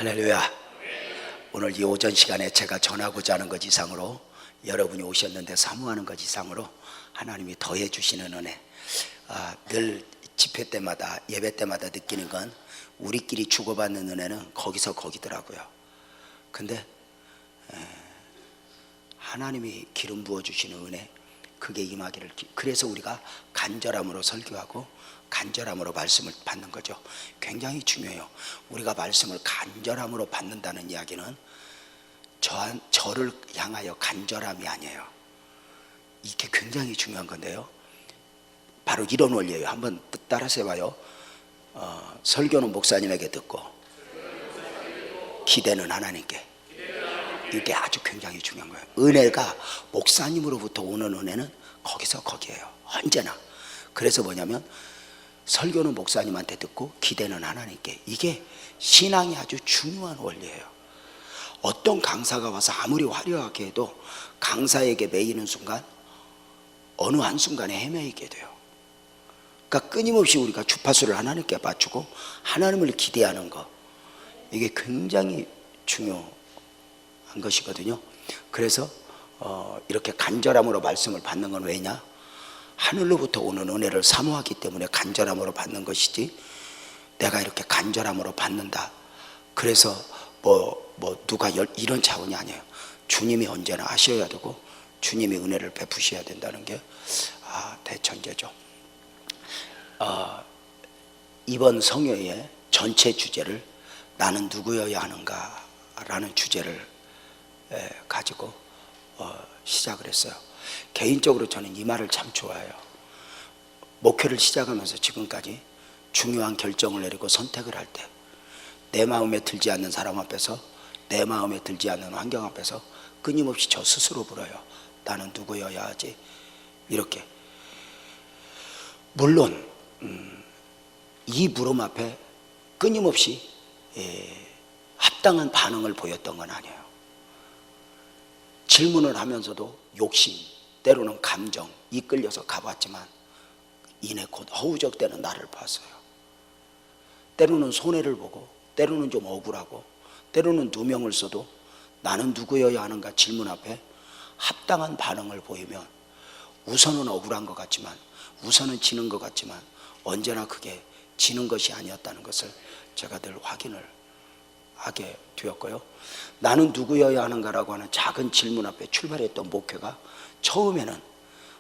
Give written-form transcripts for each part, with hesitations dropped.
할렐루야. 오늘 이 오전 시간에 제가 전하고자 하는 것 이상으로, 여러분이 오셨는데 사모하는 것 이상으로 하나님이 더해 주시는 은혜, 늘 집회 때마다, 예배 때마다 느끼는 건 우리끼리 주고받는 은혜는 거기서 거기더라고요. 근데 하나님이 기름 부어 주시는 은혜, 그게 임하기를, 그래서 우리가 간절함으로 설교하고 간절함으로 말씀을 받는 거죠. 굉장히 중요해요. 우리가 말씀을 간절함으로 받는다는 이야기는 저를 향하여 간절함이 아니에요. 이게 굉장히 중요한 건데요, 바로 이런 원리예요. 한번 따라서 해봐요. 설교는 목사님에게 듣고 기대는 하나님께. 이게 아주 굉장히 중요한 거예요. 은혜가 목사님으로부터 오는 은혜는 거기서 거기에요, 언제나. 그래서 뭐냐면 설교는 목사님한테 듣고 기대는 하나님께. 이게 신앙이 아주 중요한 원리예요. 어떤 강사가 와서 아무리 화려하게 해도 강사에게 매이는 순간 어느 한순간에 헤매이게 돼요. 그러니까 끊임없이 우리가 주파수를 하나님께 맞추고 하나님을 기대하는 것, 이게 굉장히 중요한 것이거든요. 그래서 이렇게 간절함으로 말씀을 받는 건 왜냐? 하늘로부터 오는 은혜를 사모하기 때문에 간절함으로 받는 것이지, 내가 이렇게 간절함으로 받는다 그래서 누가 이런 차원이 아니에요. 주님이 언제나 하셔야 되고 주님이 은혜를 베푸셔야 된다는 게 대천재죠. 이번 성회의 전체 주제를 나는 누구여야 하는가 라는 주제를 가지고 시작을 했어요. 개인적으로 저는 이 말을 참 좋아해요. 목회를 시작하면서 지금까지 중요한 결정을 내리고 선택을 할 때 내 마음에 들지 않는 사람 앞에서, 내 마음에 들지 않는 환경 앞에서 끊임없이 저 스스로 물어요. 나는 누구여야 하지? 이렇게. 물론 이 물음 앞에 끊임없이 합당한 반응을 보였던 건 아니에요. 질문을 하면서도 욕심, 때로는 감정 이끌려서 가봤지만 이내 곧 허우적대는 나를 봤어요. 때로는 손해를 보고, 때로는 좀 억울하고, 때로는 누명을 써도 나는 누구여야 하는가 질문 앞에 합당한 반응을 보이면 우선은 억울한 것 같지만, 우선은 지는 것 같지만 언제나 그게 지는 것이 아니었다는 것을 제가 늘 확인을 하게 되었고요. 나는 누구여야 하는가라고 하는 작은 질문 앞에 출발했던 목회가 처음에는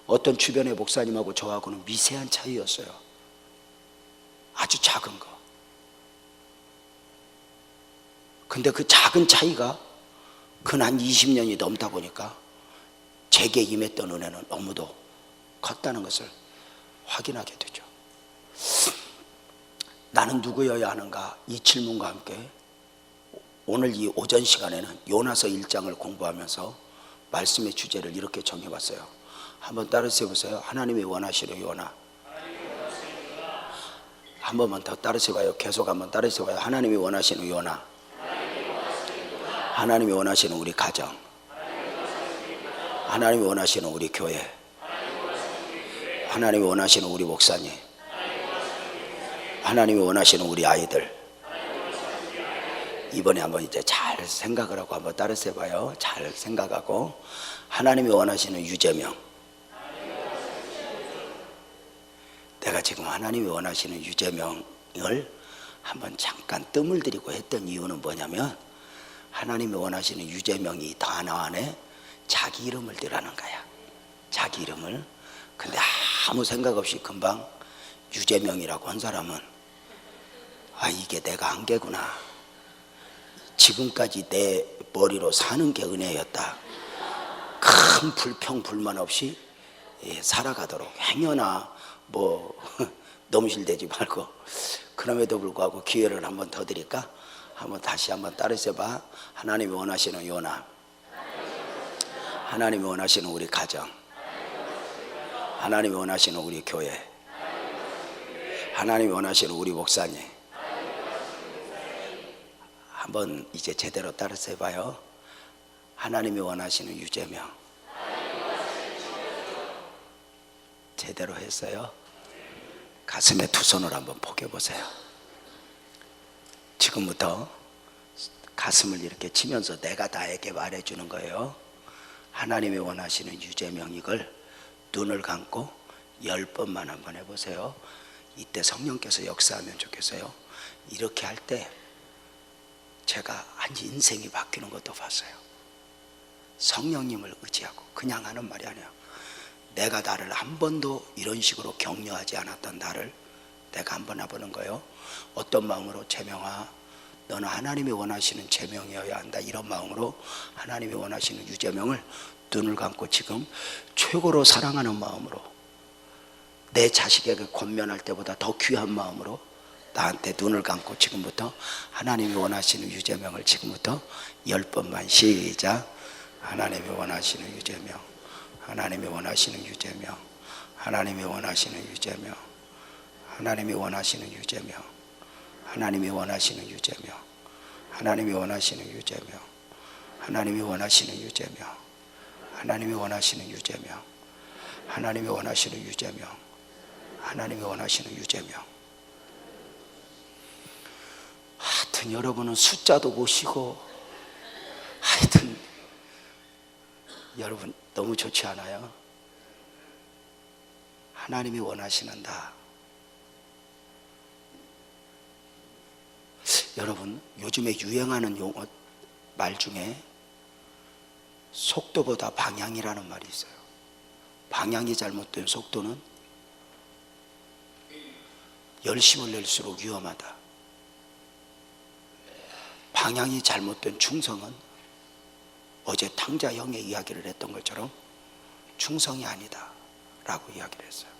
어떤 주변의 목사님하고 저하고는 미세한 차이였어요. 아주 작은 거. 근데 그 작은 차이가 근 20년이 넘다 보니까 제게 임했던 은혜는 너무도 컸다는 것을 확인하게 되죠. 나는 누구여야 하는가, 이 질문과 함께 오늘 이 오전 시간에는 요나서 1장을 공부하면서 말씀의 주제를 이렇게 정해봤어요. 한번 따라서 해보세요. 하나님이 원하시는 요나. 한 번만 더 따라서 해봐요. 계속 한번 따라서 해봐요. 하나님이 원하시는 요나. 하나님이 원하시는 우리 가정. 하나님이 원하시는 우리 교회. 하나님이 원하시는 우리 목사님. 하나님이 원하시는 우리 아이들. 이번에 한번 이제 잘 생각을 하고 한번 따라서 해봐요. 잘 생각하고. 하나님이 원하시는 유재명. 내가 지금 하나님이 원하시는 유재명을 한번 잠깐 뜸을 들이고 했던 이유는 뭐냐면, 하나님이 원하시는 유재명이 단어 안에 자기 이름을 들라는 거야. 자기 이름을. 근데 아무 생각 없이 금방 유재명이라고 한 사람은 이게 내가 한계구나, 지금까지 내 머리로 사는 게 은혜였다, 큰 불평 불만 없이 살아가도록 행여나 넘실대지 말고. 그럼에도 불구하고 기회를 한번 더 드릴까? 한번 다시 한번 따라서 봐. 하나님이 원하시는 요나. 하나님이 원하시는 우리 가정. 하나님이 원하시는 우리 교회. 하나님이 원하시는 우리 목사님. 한번 이제 제대로 따라서 해봐요. 하나님이 원하시는 유재명. 제대로 했어요. 가슴에 두 손을 한번 포개보세요. 지금부터 가슴을 이렇게 치면서 내가 나에게 말해주는 거예요. 하나님이 원하시는 유제명, 이걸 눈을 감고 10번만 한번 해보세요. 이때 성령께서 역사하면 좋겠어요. 이렇게 할 때 제가 한 인생이 바뀌는 것도 봤어요. 성령님을 의지하고 그냥 하는 말이 아니에요. 내가 나를 한 번도 이런 식으로 격려하지 않았던 나를 내가 한번 해보는 거예요. 어떤 마음으로? 제명아, 너는 하나님이 원하시는 제명이어야 한다. 이런 마음으로 하나님이 원하시는 유제명을 눈을 감고 지금 최고로 사랑하는 마음으로, 내 자식에게 권면할 때보다 더 귀한 마음으로 나한테 눈을 감고 지금부터 하나님이 원하시는 유제명을 지금부터 10번만 시작. 하나님이 원하시는 유제명, 하나님이 원하시는 유제명, 하나님이 원하시는 유제명, 하나님이 원하시는 유제명, 하나님이 원하시는 유제명, 하나님이 원하시는 유제명, 하나님이 원하시는 유제명, 하나님이 원하시는 유제명, 하나님이 원하시는 유제명, 하나님이 원하시는 유제명. 하여튼 여러분은 숫자도 보시고, 하여튼 여러분 너무 좋지 않아요? 하나님이 원하시는 다. 여러분 요즘에 유행하는 용어 말 중에 속도보다 방향이라는 말이 있어요. 방향이 잘못된 속도는 열심을 낼수록 위험하다. 방향이 잘못된 충성은 어제 탕자 형의 이야기를 했던 것처럼 충성이 아니다 라고 이야기를 했어요.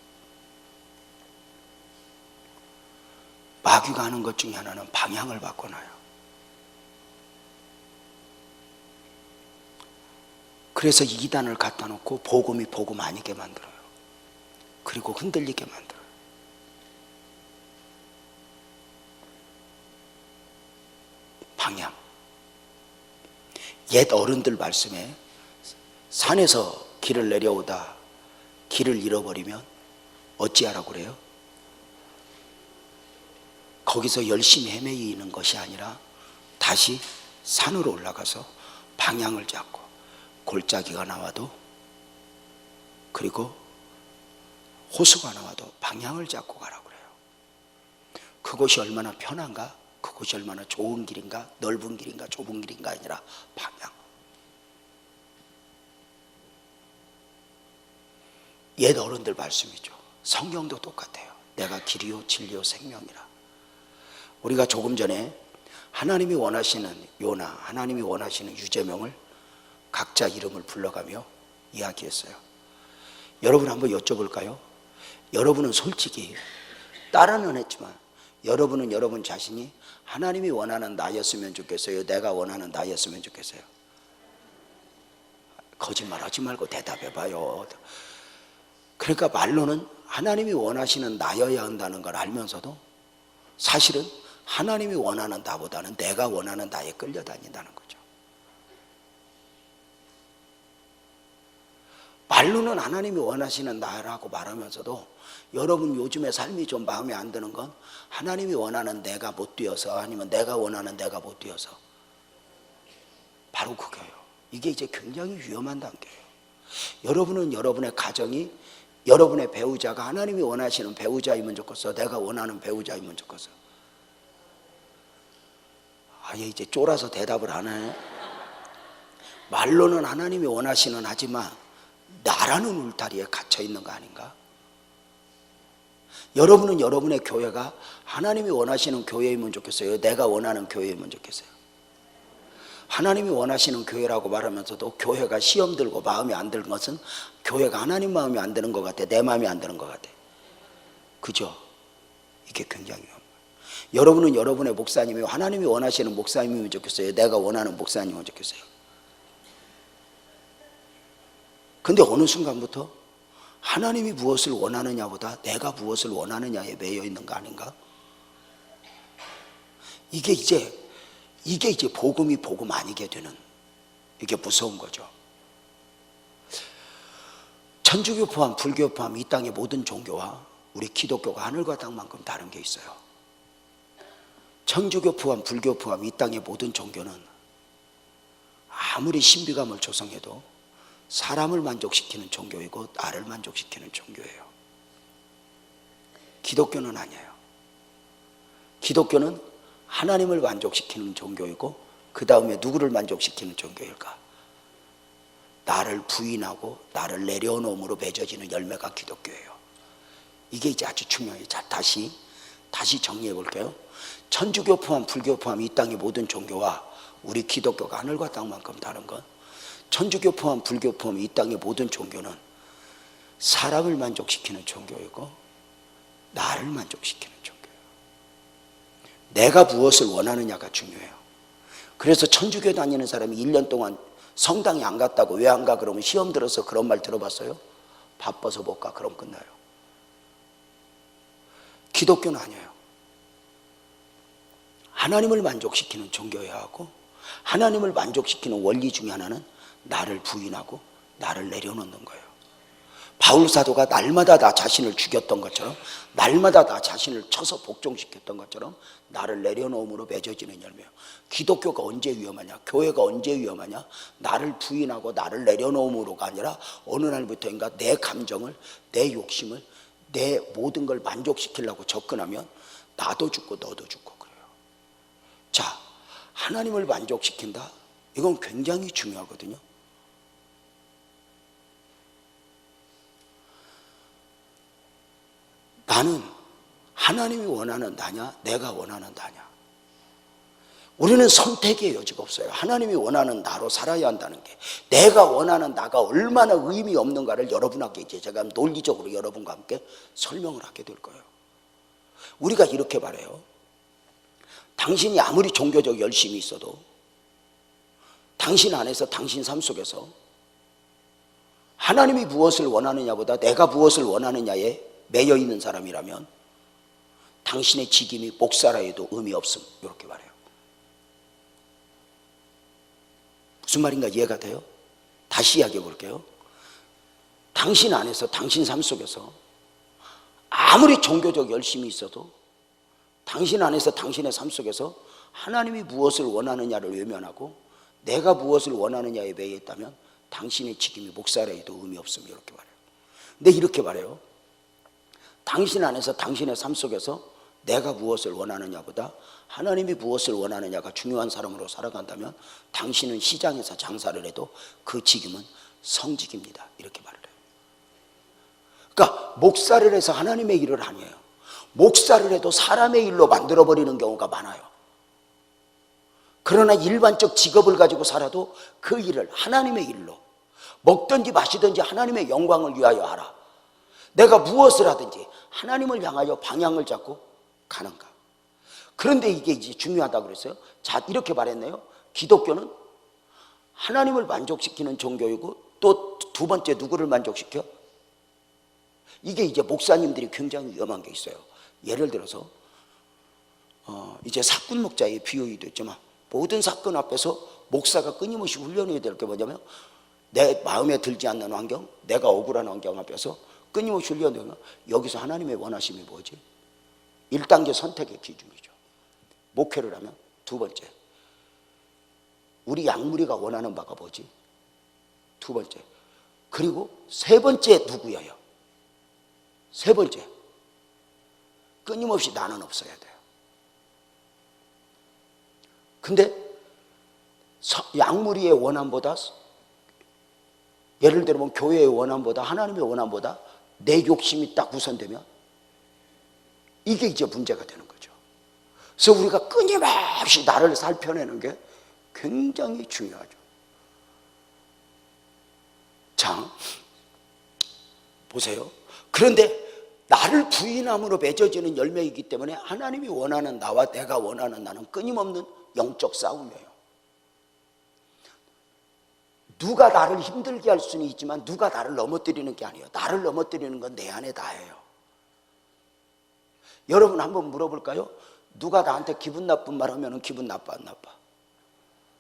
마귀가 하는 것 중에 하나는 방향을 바꿔놔요. 그래서 이단을 갖다 놓고 복음이 복음 아니게 만들어요. 그리고 흔들리게 만들어요. 방향. 옛 어른들 말씀에 산에서 길을 내려오다 길을 잃어버리면 어찌하라고 그래요? 거기서 열심히 헤매이는 것이 아니라 다시 산으로 올라가서 방향을 잡고 골짜기가 나와도, 그리고 호수가 나와도 방향을 잡고 가라고 그래요. 그것이 얼마나 편한가? 그것이 얼마나 좋은 길인가? 넓은 길인가? 좁은 길인가? 아니라 방향. 옛 어른들 말씀이죠. 성경도 똑같아요. 내가 길이요 진리요 생명이라. 우리가 조금 전에 하나님이 원하시는 요나, 하나님이 원하시는 유제명을 각자 이름을 불러가며 이야기했어요. 여러분 한번 여쭤볼까요? 여러분은 솔직히 따라는 했지만 여러분은 여러분 자신이 하나님이 원하는 나였으면 좋겠어요? 내가 원하는 나였으면 좋겠어요? 거짓말하지 말고 대답해봐요. 그러니까 말로는 하나님이 원하시는 나여야 한다는 걸 알면서도 사실은 하나님이 원하는 나보다는 내가 원하는 나에 끌려다닌다는 거죠. 말로는 하나님이 원하시는 나라고 말하면서도 여러분 요즘의 삶이 좀 마음에 안 드는 건 하나님이 원하는 내가 못 뛰어서, 아니면 내가 원하는 내가 못 뛰어서. 바로 그거예요. 이게 이제 굉장히 위험한 단계예요. 여러분은 여러분의 가정이, 여러분의 배우자가 하나님이 원하시는 배우자이면 좋겠어, 내가 원하는 배우자이면 좋겠어. 아예 이제 쫄아서 대답을 안 해. 말로는 하나님이 원하시는 하지만 나라는 울타리에 갇혀 있는 거 아닌가? 여러분은 여러분의 교회가 하나님이 원하시는 교회이면 좋겠어요? 내가 원하는 교회이면 좋겠어요? 하나님이 원하시는 교회라고 말하면서도 교회가 시험 들고 마음에 안 드는 것은 교회가 하나님 마음에 안 드는 것 같아, 내 마음에 안 드는 것 같아. 그죠? 이게 굉장히 위험해요. 여러분은 여러분의 목사님이 하나님이 원하시는 목사님이면 좋겠어요? 내가 원하는 목사님이면 좋겠어요? 근데 어느 순간부터 하나님이 무엇을 원하느냐보다 내가 무엇을 원하느냐에 매여 있는 거 아닌가? 이게 이제 복음이 복음 아니게 되는, 이게 무서운 거죠. 천주교 포함 불교 포함 이 땅의 모든 종교와 우리 기독교가 하늘과 땅만큼 다른 게 있어요. 천주교 포함 불교 포함 이 땅의 모든 종교는 아무리 신비감을 조성해도 사람을 만족시키는 종교이고 나를 만족시키는 종교예요. 기독교는 아니에요. 기독교는 하나님을 만족시키는 종교이고 그 다음에 누구를 만족시키는 종교일까? 나를 부인하고 나를 내려놓음으로 맺어지는 열매가 기독교예요. 이게 이제 아주 중요해요. 자, 다시 정리해 볼게요. 천주교 포함 불교 포함 이 땅의 모든 종교와 우리 기독교가 하늘과 땅만큼 다른 건, 천주교 포함 불교 포함 이 땅의 모든 종교는 사람을 만족시키는 종교이고 나를 만족시키는 종교예요. 내가 무엇을 원하느냐가 중요해요. 그래서 천주교 다니는 사람이 1년 동안 성당에 안 갔다고 왜 안 가? 그러면 시험 들어서 그런 말 들어봤어요? 바빠서 못 가. 그럼 끝나요. 기독교는 아니에요. 하나님을 만족시키는 종교여야 하고, 하나님을 만족시키는 원리 중에 하나는 나를 부인하고 나를 내려놓는 거예요. 바울 사도가 날마다 나 자신을 죽였던 것처럼, 날마다 나 자신을 쳐서 복종시켰던 것처럼 나를 내려놓음으로 맺어지는 열매예요. 기독교가 언제 위험하냐? 교회가 언제 위험하냐? 나를 부인하고 나를 내려놓음으로가 아니라 어느 날부터인가 내 감정을, 내 욕심을, 내 모든 걸 만족시키려고 접근하면 나도 죽고 너도 죽고 그래요. 자, 하나님을 만족시킨다? 이건 굉장히 중요하거든요. 나는 하나님이 원하는 나냐, 내가 원하는 나냐. 우리는 선택의 여지가 없어요. 하나님이 원하는 나로 살아야 한다는 게, 내가 원하는 나가 얼마나 의미 없는가를 여러분에게 이제 제가 논리적으로 여러분과 함께 설명을 하게 될 거예요. 우리가 이렇게 말해요. 당신이 아무리 종교적 열심이 있어도 당신 안에서, 당신 삶 속에서 하나님이 무엇을 원하느냐보다 내가 무엇을 원하느냐에 매여 있는 사람이라면 당신의 직임이 목사라 해도 의미 없음, 이렇게 말해요. 무슨 말인가 이해가 돼요? 다시 이야기해 볼게요. 당신 안에서, 당신 삶 속에서 아무리 종교적 열심이 있어도 당신 안에서, 당신의 삶 속에서 하나님이 무엇을 원하느냐를 외면하고 내가 무엇을 원하느냐에 매여 있다면 당신의 직임이 목사라 해도 의미 없음, 이렇게 말해요. 근데 이렇게 말해요. 당신 안에서, 당신의 삶 속에서 내가 무엇을 원하느냐보다 하나님이 무엇을 원하느냐가 중요한 사람으로 살아간다면 당신은 시장에서 장사를 해도 그 직임은 성직입니다, 이렇게 말을 해요. 그러니까 목사를 해서 하나님의 일을 안 해요. 목사를 해도 사람의 일로 만들어버리는 경우가 많아요. 그러나 일반적 직업을 가지고 살아도 그 일을 하나님의 일로, 먹든지 마시든지 하나님의 영광을 위하여 하라. 내가 무엇을 하든지 하나님을 향하여 방향을 잡고 가는가. 그런데 이게 이제 중요하다고 그랬어요. 자, 이렇게 말했네요. 기독교는 하나님을 만족시키는 종교이고 또 두 번째 누구를 만족시켜? 이게 이제 목사님들이 굉장히 위험한 게 있어요. 예를 들어서 이제 사건 목자의 비유도 있지만 모든 사건 앞에서 목사가 끊임없이 훈련해야 될 게 뭐냐면 내 마음에 들지 않는 환경, 내가 억울한 환경 앞에서 끊임없이 훈련되면 여기서 하나님의 원하심이 뭐지? 1단계 선택의 기준이죠. 목회를 하면 두 번째, 우리 양무리가 원하는 바가 뭐지? 두 번째. 그리고 세 번째 누구예요? 세 번째, 끊임없이 나는 없어야 돼요. 근데 양무리의 원함보다, 예를 들면 교회의 원함보다, 하나님의 원함보다 내 욕심이 딱 우선되면 이게 이제 문제가 되는 거죠. 그래서 우리가 끊임없이 나를 살펴내는 게 굉장히 중요하죠. 자, 보세요. 그런데 나를 부인함으로 맺어지는 열매이기 때문에 하나님이 원하는 나와 내가 원하는 나는 끊임없는 영적 싸움이에요. 누가 나를 힘들게 할 수는 있지만 누가 나를 넘어뜨리는 게 아니에요. 나를 넘어뜨리는 건 내 안에 다예요. 여러분 한번 물어볼까요? 누가 나한테 기분 나쁜 말 하면 기분 나빠 안 나빠?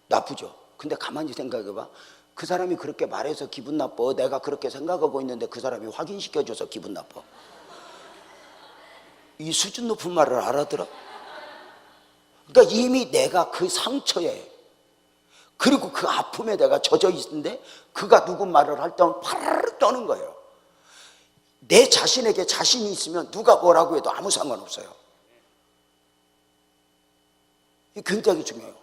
나쁘죠. 근데 가만히 생각해봐. 그 사람이 그렇게 말해서 기분 나빠, 내가 그렇게 생각하고 있는데 그 사람이 확인시켜줘서 기분 나빠. 이 수준 높은 말을 알아들어? 그러니까 이미 내가 그 상처에 그리고 그 아픔에 내가 젖어 있는데 그가 누구 말을 할 때는 파르르 떠는 거예요. 내 자신에게 자신이 있으면 누가 뭐라고 해도 아무 상관없어요. 이게 굉장히 중요해요.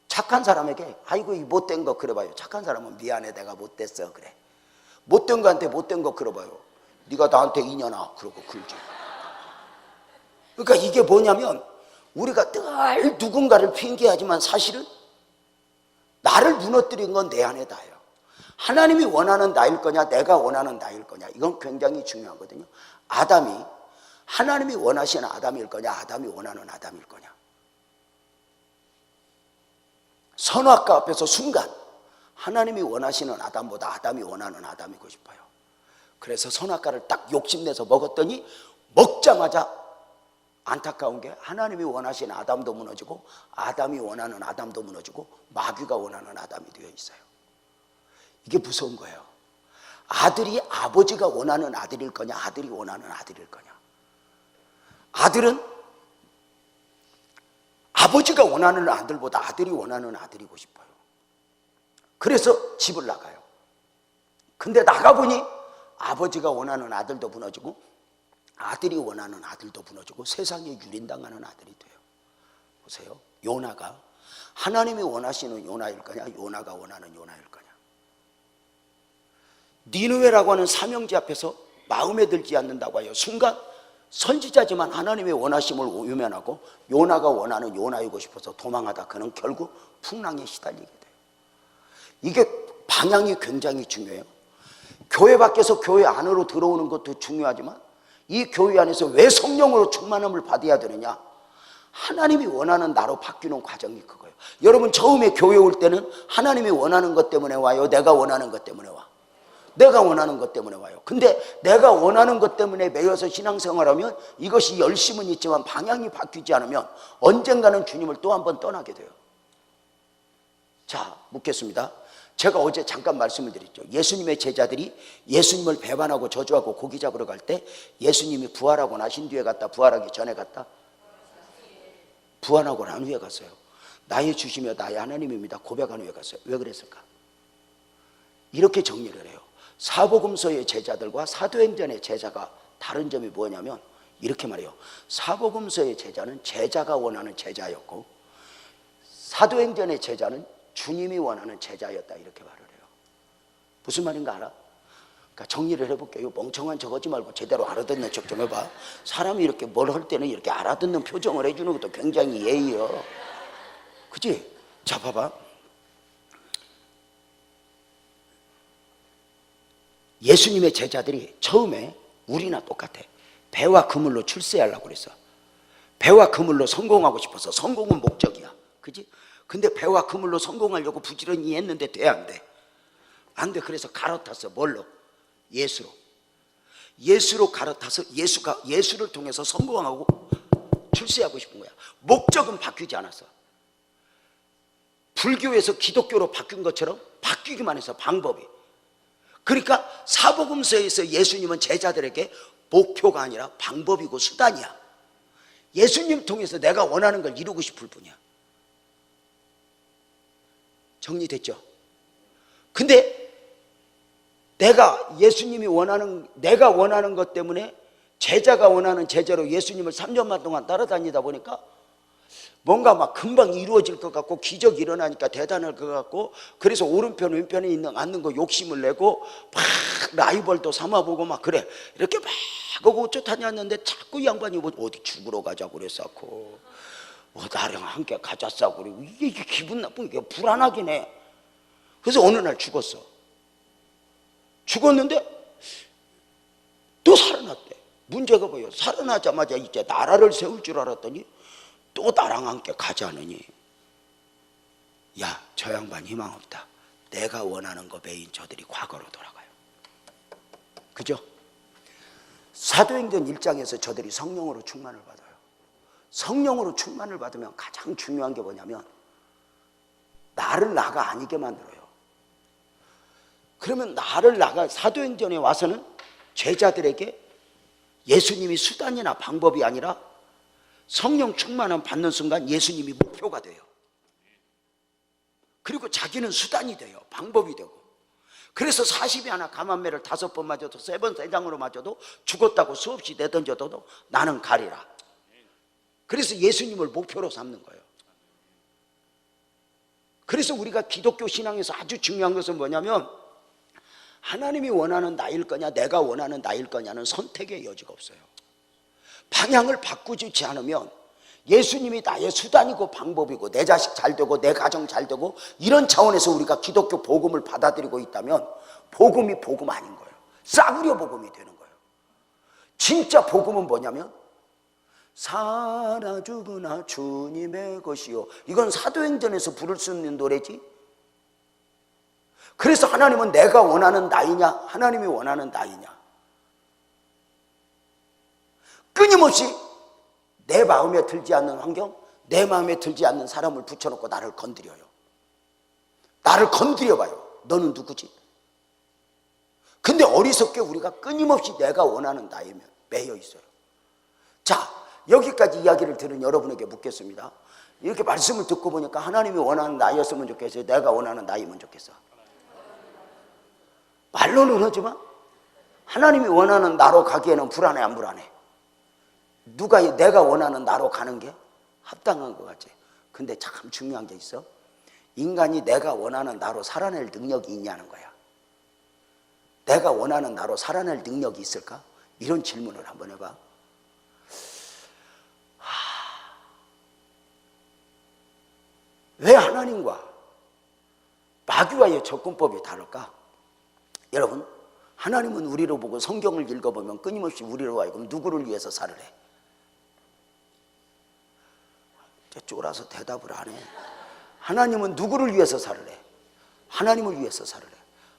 착한 사람에게 아이고 이 못된 거 그래봐요. 착한 사람은 미안해 내가 못됐어 그래. 못된 거한테 못된 거 그래봐요. 네가 나한테 이년아 그러고 굴죠. 그러니까 이게 뭐냐면 우리가 늘 누군가를 핑계하지만 사실은 나를 무너뜨린 건 내 안에 다예요. 하나님이 원하는 나일 거냐 내가 원하는 나일 거냐 이건 굉장히 중요하거든요. 아담이 하나님이 원하시는 아담일 거냐 아담이 원하는 아담일 거냐. 선악과 앞에서 순간 하나님이 원하시는 아담보다 아담이 원하는 아담이고 싶어요. 그래서 선악과를 딱 욕심내서 먹었더니 먹자마자 안타까운 게 하나님이 원하시는 아담도 무너지고 아담이 원하는 아담도 무너지고 마귀가 원하는 아담이 되어 있어요. 이게 무서운 거예요. 아들이 아버지가 원하는 아들일 거냐 아들이 원하는 아들일 거냐. 아들은 아버지가 원하는 아들보다 아들이 원하는 아들이고 싶어요. 그래서 집을 나가요. 근데 나가보니 아버지가 원하는 아들도 무너지고 아들이 원하는 아들도 무너지고 세상에 유린당하는 아들이 돼요. 보세요. 요나가 하나님이 원하시는 요나일 거냐 요나가 원하는 요나일 거냐. 니느웨라고 하는 사명지 앞에서 마음에 들지 않는다고 해요. 순간 선지자지만 하나님의 원하심을 외면하고 요나가 원하는 요나이고 싶어서 도망하다 그는 결국 풍랑에 시달리게 돼요. 이게 방향이 굉장히 중요해요. 교회 밖에서 교회 안으로 들어오는 것도 중요하지만 이 교회 안에서 왜 성령으로 충만함을 받아야 되느냐. 하나님이 원하는 나로 바뀌는 과정이 그거예요. 여러분 처음에 교회 올 때는 하나님이 원하는 것 때문에 와요 내가 원하는 것 때문에 와? 내가 원하는 것 때문에 와요. 근데 내가 원하는 것 때문에 매여서 신앙생활하면 이것이 열심은 있지만 방향이 바뀌지 않으면 언젠가는 주님을 또 한 번 떠나게 돼요. 자, 묻겠습니다. 제가 어제 잠깐 말씀을 드렸죠. 예수님의 제자들이 예수님을 배반하고 저주하고 고기 잡으러 갈 때 예수님이 부활하고 나신 뒤에 갔다 부활하기 전에 갔다? 부활하고 난 후에 갔어요. 나의 주시며 나의 하나님입니다 고백한 후에 갔어요. 왜 그랬을까? 이렇게 정리를 해요. 사복음서의 제자들과 사도행전의 제자가 다른 점이 뭐냐면 이렇게 말해요. 사복음서의 제자는 제자가 원하는 제자였고 사도행전의 제자는 주님이 원하는 제자였다 이렇게 말을 해요. 무슨 말인가 알아? 그러니까 정리를 해볼게요. 멍청한 척 하지 말고 제대로 알아듣는 척 좀 해봐. 사람이 이렇게 뭘 할 때는 이렇게 알아듣는 표정을 해주는 것도 굉장히 예의요. 그치? 자 봐봐. 예수님의 제자들이 처음에 우리나 똑같아. 배와 그물로 출세하려고 그랬어. 배와 그물로 성공하고 싶어서. 성공은 목적이야. 그치? 근데 배와 그물로 성공하려고 부지런히 했는데 돼 안 돼? 안 돼. 그래서 갈아탔어. 뭘로? 예수로. 예수로 갈아타서 예수를 통해서 성공하고 출세하고 싶은 거야. 목적은 바뀌지 않았어. 불교에서 기독교로 바뀐 것처럼 바뀌기만 해서 방법이. 그러니까 사복음서에서 예수님은 제자들에게 목표가 아니라 방법이고 수단이야. 예수님 통해서 내가 원하는 걸 이루고 싶을 뿐이야. 정리됐죠? 근데 내가 원하는 것 때문에 제자가 원하는 제자로 예수님을 3년만 동안 따라다니다 보니까 뭔가 막 금방 이루어질 것 같고 기적이 일어나니까 대단할 것 같고 그래서 오른편 왼편에 앉는 거 욕심을 내고 막 라이벌도 삼아보고 막 그래. 이렇게 막 하고 쫓아다녔는데 자꾸 이 양반이 뭐 어디 죽으러 가자고 그랬었고 뭐 나랑 함께 가자싸고 그리고 이게 기분 나쁜 게 불안하긴 해. 그래서 어느 날 죽었는데 또 살아났대. 문제가 뭐예요? 살아나자마자 이제 나라를 세울 줄 알았더니 또 나랑 함께 가자느니 야, 저 양반 희망 없다. 내가 원하는 거 배인 저들이 과거로 돌아가요. 그죠? 사도행전 1장에서 저들이 성령으로 충만을 받아요. 성령으로 충만을 받으면 가장 중요한 게 뭐냐면 나를 나가 아니게 만들어요. 그러면 사도행전에 와서는 제자들에게 예수님이 수단이나 방법이 아니라 성령 충만함 받는 순간 예수님이 목표가 돼요. 그리고 자기는 수단이 돼요. 방법이 되고. 그래서 40이 하나 감한매를 5번 맞아도 3번 3장으로 맞아도 죽었다고 수없이 내던져도 나는 가리라. 그래서 예수님을 목표로 삼는 거예요. 그래서 우리가 기독교 신앙에서 아주 중요한 것은 뭐냐면 하나님이 원하는 나일 거냐 내가 원하는 나일 거냐는 선택의 여지가 없어요. 방향을 바꾸지 않으면 예수님이 나의 수단이고 방법이고 내 자식 잘 되고 내 가정 잘 되고 이런 차원에서 우리가 기독교 복음을 받아들이고 있다면 복음이 복음 아닌 거예요. 싸구려 복음이 되는 거예요. 진짜 복음은 뭐냐면 살아 죽으나 주님의 것이요. 이건 사도행전에서 부를 수 있는 노래지. 그래서 하나님은 내가 원하는 나이냐 하나님이 원하는 나이냐, 끊임없이 내 마음에 들지 않는 환경, 내 마음에 들지 않는 사람을 붙여놓고 나를 건드려요. 나를 건드려봐요. 너는 누구지? 근데 어리석게 우리가 끊임없이 내가 원하는 나이에 매여 있어요. 자, 여기까지 이야기를 들은 여러분에게 묻겠습니다. 이렇게 말씀을 듣고 보니까 하나님이 원하는 나이였으면 좋겠어요? 내가 원하는 나이면 좋겠어? 말로는 하지만 하나님이 원하는 나로 가기에는 불안해 안 불안해? 누가 내가 원하는 나로 가는 게 합당한 것 같지? 근데 참 중요한 게 있어. 인간이 내가 원하는 나로 살아낼 능력이 있냐는 거야. 내가 원하는 나로 살아낼 능력이 있을까? 이런 질문을 한번 해봐. 왜 하나님과 마귀와의 접근법이 다를까? 여러분, 하나님은 우리를 보고 성경을 읽어보면 끊임없이 우리로 하여금 누구를 위해서 살으래? 쫄아서 대답을 안 해. 하나님은 누구를 위해서 살으래? 하나님을 위해서 살으래.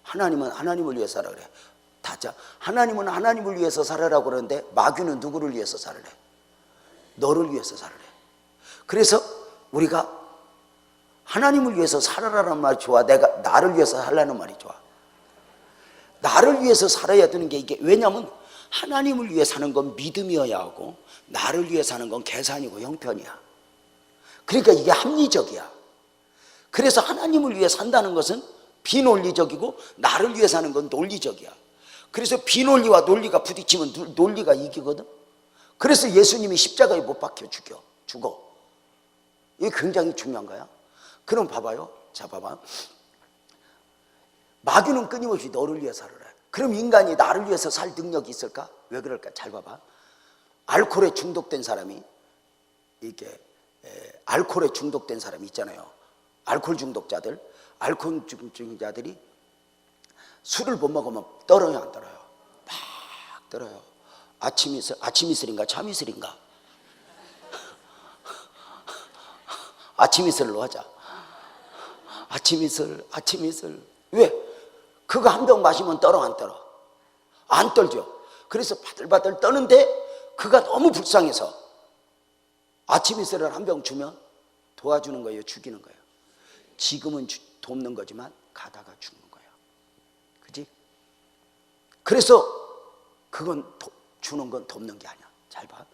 하나님은 하나님을 위해서 살으래. 다자. 하나님은 하나님을 위해서 살으라고 그러는데 마귀는 누구를 위해서 살으래? 너를 위해서 살으래. 그래서 우리가 하나님을 위해서 살아라는 말이 좋아? 내가 나를 위해서 살라는 말이 좋아? 나를 위해서 살아야 되는 게 이게, 왜냐하면 하나님을 위해 사는 건 믿음이어야 하고 나를 위해 사는 건 계산이고 형편이야. 그러니까 이게 합리적이야. 그래서 하나님을 위해 산다는 것은 비논리적이고 나를 위해 사는 건 논리적이야. 그래서 비논리와 논리가 부딪히면 논리가 이기거든. 그래서 예수님이 십자가에 못 박혀 죽어. 이게 굉장히 중요한 거야. 그럼 봐봐요. 자, 봐봐. 마귀는 끊임없이 너를 위해 살으래. 그럼 인간이 나를 위해서 살 능력이 있을까? 왜 그럴까? 잘 봐봐. 알코올에 중독된 사람이, 이게 알코올에 중독된 사람이 있잖아요. 알코올 중독자들, 알코올 중독자들이 술을 못 먹으면 떨어요, 안 떨어요? 막 떨어요. 아침 이슬인가 참 이슬인가? 아침 이슬로 하자. 아침 이슬. 왜? 그거 한 병 마시면 떨어 안 떨어? 안 떨죠. 그래서 바들바들 떠는데 그가 너무 불쌍해서 아침 이슬을 한 병 주면 도와주는 거예요, 죽이는 거예요? 지금은 돕는 거지만 가다가 죽는 거예요. 그지? 그래서 그건 주는 건 돕는 게 아니야. 잘 봐.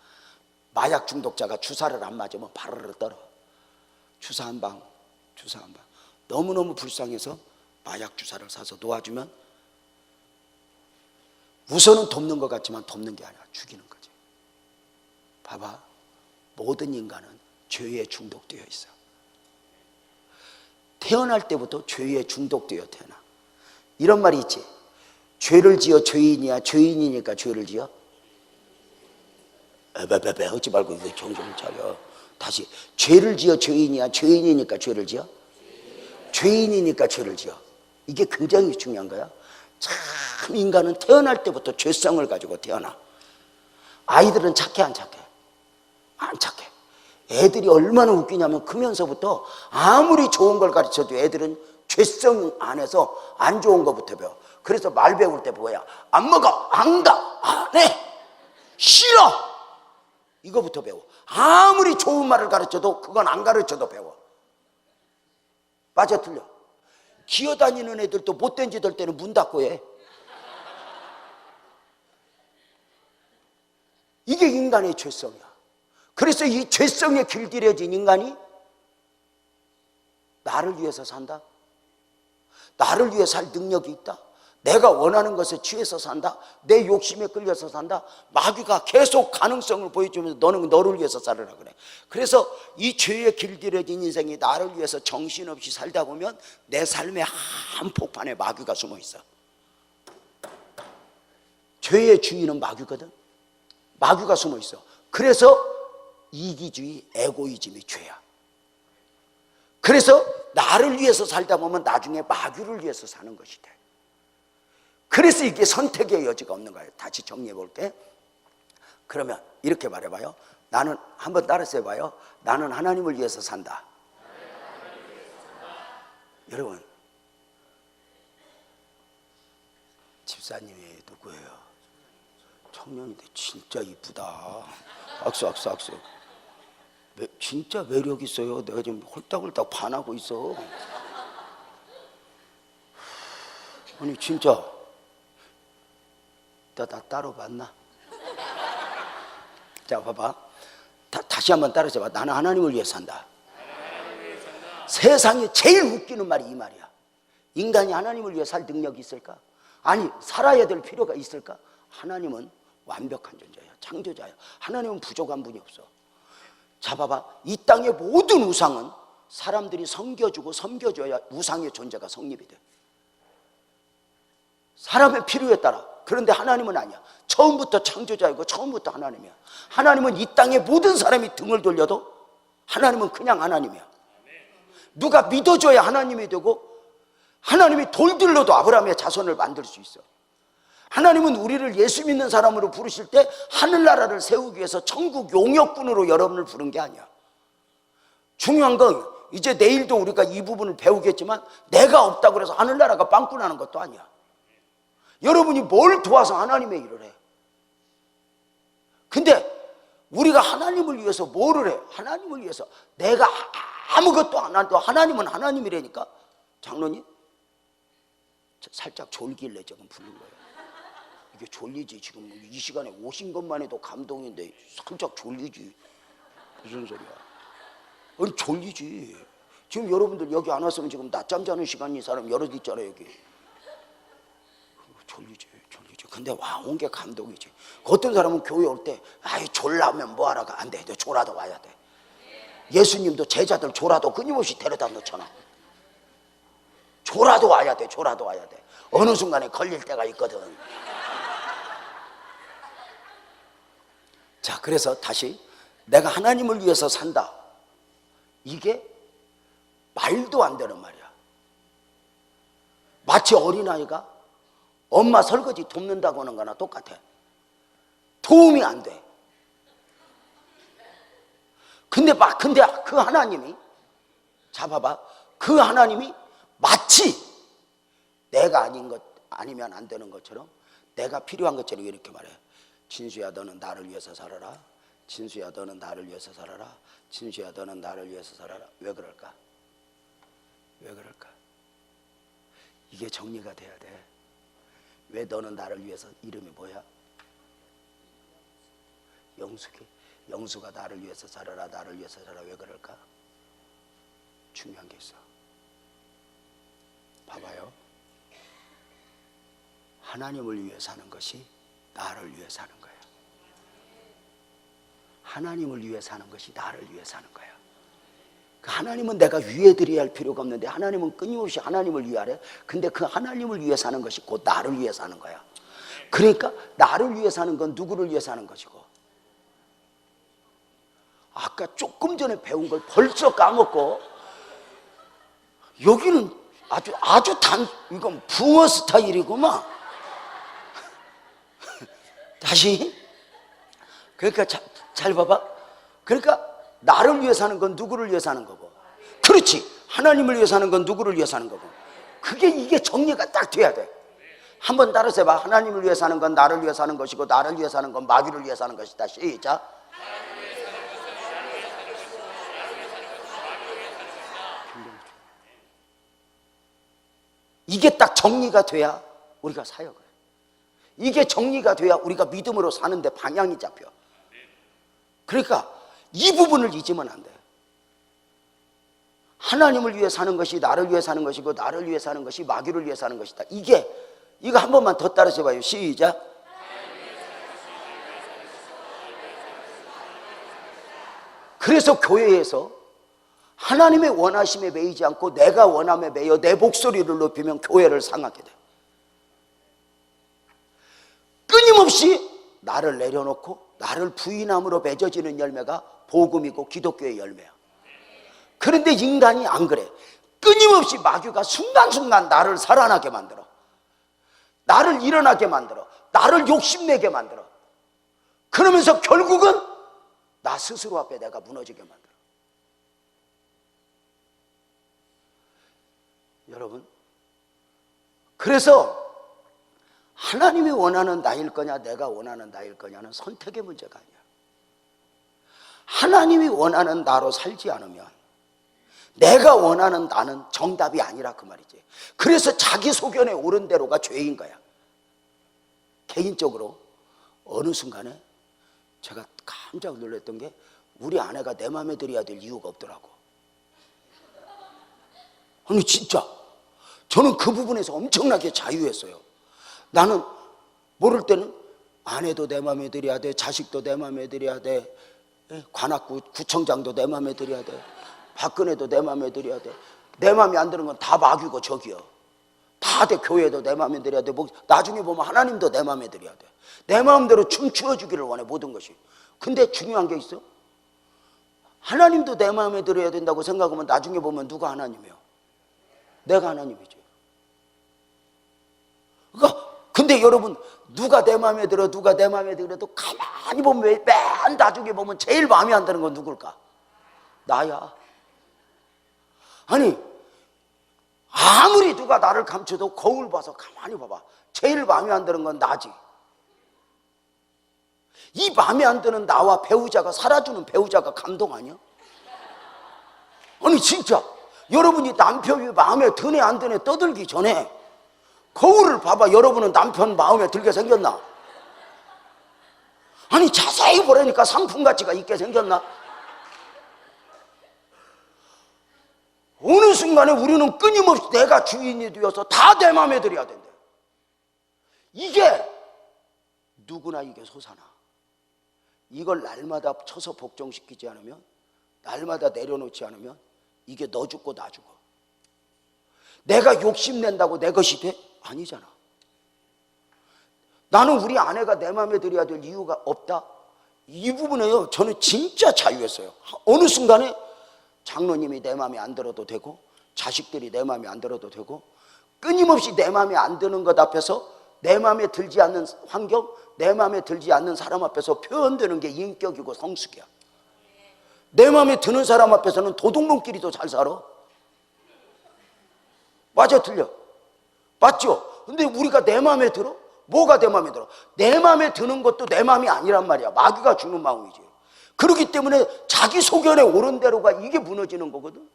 마약 중독자가 주사를 안 맞으면 바르르 떨어. 주사 한 방. 너무너무 불쌍해서 마약 주사를 사서 놓아주면 우선은 돕는 것 같지만 돕는 게 아니라 죽이는 거지. 봐봐. 모든 인간은 죄에 중독되어 있어. 태어날 때부터 죄에 중독되어 태어나. 이런 말이 있지. 죄를 지어 죄인이야, 죄인이니까 죄를 지어? 에베베베 하지 말고 이거 정신 차려. 다시. 죄를 지어 죄인이야, 죄인이니까 죄를 지어? 죄인이니까 죄를 지어. 이게 굉장히 중요한 거야. 참 인간은 태어날 때부터 죄성을 가지고 태어나. 아이들은 착해 안 착해? 안 착해. 애들이 얼마나 웃기냐면 크면서부터 아무리 좋은 걸 가르쳐도 애들은 죄성 안에서 안 좋은 것부터 배워. 그래서 말 배울 때 뭐야? 안 먹어, 안 가, 안 해, 싫어, 이거부터 배워. 아무리 좋은 말을 가르쳐도 그건 안 가르쳐도 배워. 맞아 틀려? 기어다니는 애들도 못된 짓 할 때는 문 닫고 해. 이게 인간의 죄성이야. 그래서 이 죄성에 길들여진 인간이 나를 위해서 산다, 나를 위해 살 능력이 있다, 내가 원하는 것에 취해서 산다, 내 욕심에 끌려서 산다. 마귀가 계속 가능성을 보여주면서 너는 너를 위해서 살으라 그래. 그래서 이 죄에 길들여진 인생이 나를 위해서 정신없이 살다 보면 내 삶의 한복판에 마귀가 숨어 있어. 죄의 주인은 마귀거든. 마귀가 숨어 있어. 그래서 이기주의, 에고이즘이 죄야. 그래서 나를 위해서 살다 보면 나중에 마귀를 위해서 사는 것이 돼. 그래서 이게 선택의 여지가 없는 거예요. 다시 정리해 볼게. 그러면 이렇게 말해봐요. 나는, 한번 따라서 해봐요. 나는 하나님을 위해서 산다. 여러분, 집사님이 누구예요? 청년인데 진짜 이쁘다. 악수. 진짜 매력 있어요. 내가 지금 홀딱홀딱 반하고 있어. 아니 진짜 나 따로 봤나? 자 봐봐. 다시 한번 따라서 봐. 나는 하나님을 위해 산다. 세상에 제일 웃기는 말이 이 말이야. 인간이 하나님을 위해 살 능력이 있을까? 아니, 살아야 될 필요가 있을까? 하나님은 완벽한 존재야. 창조자야. 하나님은 부족한 분이 없어. 자 봐봐. 이 땅의 모든 우상은 사람들이 섬겨주고 섬겨줘야 우상의 존재가 성립이 돼. 사람의 필요에 따라. 그런데 하나님은 아니야. 처음부터 창조자이고 처음부터 하나님이야. 하나님은 이 땅의 모든 사람이 등을 돌려도 하나님은 그냥 하나님이야. 누가 믿어줘야 하나님이 되고, 하나님이 돌들러도 아브라함의 자손을 만들 수 있어. 하나님은 우리를 예수 믿는 사람으로 부르실 때 하늘나라를 세우기 위해서 천국 용역군으로 여러분을 부른 게 아니야. 중요한 건 이제 내일도 우리가 이 부분을 배우겠지만, 내가 없다고 해서 하늘나라가 빵꾸나는 것도 아니야. 여러분이 뭘 도와서 하나님의 일을 해. 근데 우리가 하나님을 위해서 뭐를 해? 하나님을 위해서 내가 아무것도 안 해도 하나님은 하나님이라니까. 장로님 살짝 졸길래 지금 부른 거예요. 이게 졸리지. 지금 이 시간에 오신 것만 해도 감동인데 살짝 졸리지. 무슨 소리야? 아니 졸리지. 지금 여러분들 여기 안 왔으면 지금 낮잠 자는 시간이 사람 여럿 있잖아요 여기. 졸리지. 근데 와, 온 게 감동이지. 어떤 사람은 교회 올 때 아이 졸라면 뭐하라가 안 돼. 너 졸아도 와야 돼. 예수님도 제자들 졸아도 끊임없이 데려다 놓잖아. 졸아도 와야 돼. 어느 순간에 걸릴 때가 있거든. 자, 그래서 다시 내가 하나님을 위해서 산다. 이게 말도 안 되는 말이야. 마치 어린아이가 엄마 설거지 돕는다고 하는 거나 똑같아. 도움이 안 돼. 근데 그 하나님이, 자 봐봐, 그 하나님이 마치 내가 아니면 안 되는 것처럼, 내가 필요한 것처럼 이렇게 말해. 진수야, 너는 나를 위해서 살아라. 진수야, 너는 나를 위해서 살아라. 진수야, 너는 나를 위해서 살아라. 왜 그럴까? 이게 정리가 돼야 돼. 왜 너는 나를 위해서? 이름이 뭐야? 영숙이. 영수가 나를 위해서 살아라. 왜 그럴까? 중요한 게 있어. 봐봐요. 하나님을 위해 사는 것이 나를 위해 사는 거야. 하나님을 위해 사는 것이 나를 위해 사는 거야. 하나님은 내가 위해드려야 할 필요가 없는데 하나님은 끊임없이 하나님을 위하래. 근데 그 하나님을 위해 사는 것이 곧 나를 위해 사는 거야. 그러니까 나를 위해 사는 건 누구를 위해 사는 것이고, 아까 조금 전에 배운 걸 벌써 까먹고, 여기는 아주 이건 붕어 스타일이구만. 다시. 그러니까 잘 봐봐. 그러니까 나를 위해 사는 건 누구를 위해 사는 거고, 그렇지, 하나님을 위해 사는 건 누구를 위해 사는 거고. 이게 정리가 딱 돼야 돼. 한번 따라서 해봐. 하나님을 위해 사는 건 나를 위해 사는 것이고, 나를 위해 사는 건 마귀를 위해 사는 것이다. 시작. 이게 딱 정리가 돼야 우리가 사역을 해. 이게 정리가 돼야 우리가 믿음으로 사는데 방향이 잡혀. 그러니까 이 부분을 잊으면 안 돼. 하나님을 위해 사는 것이 나를 위해 사는 것이고, 나를 위해 사는 것이 마귀를 위해 사는 것이다. 이거 한 번만 더 따라서 봐요. 시작. 그래서 교회에서 하나님의 원하심에 매이지 않고 내가 원함에 매여 내 목소리를 높이면 교회를 상하게 돼. 끊임없이 나를 내려놓고 나를 부인함으로 맺어지는 열매가 복음이고 기독교의 열매야. 그런데 인간이 안 그래. 끊임없이 마귀가 순간순간 나를 살아나게 만들어, 나를 일어나게 만들어, 나를 욕심내게 만들어. 그러면서 결국은 나 스스로 앞에 내가 무너지게 만들어. 여러분, 그래서 하나님이 원하는 나일 거냐 내가 원하는 나일 거냐는 선택의 문제가 아니야. 하나님이 원하는 나로 살지 않으면 내가 원하는 나는 정답이 아니라 그 말이지. 그래서 자기 소견에 옳은 대로가 죄인 거야. 개인적으로 어느 순간에 제가 깜짝 놀랐던 게, 우리 아내가 내 마음에 들어야 될 이유가 없더라고. 아니 진짜 저는 그 부분에서 엄청나게 자유했어요. 나는 모를 때는 아내도 내 마음에 들어야 돼, 자식도 내 마음에 들어야 돼, 관악구 구청장도 내 마음에 들어야 돼, 박근혜도 내 마음에 들어야 돼. 내 마음에 안 드는 건 다 마귀고 적이요. 다들 교회도 내 마음에 들어야 돼. 나중에 보면 하나님도 내 마음에 들어야 돼. 내 마음대로 춤추어 주기를 원해, 모든 것이. 근데 중요한 게 있어. 하나님도 내 마음에 들어야 된다고 생각하면 나중에 보면 누가 하나님이요? 내가 하나님이죠. 그러니까 근데 여러분, 누가 내 마음에 들어 누가 내 마음에 들어도 가만히 보면 맨 나중에 보면 제일 마음에 안 드는 건 누굴까? 나야. 아니 아무리 누가 나를 감춰도 거울 봐서 가만히 봐봐, 제일 마음에 안 드는 건 나지. 이 마음에 안 드는 나와 배우자가 살아주는 배우자가 감동 아니야? 아니 진짜 여러분이 남편이 마음에 드네 안 드네 떠들기 전에 거울을 봐봐. 여러분은 남편 마음에 들게 생겼나? 아니 자세히 보라니까 상품 가치가 있게 생겼나? 어느 순간에 우리는 끊임없이 내가 주인이 되어서 다 내 마음에 들어야 된대. 이게 누구나 이게 솟아나. 이걸 날마다 쳐서 복종시키지 않으면, 날마다 내려놓지 않으면 이게 너 죽고 나 죽어. 내가 욕심낸다고 내 것이 돼? 아니잖아. 나는 우리 아내가 내 마음에 들어야 될 이유가 없다? 이 부분에요 저는 진짜 자유했어요. 어느 순간에 장로님이 내 마음에 안 들어도 되고, 자식들이 내 마음에 안 들어도 되고, 끊임없이 내 마음에 안 드는 것 앞에서, 내 마음에 들지 않는 환경, 내 마음에 들지 않는 사람 앞에서 표현되는 게 인격이고 성숙이야. 내 마음에 드는 사람 앞에서는 도둑놈끼리도 잘 살아. 맞아 틀려? 맞죠? 근데 우리가 내 마음에 들어? 뭐가 내 마음에 들어? 내 마음에 드는 것도 내 마음이 아니란 말이야. 마귀가 주는 마음이지. 그렇기 때문에 자기 소견에 옳은 대로가 이게 무너지는 거거든.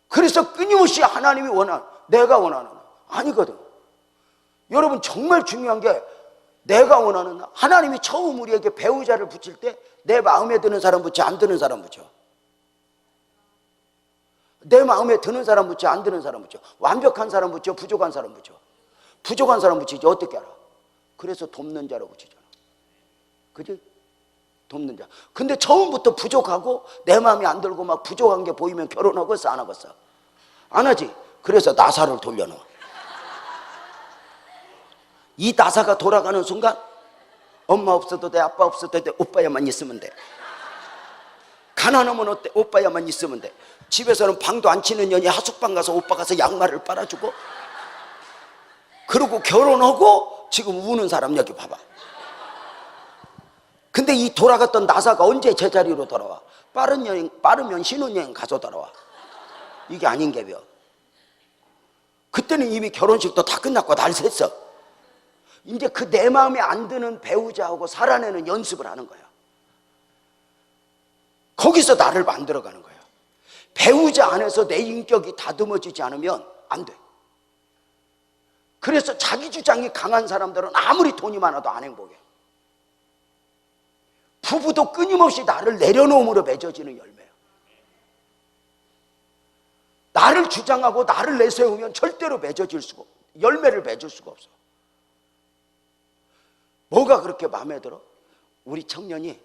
그래서 끊임없이 하나님이 원하는, 내가 원하는 아니거든. 여러분 정말 중요한 게, 내가 원하는 하나님이 처음 우리에게 배우자를 붙일 때 내 마음에 드는 사람 붙여 안 드는 사람 붙여? 내 마음에 드는 사람 붙여 안 드는 사람 붙여? 완벽한 사람 붙여 부족한 사람 붙여? 부족한 사람 붙이지. 어떻게 알아? 그래서 돕는 자로 붙이잖아. 그지? 돕는 자. 근데 처음부터 부족하고 내 마음에 안 들고 막 부족한 게 보이면 결혼하겠어 안 하겠어? 안 하지. 그래서 나사를 돌려놓아. 이 나사가 돌아가는 순간 엄마 없어도 돼, 아빠 없어도 돼, 오빠야만 있으면 돼. 가난하면 어때? 오빠야만 있으면 돼. 집에서는 방도 안 치는 년이 하숙방 가서 오빠 가서 양말을 빨아주고, 그러고 결혼하고 지금 우는 사람 여기 봐봐. 근데 이 돌아갔던 나사가 언제 제자리로 돌아와? 빠르면 신혼여행 가서 돌아와. 이게 아닌 게벼. 그때는 이미 결혼식도 다 끝났고 날 샜어. 이제 그 내 마음에 안 드는 배우자하고 살아내는 연습을 하는 거야. 거기서 나를 만들어가는 거야. 배우자 안에서 내 인격이 다듬어지지 않으면 안 돼. 그래서 자기 주장이 강한 사람들은 아무리 돈이 많아도 안 행복해. 부부도 끊임없이 나를 내려놓음으로 맺어지는 열매야. 나를 주장하고 나를 내세우면 절대로 맺어질 수가 없어. 열매를 맺을 수가 없어. 뭐가 그렇게 마음에 들어? 우리 청년이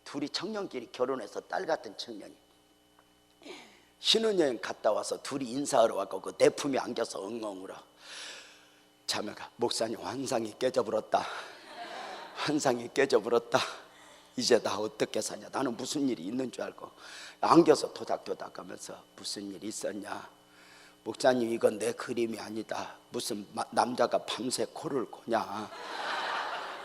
둘이 청년끼리 결혼해서 딸 같은 청년이 신혼여행 갔다 와서 둘이 인사하러 왔고 그 내 품에 안겨서 엉엉 울어. 자매가 목사님 환상이 깨져버렸다. 환상이 깨져버렸다. 이제 나 어떻게 사냐. 나는 무슨 일이 있는 줄 알고 안겨서 토닥토닥 하면서 무슨 일 있었냐. 목사님 이건 내 그림이 아니다. 무슨 남자가 밤새 코를 고냐.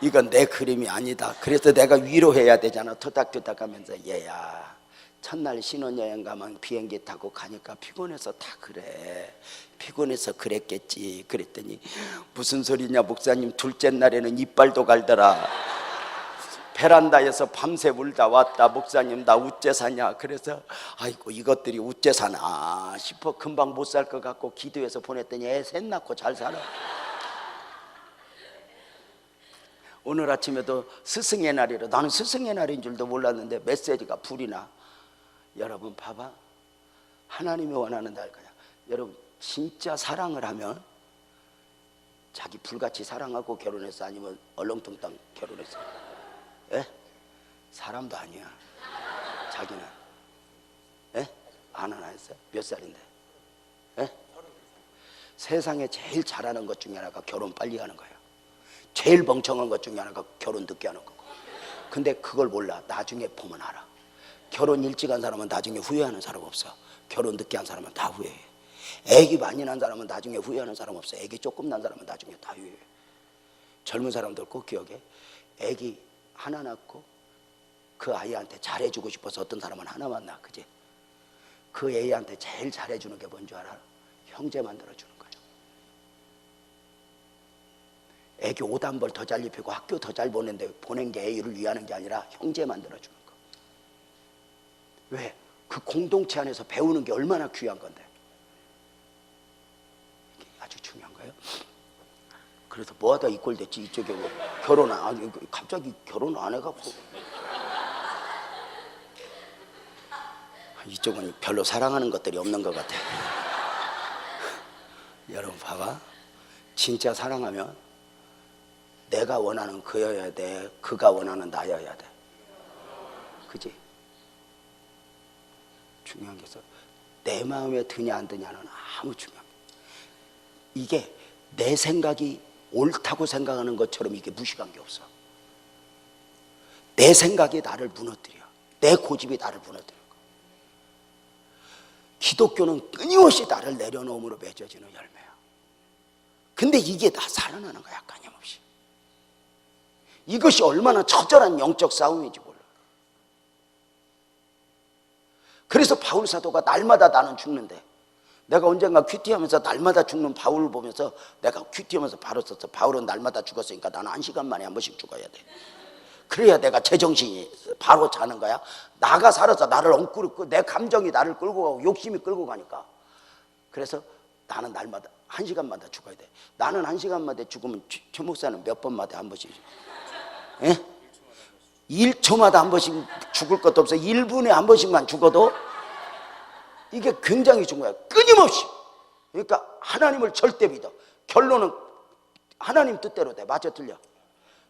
이건 내 그림이 아니다. 그래서 내가 위로해야 되잖아. 토닥토닥 하면서 얘야 첫날 신혼여행 가면 비행기 타고 가니까 피곤해서 다 그래. 피곤해서 그랬겠지. 그랬더니 무슨 소리냐 목사님 둘째 날에는 이빨도 갈더라. 베란다에서 밤새 울다 왔다. 목사님 나 우째 사냐. 그래서 아이고 이것들이 우째 사나 싶어 금방 못 살 것 같고 기도해서 보냈더니 애 셋 낳고 잘 살아. 오늘 아침에도 스승의 날이라 나는 스승의 날인 줄도 몰랐는데 메시지가 불이 나. 여러분 봐봐. 하나님이 원하는 날 거야. 여러분 진짜 사랑을 하면 자기 불같이 사랑하고 결혼했어? 아니면 얼렁뚱땅 결혼했어? 예? 사람도 아니야. 자기는 예? 안 하나 했어요? 몇 살인데? 예? 세상에 제일 잘하는 것 중에 하나가 결혼 빨리 하는 거야. 제일 멍청한 것 중에 하나가 결혼 늦게 하는 거고. 근데 그걸 몰라. 나중에 보면 알아. 결혼 일찍 한 사람은 나중에 후회하는 사람 없어. 결혼 늦게 한 사람은 다 후회해. 애기 많이 난 사람은 나중에 후회하는 사람 없어. 애기 조금 난 사람은 나중에 다 후회해. 젊은 사람들 꼭 기억해. 애기 하나 낳고 그 아이한테 잘해주고 싶어서 어떤 사람은 하나만 낳아. 그지? 그 애한테 제일 잘해주는 게 뭔 줄 알아? 형제 만들어주는 거야. 애기 옷 한 벌 더 잘 입히고 학교 더 잘 보낸데 보낸 게 애를 위하는 게 아니라 형제 만들어주는 거. 왜? 그 공동체 안에서 배우는 게 얼마나 귀한 건데. 이게 아주 중요한 거예요. 그래서 뭐하다 이 꼴 됐지. 이쪽에 뭐 결혼 안 갑자기 결혼 안 해갖고 이쪽은 별로 사랑하는 것들이 없는 것 같아. 여러분 봐봐. 진짜 사랑하면 내가 원하는 그여야 돼. 그가 원하는 나여야 돼. 그지? 중요한 게 있어. 내 마음에 드냐 안 드냐는 아무 중요한 게. 이게 내 생각이 옳다고 생각하는 것처럼 이게 무식한 게 없어. 내 생각이 나를 무너뜨려. 내 고집이 나를 무너뜨려. 기독교는 끊임없이 나를 내려놓음으로 맺어지는 열매야. 근데 이게 다 살아나는 거야. 끊임없이. 이것이 얼마나 처절한 영적 싸움인지 몰라. 그래서 바울 사도가 날마다 나는 죽는데, 내가 언젠가 큐티하면서 날마다 죽는 바울을 보면서 내가 큐티하면서 바로 썼어. 바울은 날마다 죽었으니까 나는 1시간 만에 한 번씩 죽어야 돼. 그래야 내가 제정신이 바로 자는 거야. 나가 살아서 나를 엉꾸르고 내 감정이 나를 끌고 가고 욕심이 끌고 가니까. 그래서 나는 날마다 1시간마다 죽어야 돼. 나는 1시간마다 죽으면 최 목사는 몇 번마다 한 번씩. 예? 1초마다 한 번씩 죽을 것도 없어. 1분에 한 번씩만 죽어도 이게 굉장히 중요해요. 끊임없이. 그러니까 하나님을 절대 믿어. 결론은 하나님 뜻대로 돼. 맞아 틀려?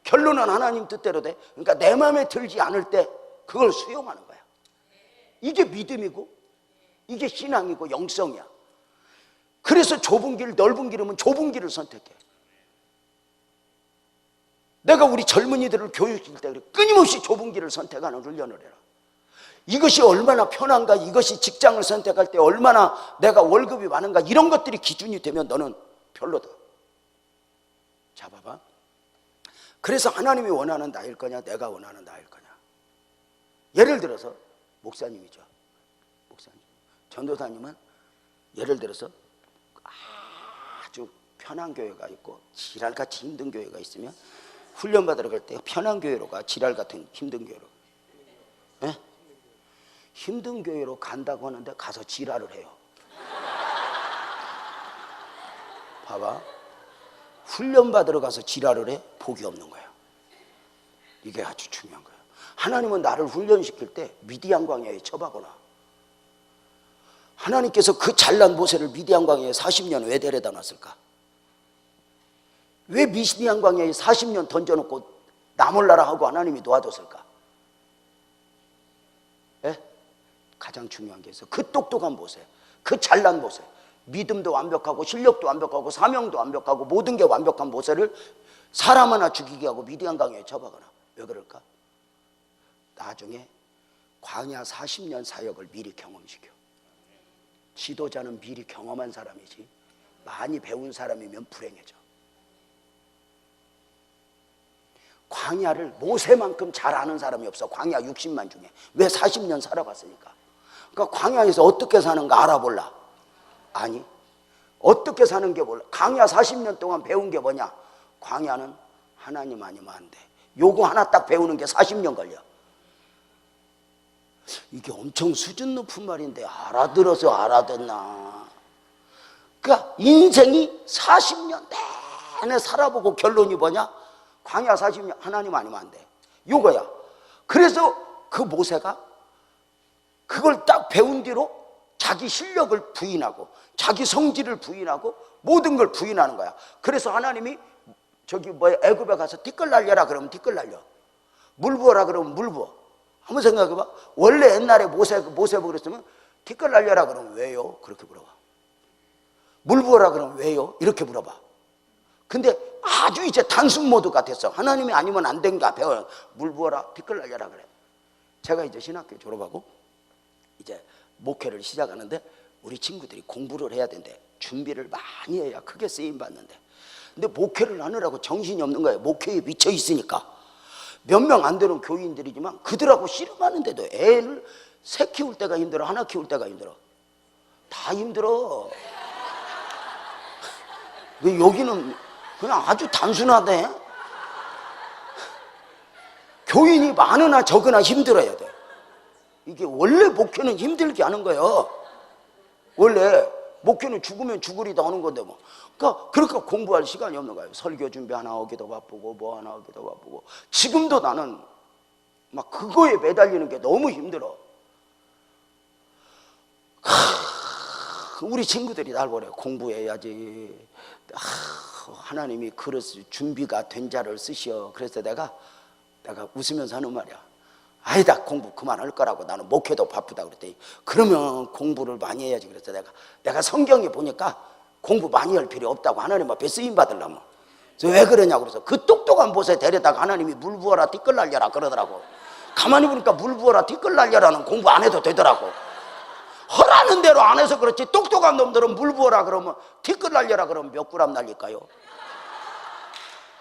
결론은 하나님 뜻대로 돼. 그러니까 내 마음에 들지 않을 때 그걸 수용하는 거야. 이게 믿음이고 이게 신앙이고 영성이야. 그래서 좁은 길 넓은 길이면 좁은 길을 선택해. 내가 우리 젊은이들을 교육시킬 때 끊임없이 좁은 길을 선택하는 훈련을 해라. 이것이 얼마나 편한가, 이것이 직장을 선택할 때 얼마나 내가 월급이 많은가, 이런 것들이 기준이 되면 너는 별로다. 자, 봐봐. 그래서 하나님이 원하는 나일 거냐, 내가 원하는 나일 거냐. 예를 들어서 목사님이죠. 목사님. 전도사님은 예를 들어서 아주 편한 교회가 있고 지랄같이 힘든 교회가 있으면 훈련받으러 갈 때 편한 교회로 가, 지랄 같은 힘든 교회로. 예? 힘든 교회로 간다고 하는데 가서 지랄을 해요. 봐봐. 훈련받으러 가서 지랄을 해? 복이 없는 거야. 이게 아주 중요한 거야. 하나님은 나를 훈련시킬 때 미디안 광야에 처박거나, 하나님께서 그 잘난 모세를 미디안 광야에 40년 왜 데려다 놨을까? 왜 미디안 광야에 40년 던져놓고 나몰라라 하고 하나님이 놓아뒀을까? 예? 가장 중요한 게 있어. 그 똑똑한 모세, 그 잘난 모세, 믿음도 완벽하고 실력도 완벽하고 사명도 완벽하고 모든 게 완벽한 모세를 사람 하나 죽이게 하고 미디안 광야에 처박거나. 왜 그럴까? 나중에 광야 40년 사역을 미리 경험시켜. 지도자는 미리 경험한 사람이지 많이 배운 사람이면 불행해져. 광야를 모세만큼 잘 아는 사람이 없어. 광야 60만 중에. 왜? 40년 살아봤으니까. 그러니까 광야에서 어떻게 사는가 알아볼라? 아니, 어떻게 사는 게 몰라. 광야 40년 동안 배운 게 뭐냐? 광야는 하나님 아니면 안 돼. 요거 하나 딱 배우는 게 40년 걸려. 이게 엄청 수준 높은 말인데 알아들어서 알아듣나? 그러니까 인생이 40년 내내 살아보고 결론이 뭐냐? 광야 40년 하나님 아니면 안 돼. 요거야. 그래서 그 모세가 그걸 딱 배운 뒤로 자기 실력을 부인하고 자기 성질을 부인하고 모든 걸 부인하는 거야. 그래서 하나님이 저기 애굽에 가서 티끌 날려라 그러면 티끌 날려. 물 부어라 그러면 물 부어. 한번 생각해봐. 원래 옛날에 모세 그랬으면 티끌 날려라 그러면 왜요? 그렇게 물어봐. 물 부어라 그러면 왜요? 이렇게 물어봐. 근데 아주 이제 단순 모드 같았어. 하나님이 아니면 안 된가 배워요. 물 부어라, 티끌 날려라 그래. 제가 이제 신학교 졸업하고 이제 목회를 시작하는데 우리 친구들이 공부를 해야 된대. 준비를 많이 해야 크게 쓰임 받는데. 근데 목회를 하느라고 정신이 없는 거예요. 목회에 미쳐 있으니까. 몇 명 안 되는 교인들이지만 그들하고 씨름하는데도 애를 새 키울 때가 힘들어, 하나 키울 때가 힘들어. 다 힘들어. 왜 여기는 그냥 아주 단순하대. 교인이 많으나 적으나 힘들어야 돼. 이게 원래 목회는 힘들게 하는 거예요. 원래 목회는 죽으면 죽으리다 하는 건데 뭐. 그러니까 공부할 시간이 없는 거예요. 설교 준비 하나 하기도 바쁘고 뭐 하나 하기도 바쁘고. 지금도 나는 막 그거에 매달리는 게 너무 힘들어. 우리 친구들이 날 보래. 공부해야지. 하나님이 그릇 준비가 된 자를 쓰시어. 그래서 내가 웃으면서 하는 말이야. 아니다, 공부 그만할 거라고. 나는 목회도 바쁘다 그랬더니 그러면 공부를 많이 해야지. 그래서 내가 성경에 보니까 공부 많이 할 필요 없다고. 하나님 앞에 쓰임 받으려면. 그래서 왜 그러냐고. 그래서 그 똑똑한 모세 데려다가 하나님이 물 부어라 티끌 날려라 그러더라고. 가만히 보니까 물 부어라 티끌 날려라는 공부 안 해도 되더라고. 허라는 대로 안 해서 그렇지. 똑똑한 놈들은 물 부어라 그러면 티끌 날려라 그러면 몇 그램 날릴까요?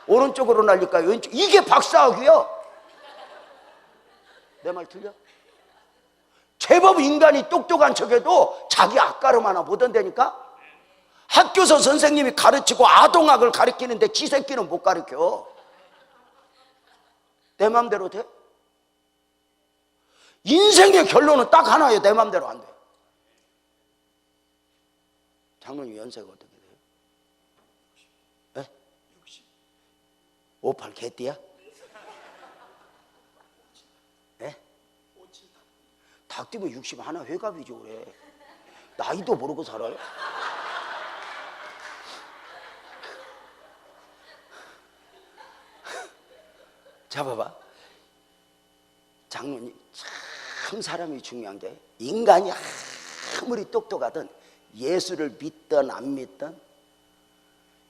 오른쪽으로 날릴까요? 왼쪽? 이게 박사학위요. 내 말 틀려? 제법 인간이 똑똑한 척해도 자기 앞가름 하나 못 한다니까? 학교에서 선생님이 가르치고 아동학을 가르치는데 지 새끼는 못 가르쳐. 내 맘대로 돼? 인생의 결론은 딱 하나예요. 내 맘대로 안 돼. 장로님 연세가 어떻게 돼요? 네? 58 개띠야? 네? 닭 뛰면 60 하나 회갑이죠 그래. 나이도 모르고 살아요? 자 봐봐. 장로님 참 사람이 중요한 게 인간이 아무리 똑똑하든 예수를 믿든 안 믿든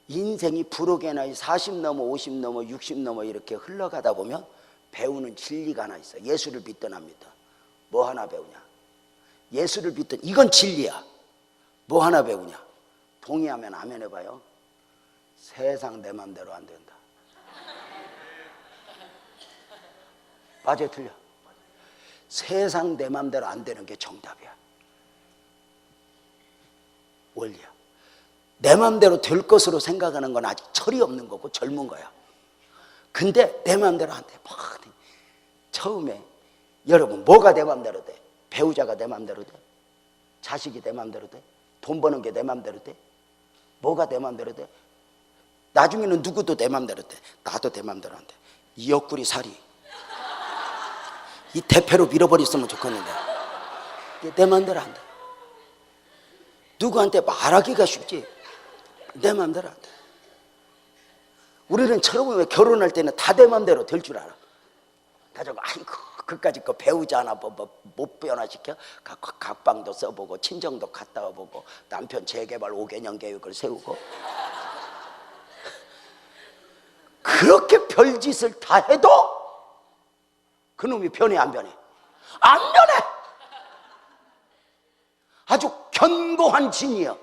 인생이 부록의 나이 40 넘어 50 넘어 60 넘어 이렇게 흘러가다 보면 배우는 진리가 하나 있어. 예수를 믿든 안 믿든 뭐 하나 배우냐? 예수를 믿든 이건 진리야. 뭐 하나 배우냐? 동의하면 아멘 해봐요. 세상 내 맘대로 안 된다. 맞아요, 틀려? 세상 내 맘대로 안 되는 게 정답이야. 원리야. 내 맘대로 될 것으로 생각하는 건 아직 철이 없는 거고 젊은 거야. 근데 내 맘대로 안 돼. 처음에 여러분 뭐가 내 맘대로 돼? 배우자가 내 맘대로 돼? 자식이 내 맘대로 돼? 돈 버는 게 내 맘대로 돼? 뭐가 내 맘대로 돼? 나중에는 누구도 내 맘대로 돼. 나도 내 맘대로 안 돼. 이 옆구리 살이 이 대패로 밀어버렸으면 좋겠는데 내 마음대로 안 돼. 누구한테 말하기가 쉽지 내 마음대로 안 돼. 우리는 처럼 왜 결혼할 때는 다 내 마음대로 될 줄 알아. 다 저거 아이고 그까짓 거 배우지 않아 못 변화시켜. 각방도 써보고 친정도 갔다 와보고 남편 재개발 5개년 계획을 세우고 그렇게 별짓을 다 해도 그놈이 변해 안 변해? 안 변해. 아주 견고한 진이야.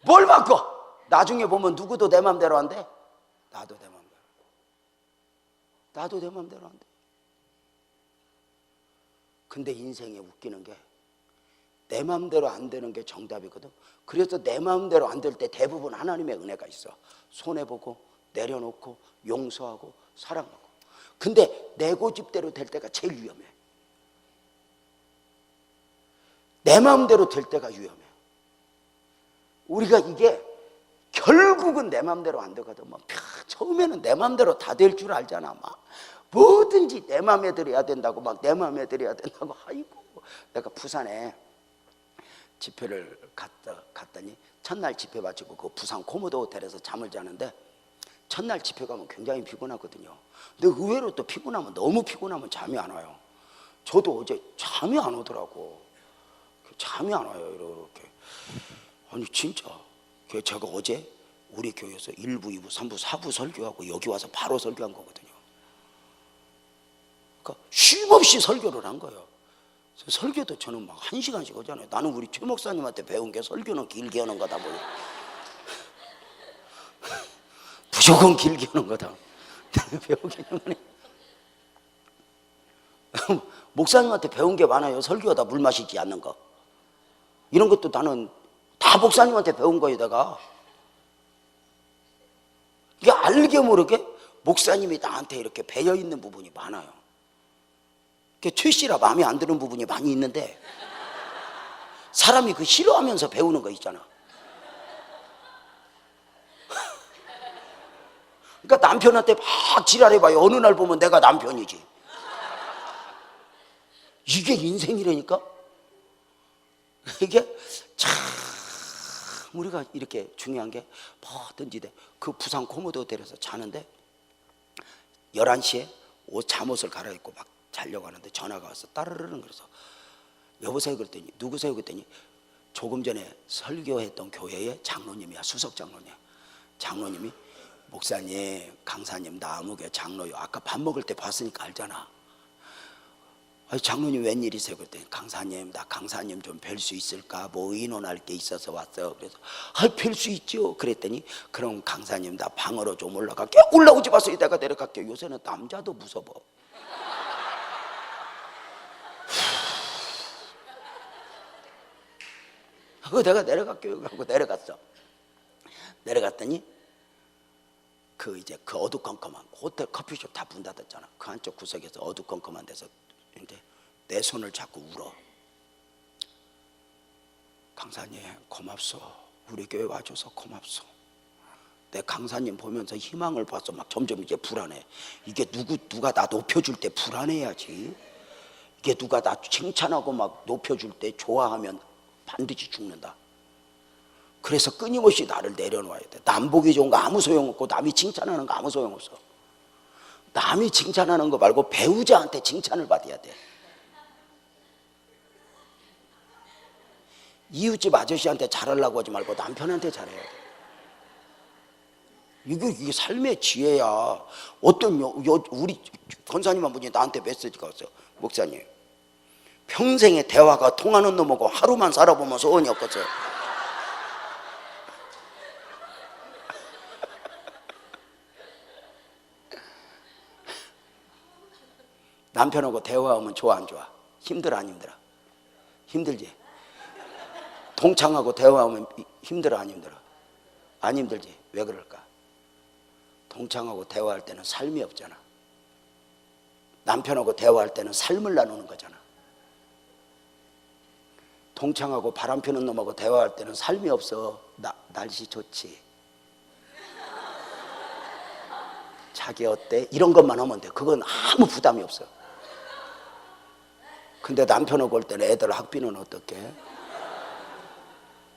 뭘 바꿔? 나중에 보면 누구도 내 맘대로 안 돼. 나도 내 맘대로. 나도 내 맘대로 안 돼. 근데 인생에 웃기는 게 내 맘대로 안 되는 게 정답이거든. 그래서 내 맘대로 안 될 때 대부분 하나님의 은혜가 있어. 손해보고 내려놓고 용서하고 사랑하고. 근데 내 고집대로 될 때가 제일 위험해. 내 마음대로 될 때가 위험해. 우리가 이게 결국은 내 마음대로 안 되거든. 처음에는 내 마음대로 다 될 줄 알잖아. 뭐든지 내 마음에 들어야 된다고 내 마음에 들어야 된다고. 아이고 내가 부산에 집회를 갔더니 첫날 집회 마치고 그 부산 코모도 호텔에서 잠을 자는데 첫날 집회 가면 굉장히 피곤하거든요. 근데 의외로 또 피곤하면 너무 피곤하면 잠이 안 와요. 저도 어제 잠이 안 오더라고. 잠이 안 와요 이렇게. 아니 진짜 제가 어제 우리 교회에서 1부, 2부, 3부, 4부 설교하고 여기 와서 바로 설교한 거거든요. 그러니까 쉼없이 설교를 한 거예요. 설교도 저는 1시간씩 하잖아요. 나는 우리 최 목사님한테 배운 게 설교는 길게 하는 거다. 무조건 길게 하는 거다. 배우기는 목사님한테 배운 게 많아요. 설교하다 물 마시지 않는 거. 이런 것도 나는 다 목사님한테 배운 거예요. 내가 이게 알게 모르게 목사님이 나한테 이렇게 배어 있는 부분이 많아요. 최 씨라 마음에 안 드는 부분이 많이 있는데 사람이 그 싫어하면서 배우는 거 있잖아. 그러니까 남편한테 막 지랄해봐요. 어느 날 보면 내가 남편이지. 이게 인생이라니까. 이게 참 우리가 이렇게 중요한 게 뭐든지 돼. 그 부산 코모도 호텔에서 자는데 11시에 잠옷을 갈아입고 막 자려고 하는데 전화가 와서 따르르릉. 그래서 여보세요 그랬더니 누구세요 그랬더니 조금 전에 설교했던 교회의 장로님이야. 수석 장로님이야. 장로님이 목사님 강사님 나 아무개 장로요. 아까 밥 먹을 때 봤으니까 알잖아. 아니 장로님 웬일이세요 그랬더니 강사님 나 강사님 좀 뵐 수 있을까 의논할 게 있어서 왔어. 그래서 뵐 수 있죠. 그랬더니 그럼 강사님 나 방으로 좀 올라갈게. 올라오지 마세요. 내가 내려갈게요. 요새는 남자도 무서워. 내가 내려갈게요 하고 내려갔어. 내려갔더니 그 어두컴컴한 호텔 커피숍 다 문 닫았잖아. 그 한쪽 구석에서 어두컴컴한 데서 이제 내 손을 잡고 울어. 강사님 고맙소. 우리 교회 와줘서 고맙소. 내 강사님 보면서 희망을 봤어. 막 점점 이제 불안해. 이게 누가 나 높여줄 때 불안해야지. 이게 누가 나 칭찬하고 막 높여줄 때 좋아하면 반드시 죽는다. 그래서 끊임없이 나를 내려놓아야 돼. 남 보기 좋은 거 아무 소용없고 남이 칭찬하는 거 아무 소용없어. 남이 칭찬하는 거 말고 배우자한테 칭찬을 받아야 돼. 이웃집 아저씨한테 잘하려고 하지 말고 남편한테 잘해야 돼. 이게 삶의 지혜야. 우리 권사님 한 분이 나한테 메시지가 왔어요. 목사님 평생에 대화가 통하는 놈하고 하루만 살아보면 소원이 없겠어요. 남편하고 대화하면 좋아 안 좋아? 힘들어 안 힘들어? 힘들지? 동창하고 대화하면 힘들어 안 힘들어? 안 힘들지? 왜 그럴까? 동창하고 대화할 때는 삶이 없잖아. 남편하고 대화할 때는 삶을 나누는 거잖아. 동창하고 바람 피는 놈하고 대화할 때는 삶이 없어. 날씨 좋지? 자기 어때? 이런 것만 하면 돼. 그건 아무 부담이 없어. 근데 남편하고 올 때는 애들 학비는 어떻게?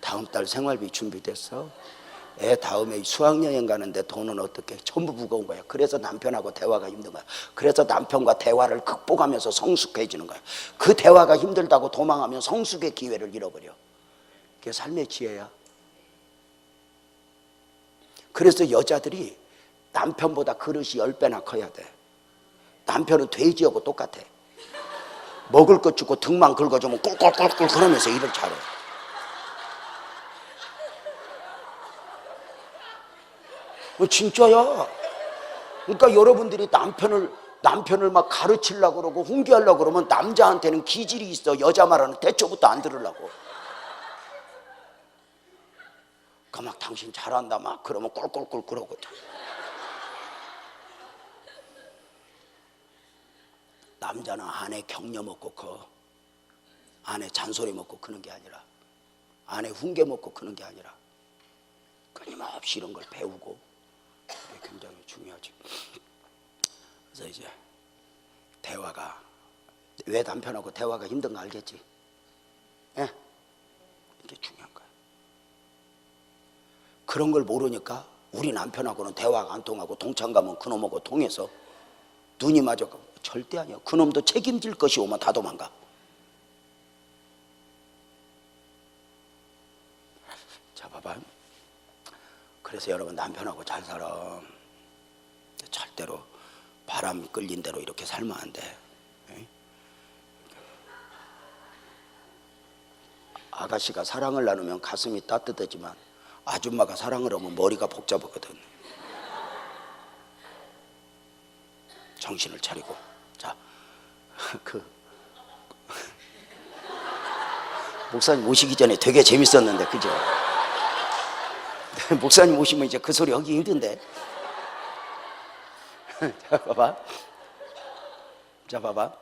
다음 달 생활비 준비됐어? 애 다음에 수학여행 가는데 돈은 어떻게? 전부 무거운 거야. 그래서 남편하고 대화가 힘든 거야. 그래서 남편과 대화를 극복하면서 성숙해지는 거야. 그 대화가 힘들다고 도망하면 성숙의 기회를 잃어버려. 그게 삶의 지혜야. 그래서 여자들이 남편보다 그릇이 10배나 커야 돼. 남편은 돼지하고 똑같아. 먹을 것 주고 등만 긁어주면 꿀꿀꿀꿀 그러면서 일을 잘해. 진짜야. 그러니까 여러분들이 남편을 막 가르치려고 그러고 훈계하려고 그러면 남자한테는 기질이 있어. 여자 말하는 대초부터 안 들으려고. 그러니까 막 당신 잘한다 막 그러면 꿀꿀꿀 그러거든. 남자는 아내 격려 먹고 커. 아내 잔소리 먹고 크는 게 아니라, 아내 훈계 먹고 크는 게 아니라 끊임없이 이런 걸 배우고. 이게 굉장히 중요하지. 그래서 이제 대화가, 왜 남편하고 대화가 힘든 거 알겠지? 예? 이게 중요한 거야. 그런 걸 모르니까 우리 남편하고는 대화가 안 통하고 동창 가면 그놈하고 통해서 눈이 맞아가고. 절대 아니야. 그놈도 책임질 것이 오면 다 도망가. 자, 봐봐. 그래서 여러분, 남편하고 잘 살아. 절대로 바람 끌린 대로 이렇게 살면 안 돼. 아가씨가 사랑을 나누면 가슴이 따뜻하지만 아줌마가 사랑을 하면 머리가 복잡하거든. 정신을 차리고. 자, 목사님 오시기 전에 되게 재밌었는데, 그죠? 목사님 오시면 이제 그 소리 하기 힘든데. 자, 봐봐.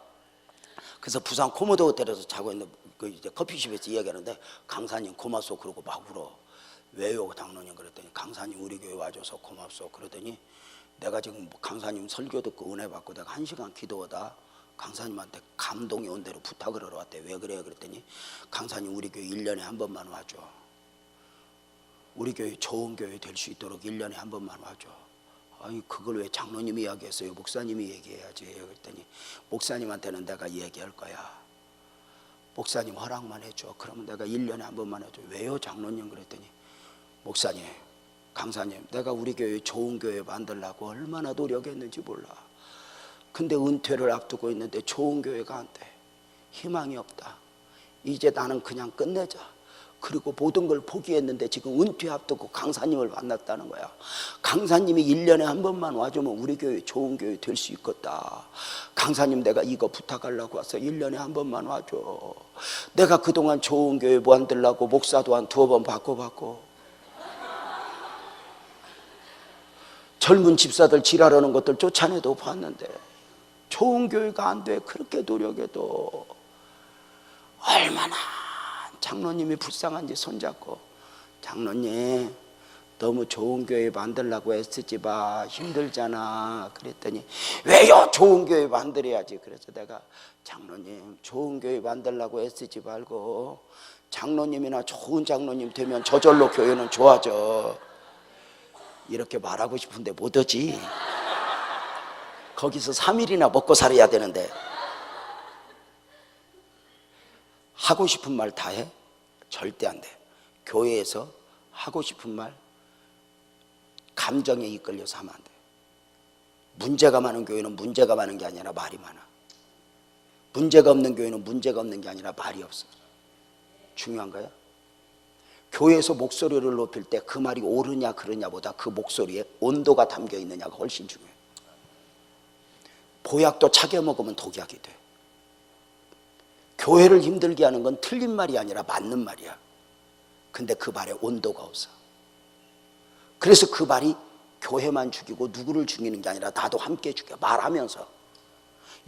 그래서 부산 코모도 호텔에서 자고 있는데, 그 이제 커피숍에서 이야기하는데, 강사님 고맙소 그러고 막 울어. 왜요, 장로님? 그랬더니, 강사님 우리 교회 와줘서 고맙소. 그러더니, 내가 지금 강사님 설교 듣고 은혜 받고 내가 1시간 기도하다 강사님한테 감동이 온 대로 부탁을 하러 왔대. 왜 그래요? 그랬더니, 강사님 우리 교회 1년에 한 번만 와줘. 우리 교회 좋은 교회 될 수 있도록 1년에 한 번만 와줘. 아니, 그걸 왜 장로님이 이야기했어요? 목사님이 얘기해야지. 그랬더니, 목사님한테는 내가 얘기할 거야. 목사님 허락만 해줘. 그러면 내가 1년에 한 번만 해줘. 왜요, 장로님? 그랬더니, 목사님, 강사님, 내가 우리 교회 좋은 교회 만들려고 얼마나 노력했는지 몰라. 근데 은퇴를 앞두고 있는데 좋은 교회가 안 돼. 희망이 없다. 이제 나는 그냥 끝내자. 그리고 모든 걸 포기했는데 지금 은퇴 앞두고 강사님을 만났다는 거야. 강사님이 1년에 한 번만 와주면 우리 교회 좋은 교회 될 수 있겠다. 강사님, 내가 이거 부탁하려고 와서 1년에 한 번만 와줘. 내가 그동안 좋은 교회 만들려고 목사도 한 2번 바꿔봤고, 젊은 집사들 지랄하는 것들 쫓아내도 봤는데 좋은 교회가 안 돼. 그렇게 노력해도. 얼마나 장로님이 불쌍한지 손잡고, 장로님 너무 좋은 교회 만들려고 애쓰지 마. 힘들잖아. 그랬더니, 왜요? 좋은 교회 만들어야지. 그래서 내가, 장로님 좋은 교회 만들려고 애쓰지 말고 장로님이나 좋은 장로님 되면 저절로 교회는 좋아져. 이렇게 말하고 싶은데 못하지. 거기서 3일이나 먹고 살아야 되는데. 하고 싶은 말 다 해? 절대 안 돼. 교회에서 하고 싶은 말 감정에 이끌려서 하면 안 돼. 문제가 많은 교회는 문제가 많은 게 아니라 말이 많아. 문제가 없는 교회는 문제가 없는 게 아니라 말이 없어. 중요한 거야. 교회에서 목소리를 높일 때 그 말이 옳으냐 그르냐보다 그 목소리에 온도가 담겨 있느냐가 훨씬 중요해. 보약도 차게 먹으면 독약이 돼. 교회를 힘들게 하는 건 틀린 말이 아니라 맞는 말이야. 근데 그 말에 온도가 없어. 그래서 그 말이 교회만 죽이고 누구를 죽이는 게 아니라 나도 함께 죽여. 말하면서.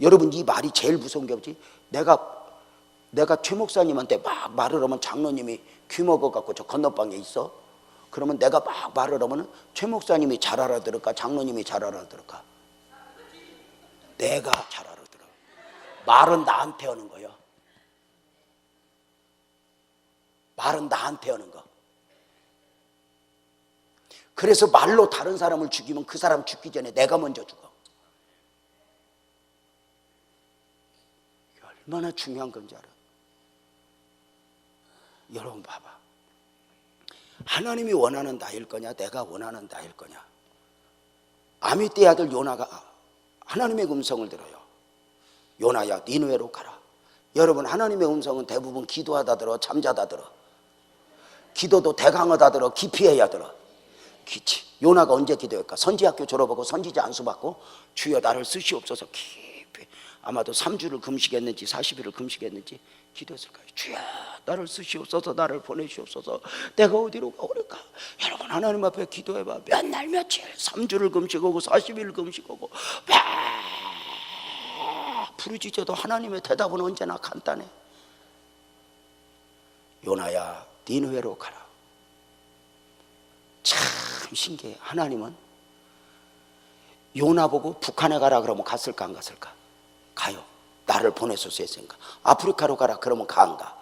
여러분, 이 말이 제일 무서운 게 뭐지? 내가 최 목사님한테 막 말을 하면 장로님이 귀 먹어갖고 저 건너방에 있어? 그러면 내가 막 말을 하면 최 목사님이 잘 알아들을까? 장로님이 잘 알아들을까? 내가 잘 알아들어. 말은 나한테 하는 거예요. 말은 나한테 하는 거. 그래서 말로 다른 사람을 죽이면 그 사람 죽기 전에 내가 먼저 죽어. 이게 얼마나 중요한 건지 알아. 여러분 봐봐. 하나님이 원하는 나일 거냐, 내가 원하는 나일 거냐. 아미떼 아들 요나가 하나님의 음성을 들어요. 요나야 니느웨로 가라. 여러분, 하나님의 음성은 대부분 기도하다 들어, 잠자다 들어. 기도도 대강하다 들어, 기피해야 들어. 기치. 요나가 언제 기도했까? 선지학교 졸업하고 선지자 안수 받고 주여 나를 쓰시옵소서 깊이, 아마도 3주를 금식했는지 40일을 금식했는지 기도했을 거예요. 주여 나를 쓰시옵소서, 나를 보내시옵소서, 내가 어디로 가오를까? 여러분, 하나님 앞에 기도해봐. 몇 날 며칠 3주를 금식하고 40일을 금식하고 부르짖어도 하나님의 대답은 언제나 간단해. 요나야 니느웨로 가라. 참 신기해. 하나님은 요나 보고 북한에 가라 그러면 갔을까 안 갔을까? 가요. 나를 보내소서 했으니까. 아프리카로 가라 그러면 가 안 가?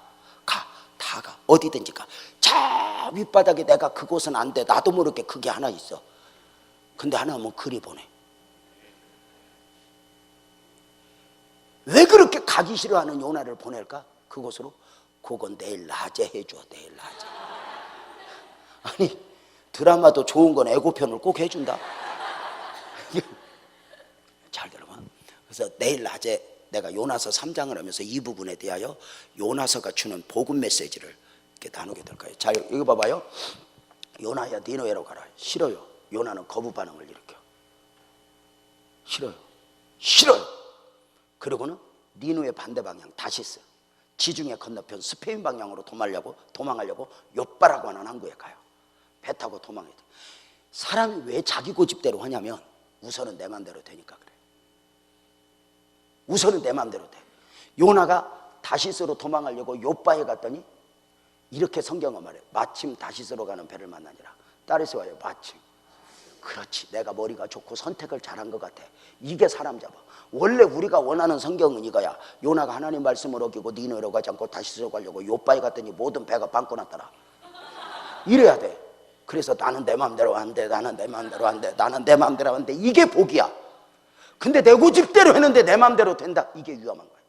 가. 다 가. 어디든지 가. 저 윗바닥에 내가 그곳은 안 돼. 나도 모르게 그게 하나 있어. 근데 하나님은 그리 보내. 왜 그렇게 가기 싫어하는 요나를 보낼까? 그곳으로? 그건 내일 낮에 해줘. 내일 낮에. 아니, 드라마도 좋은 건 예고편을 꼭 해준다. 잘 들어봐. 그래서 내일 낮에 내가 요나서 3장을 하면서 이 부분에 대하여 요나서가 주는 복음 메시지를 이렇게 나누게 될 거예요. 자, 이거 봐봐요. 요나야 니느웨로 가라. 싫어요. 요나는 거부 반응을 일으켜. 싫어요. 싫어요. 그리고는 니느웨 반대 방향 다시스, 지중해 건너편 스페인 방향으로 도망하려고 욥바라고 하는 항구에 가요. 배 타고 도망해요. 사람이 왜 자기 고집대로 하냐면 우선은 내 맘대로 되니까 그래. 우선은 내 맘대로 돼. 요나가 다시스로 도망하려고 욥바에 갔더니 이렇게 성경은 말해. 마침 다시스로 가는 배를 만나니라. 딸에서 와요. 마침. 그렇지, 내가 머리가 좋고 선택을 잘한 것 같아. 이게 사람 잡아. 원래 우리가 원하는 성경은 이거야. 요나가 하나님 말씀을 어기고 니느웨로 가지 않고 다시스로 가려고 욥바에 갔더니 모든 배가 빵꾸 났더라. 이래야 돼. 그래서 나는 내 마음대로 안 돼. 나는 내 마음대로 안 돼. 나는 내 마음대로 안 돼. 이게 복이야. 근데 내 고집대로 했는데 내 마음대로 된다. 이게 위험한 거야.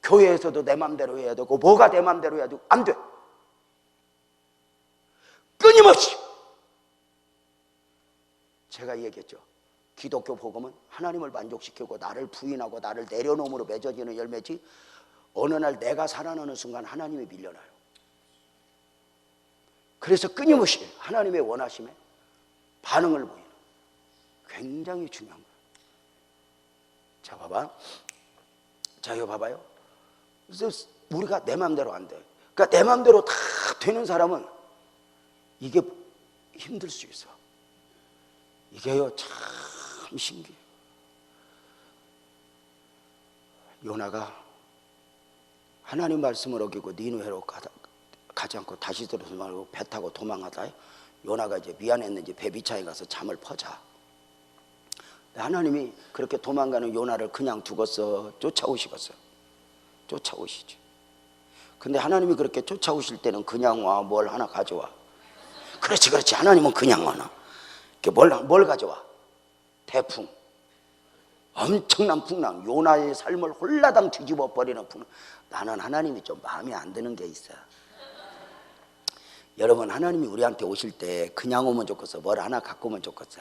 교회에서도 내 마음대로 해야 되고 뭐가 내 마음대로 해야 되고 안 돼. 끊임없이. 제가 얘기했죠. 기독교 복음은 하나님을 만족시키고 나를 부인하고 나를 내려놓음으로 맺어지는 열매지, 어느 날 내가 살아나는 순간 하나님이 밀려나요. 그래서 끊임없이 하나님의 원하심에 반응을 보이는, 굉장히 중요한 거예요. 자, 봐봐. 자, 이거 봐봐요. 그래서 우리가 내 마음대로 안 돼. 그러니까 내 마음대로 다 되는 사람은 이게 힘들 수 있어. 이게요, 참 신기해요. 요나가 하나님 말씀을 어기고 니느웨로 가지 않고 다시스로 말고 배 타고 도망하다 요나가 이제 미안했는지 배비차에 가서 잠을 퍼자. 하나님이 그렇게 도망가는 요나를 그냥 두고서 쫓아오시겠어요? 쫓아오시지. 근데 하나님이 그렇게 쫓아오실 때는 그냥 와, 뭘 하나 가져와. 그렇지. 하나님은 그냥 와나. 뭘 가져와? 태풍. 엄청난 풍랑. 요나의 삶을 홀라당 뒤집어 버리는 풍랑. 나는 하나님이 좀 마음에 안 드는 게 있어. 여러분, 하나님이 우리한테 오실 때 그냥 오면 좋겠어? 뭘 하나 갖고 오면 좋겠어?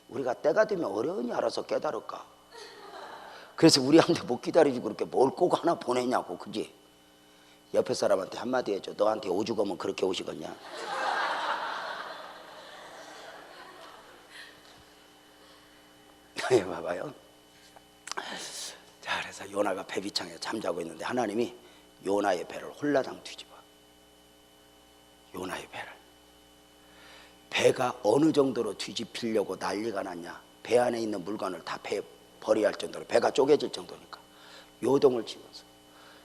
우리가 때가 되면 어려우니 알아서 깨달을까? 그래서 우리한테 못 기다리지 그렇게 뭘 꼭 하나 보내냐고. 그지? 옆에 사람한테 한마디 해줘. 너한테 오죽 오면 그렇게 오시겠냐? 봐봐요. 자, 그래서 요나가 배비창에 잠자고 있는데 하나님이 요나의 배를 홀라당 뒤집어. 요나의 배가 어느 정도로 뒤집히려고 난리가 났냐. 배 안에 있는 물건을 다 배에 버려야 할 정도로 배가 쪼개질 정도니까 요동을 치면서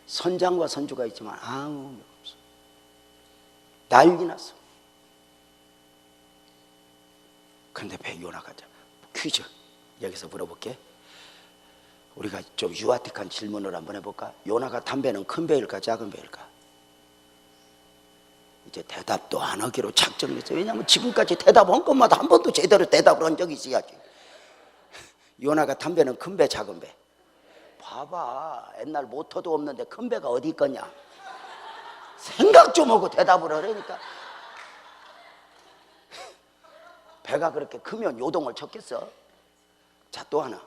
선장과 선주가 있지만 아무 명 없어. 난리 났어. 근데 배 요나가 퀴즈 여기서 물어볼게. 우리가 좀 유아틱한 질문을 한번 해볼까? 요나가 탄 배는 큰 배일까 작은 배일까? 이제 대답도 안 하기로 작정했어요. 왜냐하면 지금까지 대답한 것마다 한 번도 제대로 대답을 한 적이 있어야지. 요나가 탄 배는 큰 배 작은 배? 봐봐, 옛날 모터도 없는데 큰 배가 어디 있겠냐. 생각 좀 하고 대답을 하려니까. 배가 그렇게 크면 요동을 쳤겠어? 자, 또 하나.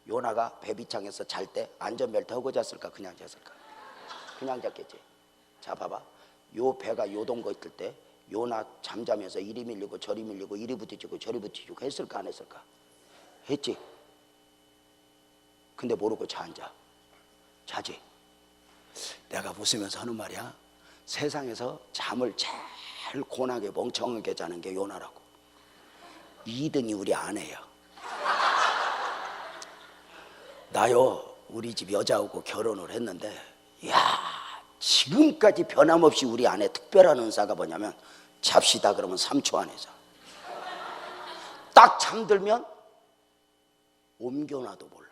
요나가 배비창에서 잘 때 안전벨트 하고 잤을까 그냥 잤을까? 그냥 잤겠지. 자, 봐봐. 요 배가 요동거 있을 때 요나 잠자면서 이리 밀리고 저리 밀리고 이리 부딪히고 저리 부딪히고 했을까 안 했을까? 했지. 근데 모르고 자지. 내가 웃으면서 하는 말이야. 세상에서 잠을 제일 곤하게 멍청하게 자는 게 요나라고. 2등이 우리 아내야. 나요, 우리 집 여자하고 결혼을 했는데, 야, 지금까지 변함없이 우리 아내 특별한 은사가 뭐냐면, 잡시다 그러면 3초 안에 자. 딱 잠들면 옮겨놔도 몰라.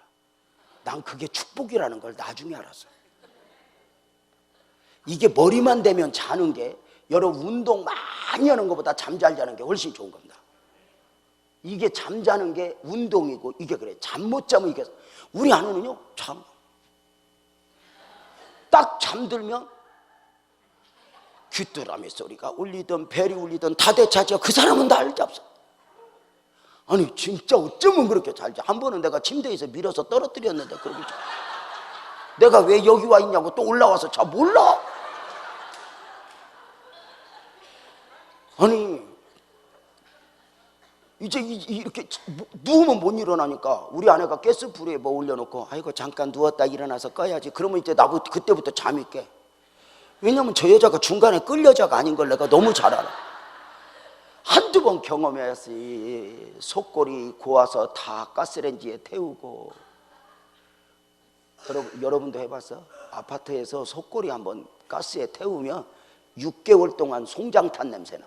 난 그게 축복이라는 걸 나중에 알았어. 이게 머리만 대면 자는 게, 여러분 운동 많이 하는 것보다 잠 잘 자는 게 훨씬 좋은 겁니다. 이게 잠자는 게 운동이고, 이게 그래. 잠 못 자면 이게. 우리 아내는요, 딱 잠들면 귀뚜라미 소리가 울리든 벨이 울리든 다 대차죠. 그 사람은 날 잡서. 아니 진짜 어쩌면 그렇게 잘 자. 한 번은 내가 침대에서 밀어서 떨어뜨렸는데, 그러고 내가 왜 여기 와 있냐고 또 올라와서 자. 몰라. 아니 이제 이렇게 누우면 못 일어나니까 우리 아내가 가스불에 뭐 올려놓고, 아이고 잠깐 누웠다 일어나서 꺼야지. 그러면 이제 나부터 그때부터 잠이 깨. 왜냐면 저 여자가 중간에 끌 여자가 아닌 걸 내가 너무 잘 알아. 한두 번 경험했지. 속골이 고와서 다 가스레인지에 태우고. 여러분도 해봤어? 아파트에서 속골이 한번 가스에 태우면 6개월 동안 송장탄 냄새나.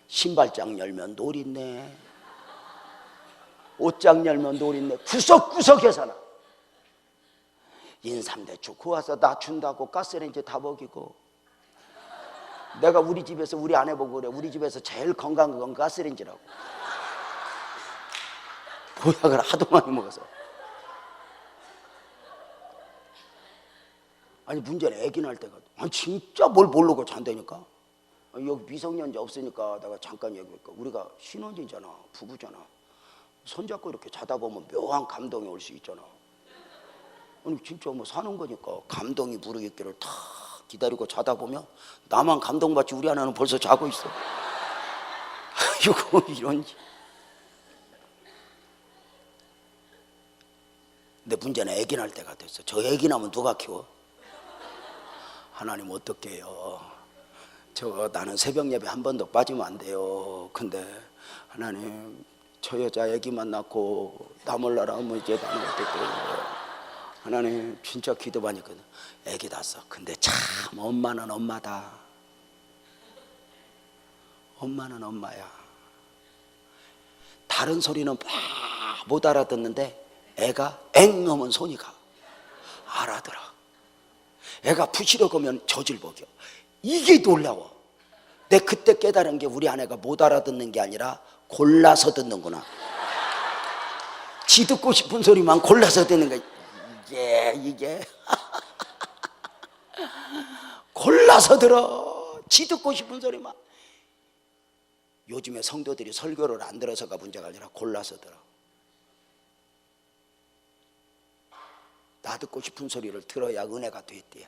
신발장 열면 노린내, 옷장 열면 노린내, 구석구석에서 나. 인삼대추 구워서 나 준다고 가스레인지 다 먹이고. 내가 우리 집에서 우리 아내 보고 그래. 우리 집에서 제일 건강한 건 가스레인지라고. 보약을 하도 많이 먹어서. 아니 문제는 애기 낳을 때가, 아니 진짜 뭘 모르고 잔다니까. 여기 미성년자 없으니까 내가 잠깐 얘기할까. 우리가 신혼이잖아, 부부잖아. 손잡고 이렇게 자다 보면 묘한 감동이 올 수 있잖아. 아니 진짜 뭐 사는 거니까 감동이 무르익기를 다 기다리고 자다 보면 나만 감동받지 우리 아내는 벌써 자고 있어. 이거 이런. 근데 문제는 애기 낳을 때가 됐어. 저 애기 낳으면 누가 키워? 하나님 어떻게 해요? 나는 새벽 예배 한 번도 빠지면 안 돼요. 근데 하나님 저 여자 애기만 낳고 나 몰라라 하면 이제 나는 어떻게 해요? 하나님 진짜 기도 많이 했거든. 애기 낳았어. 근데 참 엄마는 엄마다. 엄마는 엄마야. 다른 소리는 못 알아듣는데 애가 엥 하면 손이 가. 알아들어. 애가 부시러 가면 젖을 먹여. 이게 놀라워. 내 그때 깨달은 게 우리 아내가 못 알아듣는 게 아니라 골라서 듣는구나. 지 듣고 싶은 소리만 골라서 듣는 거야. 이게 골라서 들어. 지 듣고 싶은 소리만. 요즘에 성도들이 설교를 안 들어서가 문제가 아니라 골라서 들어. 나 듣고 싶은 소리를 들어야 은혜가 됐대요.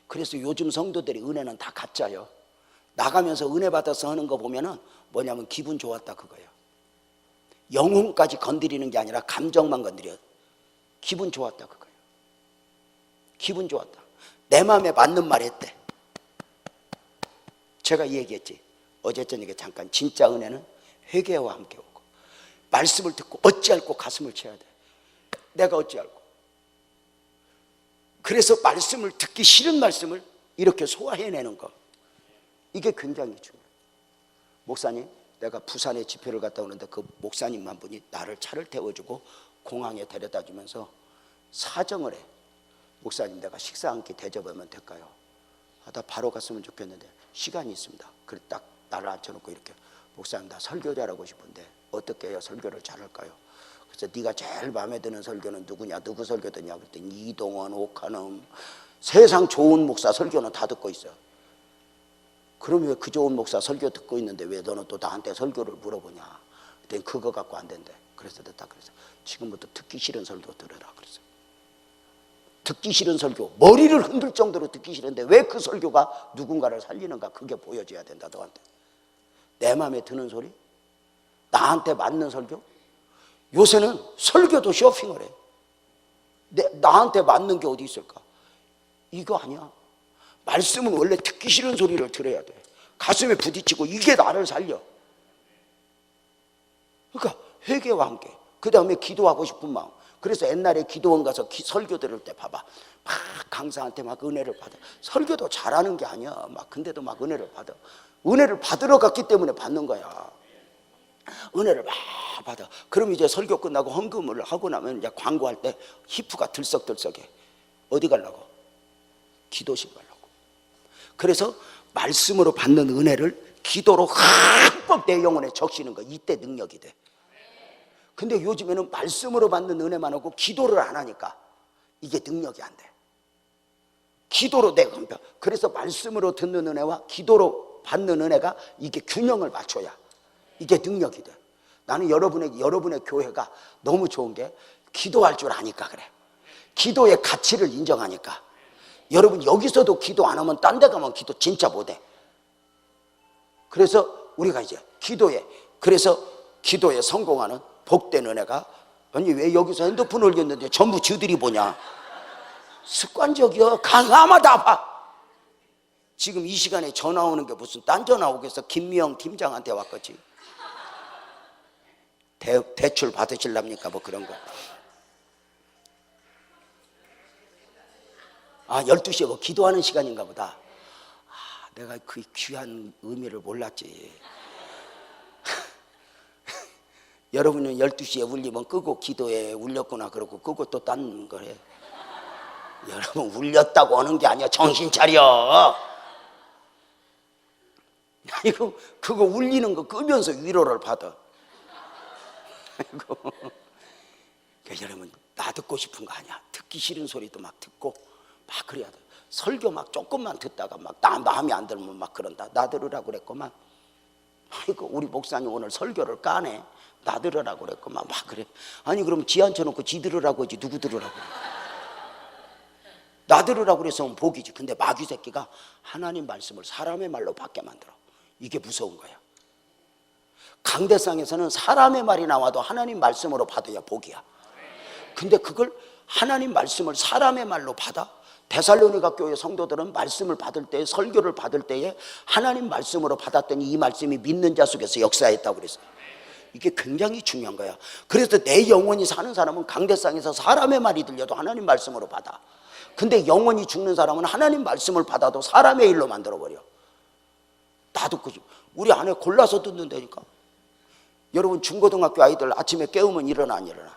그래서 요즘 성도들이 은혜는 다 가짜요. 나가면서 은혜 받아서 하는 거 보면은 뭐냐면 기분 좋았다 그거예요. 영혼까지 건드리는 게 아니라 감정만 건드려. 기분 좋았다 그거예요. 기분 좋았다. 내 마음에 맞는 말 했대. 제가 이 얘기했지. 어제 저녁에 잠깐. 진짜 은혜는 회개와 함께 오고 말씀을 듣고 어찌할꼬 가슴을 채워야 돼. 내가 어찌할꼬. 그래서 말씀을 듣기 싫은 말씀을 이렇게 소화해내는 거. 이게 굉장히 중요해요. 목사님, 내가 부산에 집회를 갔다 오는데 그 목사님만 분이 나를 차를 태워주고 공항에 데려다 주면서 사정을 해. 목사님, 내가 식사 한 끼 대접하면 될까요? 나 바로 갔으면 좋겠는데 시간이 있습니다. 그래 딱 나를 앉혀놓고 이렇게, 목사님, 나 설교 잘하고 싶은데 어떻게 해야 설교를 잘할까요? 그래서 네가 제일 마음에 드는 설교는 누구냐, 누구 설교 듣냐 그랬더니 이동원, 오카놈, 세상 좋은 목사 설교는 다 듣고 있어. 그럼 왜 그 좋은 목사 설교 듣고 있는데 왜 너는 또 나한테 설교를 물어보냐? 그랬더니 그거 갖고 안 된대. 그래서 됐다. 그래서 지금부터 듣기 싫은 설교 들으라. 그래서 듣기 싫은 설교, 머리를 흔들 정도로 듣기 싫은데 왜 그 설교가 누군가를 살리는가, 그게 보여줘야 된다. 너한테 내 마음에 드는 소리, 나한테 맞는 설교. 요새는 설교도 쇼핑을 해. 나한테 맞는 게 어디 있을까? 이거 아니야. 말씀은 원래 듣기 싫은 소리를 들어야 돼. 가슴에 부딪히고 이게 나를 살려. 그러니까 회개와 함께, 그 다음에 기도하고 싶은 마음. 그래서 옛날에 기도원 가서 설교 들을 때 봐봐, 막 강사한테 막 은혜를 받아. 설교도 잘하는 게 아니야. 막 근데도 막 은혜를 받아. 은혜를 받으러 갔기 때문에 받는 거야. 은혜를 막 받아. 그럼 이제 설교 끝나고 헌금을 하고 나면 이제 광고할 때 히프가 들썩들썩해. 어디 가려고? 기도실 가려고. 그래서 말씀으로 받는 은혜를 기도로 흠뻑 내 영혼에 적시는 거, 이때 능력이 돼. 근데 요즘에는 말씀으로 받는 은혜만 하고 기도를 안 하니까 이게 능력이 안 돼. 기도로 내가 건져. 그래서 말씀으로 듣는 은혜와 기도로 받는 은혜가 이게 균형을 맞춰야 이게 능력이 돼. 나는 여러분의 교회가 너무 좋은 게 기도할 줄 아니까 그래. 기도의 가치를 인정하니까. 여러분 여기서도 기도 안 하면 딴 데 가면 기도 진짜 못해. 그래서 우리가 이제 그래서 기도에 성공하는 복된 은혜가, 아니 왜 여기서 핸드폰 올렸는데 전부 저들이 보냐. 습관적이야. 강하면 다 봐. 지금 이 시간에 전화 오는 게 무슨 딴 전화 오겠어. 김미영 팀장한테 왔겠지. 대출 받으실랍니까 뭐 그런 거. 12시에 뭐 기도하는 시간인가 보다. 내가 그 귀한 의미를 몰랐지. 여러분은 12시에 울리면 끄고 기도에 울렸구나 그러고 끄고 또 딴 거래. 여러분 울렸다고 하는 게 아니야. 정신 차려. 이거 그거 울리는 거 끄면서 위로를 받아. 여러분 나 듣고 싶은 거 아니야. 듣기 싫은 소리도 막 듣고 막 그래야 돼. 설교 막 조금만 듣다가 막 나 마음에 안 들면 막 그런다. 나 들으라고 그랬구만. 아이고 우리 목사님 오늘 설교를 까네. 나 들으라고 그랬구만. 막 그래. 아니 그럼 지 앉혀놓고 지 들으라고 하지 누구 들으라고. 나 들으라고 그래서 복이지. 근데 마귀 새끼가 하나님 말씀을 사람의 말로 받게 만들어. 이게 무서운 거야. 강대상에서는 사람의 말이 나와도 하나님 말씀으로 받아야 복이야. 근데 그걸 하나님 말씀을 사람의 말로 받아? 데살로니가 교회 성도들은 말씀을 받을 때, 설교를 받을 때에 하나님 말씀으로 받았더니 이 말씀이 믿는 자 속에서 역사했다고 그랬어요. 이게 굉장히 중요한 거야. 그래서 내 영혼이 사는 사람은 강대상에서 사람의 말이 들려도 하나님 말씀으로 받아. 근데 영혼이 죽는 사람은 하나님 말씀을 받아도 사람의 일로 만들어버려. 나도 우리 아내 골라서 듣는다니까. 여러분 중고등학교 아이들 아침에 깨우면 일어나 안 일어나?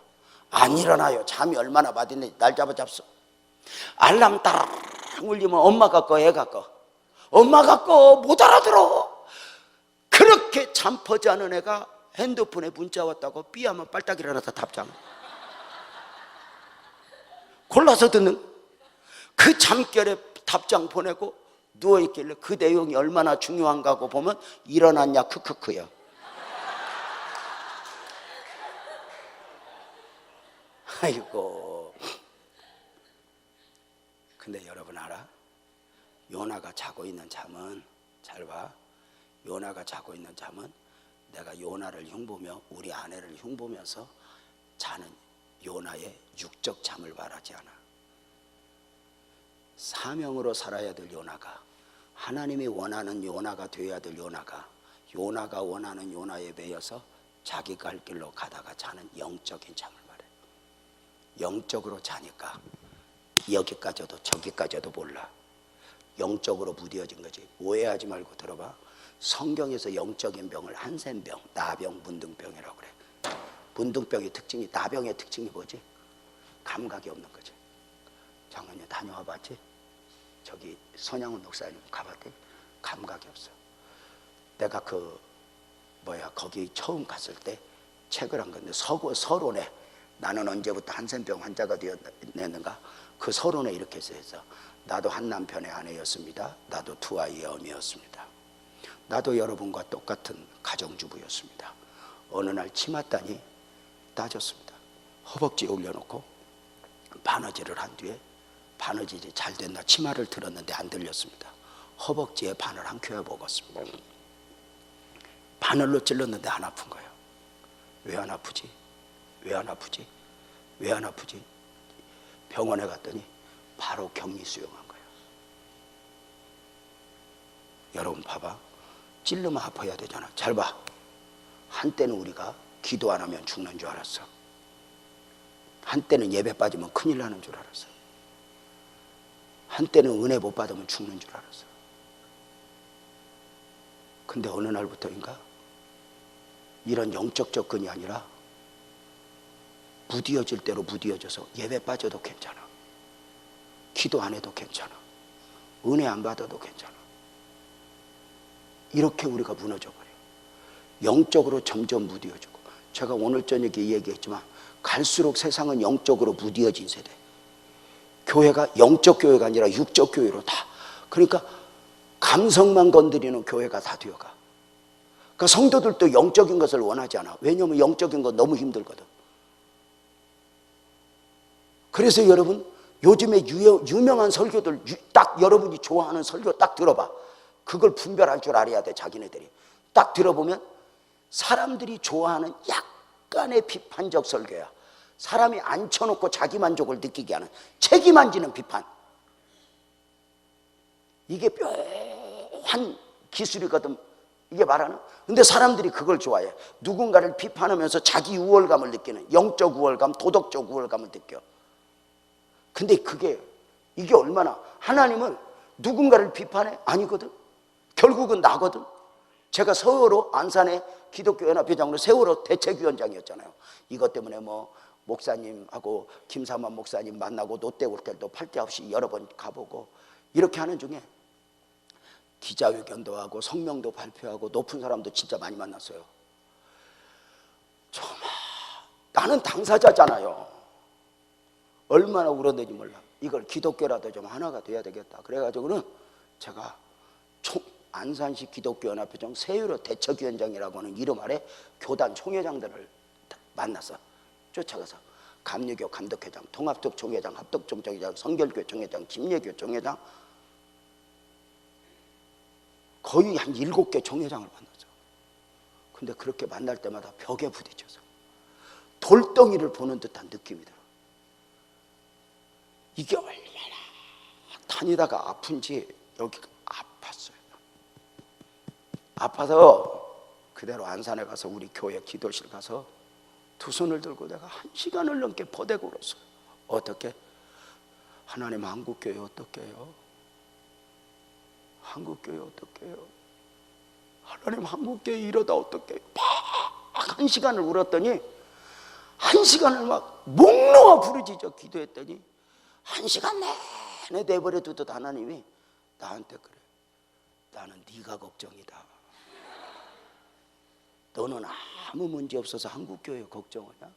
안 일어나요. 잠이 얼마나 많은데 날 잡았어. 알람 따라 울리면 엄마가 꺼 애가 꺼. 엄마가 꺼 못 알아들어. 그렇게 잠 퍼지 않은 애가 핸드폰에 문자 왔다고 삐하면 빨딱 일어나서 답장. 골라서 듣는 그 잠결에 답장 보내고 누워있길래 그 내용이 얼마나 중요한가 하고 보면 일어났냐 크크크요. 아이고. 근데 여러분 알아? 요나가 자고 있는 잠은, 잘 봐, 요나가 자고 있는 잠은 내가 요나를 흉보며 우리 아내를 흉보면서 자는 요나의 육적 잠을 말하지 않아. 사명으로 살아야 될 요나가, 하나님이 원하는 요나가 되어야 될 요나가 원하는 요나에 매여서 자기가 할 길로 가다가 자는 영적인 잠을 말해. 영적으로 자니까 여기까지도 저기까지도 몰라. 영적으로 무뎌진 거지. 오해하지 말고 들어봐. 성경에서 영적인 병을 한센병, 나병, 문둥병이라고 그래. 문둥병의 특징이, 나병의 특징이 뭐지? 감각이 없는 거지. 장로님 다녀와 봤지? 저기 선양훈 목사님 가봤대? 감각이 없어. 내가 거기 처음 갔을 때 책을 한 건데 서론에 나는 언제부터 한센병 환자가 되었는가? 그 서론에 이렇게 써있어. 나도 한 남편의 아내였습니다. 나도 두 아이의 어미였습니다. 나도 여러분과 똑같은 가정주부였습니다. 어느 날 치맛단이 따졌습니다. 허벅지에 올려놓고 바느질을 한 뒤에 바느질이 잘 됐나 치마를 들었는데 안 들렸습니다. 허벅지에 바늘 한 켜야 먹었습니다. 바늘로 찔렀는데 안 아픈 거예요. 왜 안 아프지? 왜 안 아프지? 왜 안 아프지? 병원에 갔더니 바로 격리 수용한 거예요. 여러분 봐봐. 찔르면 아파야 되잖아. 잘 봐. 한때는 우리가 기도 안 하면 죽는 줄 알았어. 한때는 예배 빠지면 큰일 나는 줄 알았어. 한때는 은혜 못 받으면 죽는 줄 알았어. 근데 어느 날부터인가 이런 영적 접근이 아니라 무디어질 대로 무디어져서 예배 빠져도 괜찮아. 기도 안 해도 괜찮아. 은혜 안 받아도 괜찮아. 이렇게 우리가 무너져 버려요. 영적으로 점점 무디어지고, 제가 오늘 저녁에 얘기했지만 갈수록 세상은 영적으로 무디어진 세대. 교회가 영적 교회가 아니라 육적 교회로 다, 그러니까 감성만 건드리는 교회가 다 되어가. 그러니까 성도들도 영적인 것을 원하지 않아. 왜냐하면 영적인 건 너무 힘들거든. 그래서 여러분 요즘에 유명한 설교들, 딱 여러분이 좋아하는 설교 딱 들어봐. 그걸 분별할 줄 알아야 돼. 자기네들이 딱 들어보면 사람들이 좋아하는 약간의 비판적 설교야. 사람이 앉혀놓고 자기 만족을 느끼게 하는, 책임 안 지는 비판. 이게 묘한 기술이거든. 이게 말하는. 근데 사람들이 그걸 좋아해. 누군가를 비판하면서 자기 우월감을 느끼는, 영적 우월감, 도덕적 우월감을 느껴. 근데 이게 얼마나, 하나님은 누군가를 비판해? 아니거든. 결국은 나거든. 제가 세월호 안산의 기독교연합회장으로 세월호 대책위원장이었잖아요. 이것 때문에 목사님하고 김사만 목사님 만나고 롯데호텔도 팔 데 없이 여러 번 가보고 이렇게 하는 중에 기자회견도 하고 성명도 발표하고 높은 사람도 진짜 많이 만났어요. 정말 나는 당사자잖아요. 얼마나 울었는지 몰라. 이걸 기독교라도 좀 하나가 돼야 되겠다. 그래가지고는 제가 안산시 기독교연합회장 세월호 대책위원장이라고 하는 이름 아래 교단 총회장들을 만나서 쫓아가서 감리교 감독회장, 통합독 총회장, 합독 총회장, 성결교 총회장, 침례교 총회장, 거의 한 7개 총회장을 만났죠. 근데 그렇게 만날 때마다 벽에 부딪혀서 돌덩이를 보는 듯한 느낌이 들어. 이게 얼마나 다니다가 아픈지 여기가 아팠어요. 아파서 그대로 안산에 가서 우리 교회 기도실 가서 두 손을 들고 내가 1시간을 넘게 버대고 울었어요. 어떻게? 하나님 한국교회 어떻게 해요? 한국교회 어떻게 해요? 하나님 한국교회 이러다 어떻게 해요? 막 1시간을 울었더니 1시간을 막 목 놓아 부르짖어 기도했더니 1시간 내내 내버려 두듯 하나님이 나한테 그래. 나는 네가 걱정이다. 너는 아무 문제 없어서 한국교회 걱정하냐?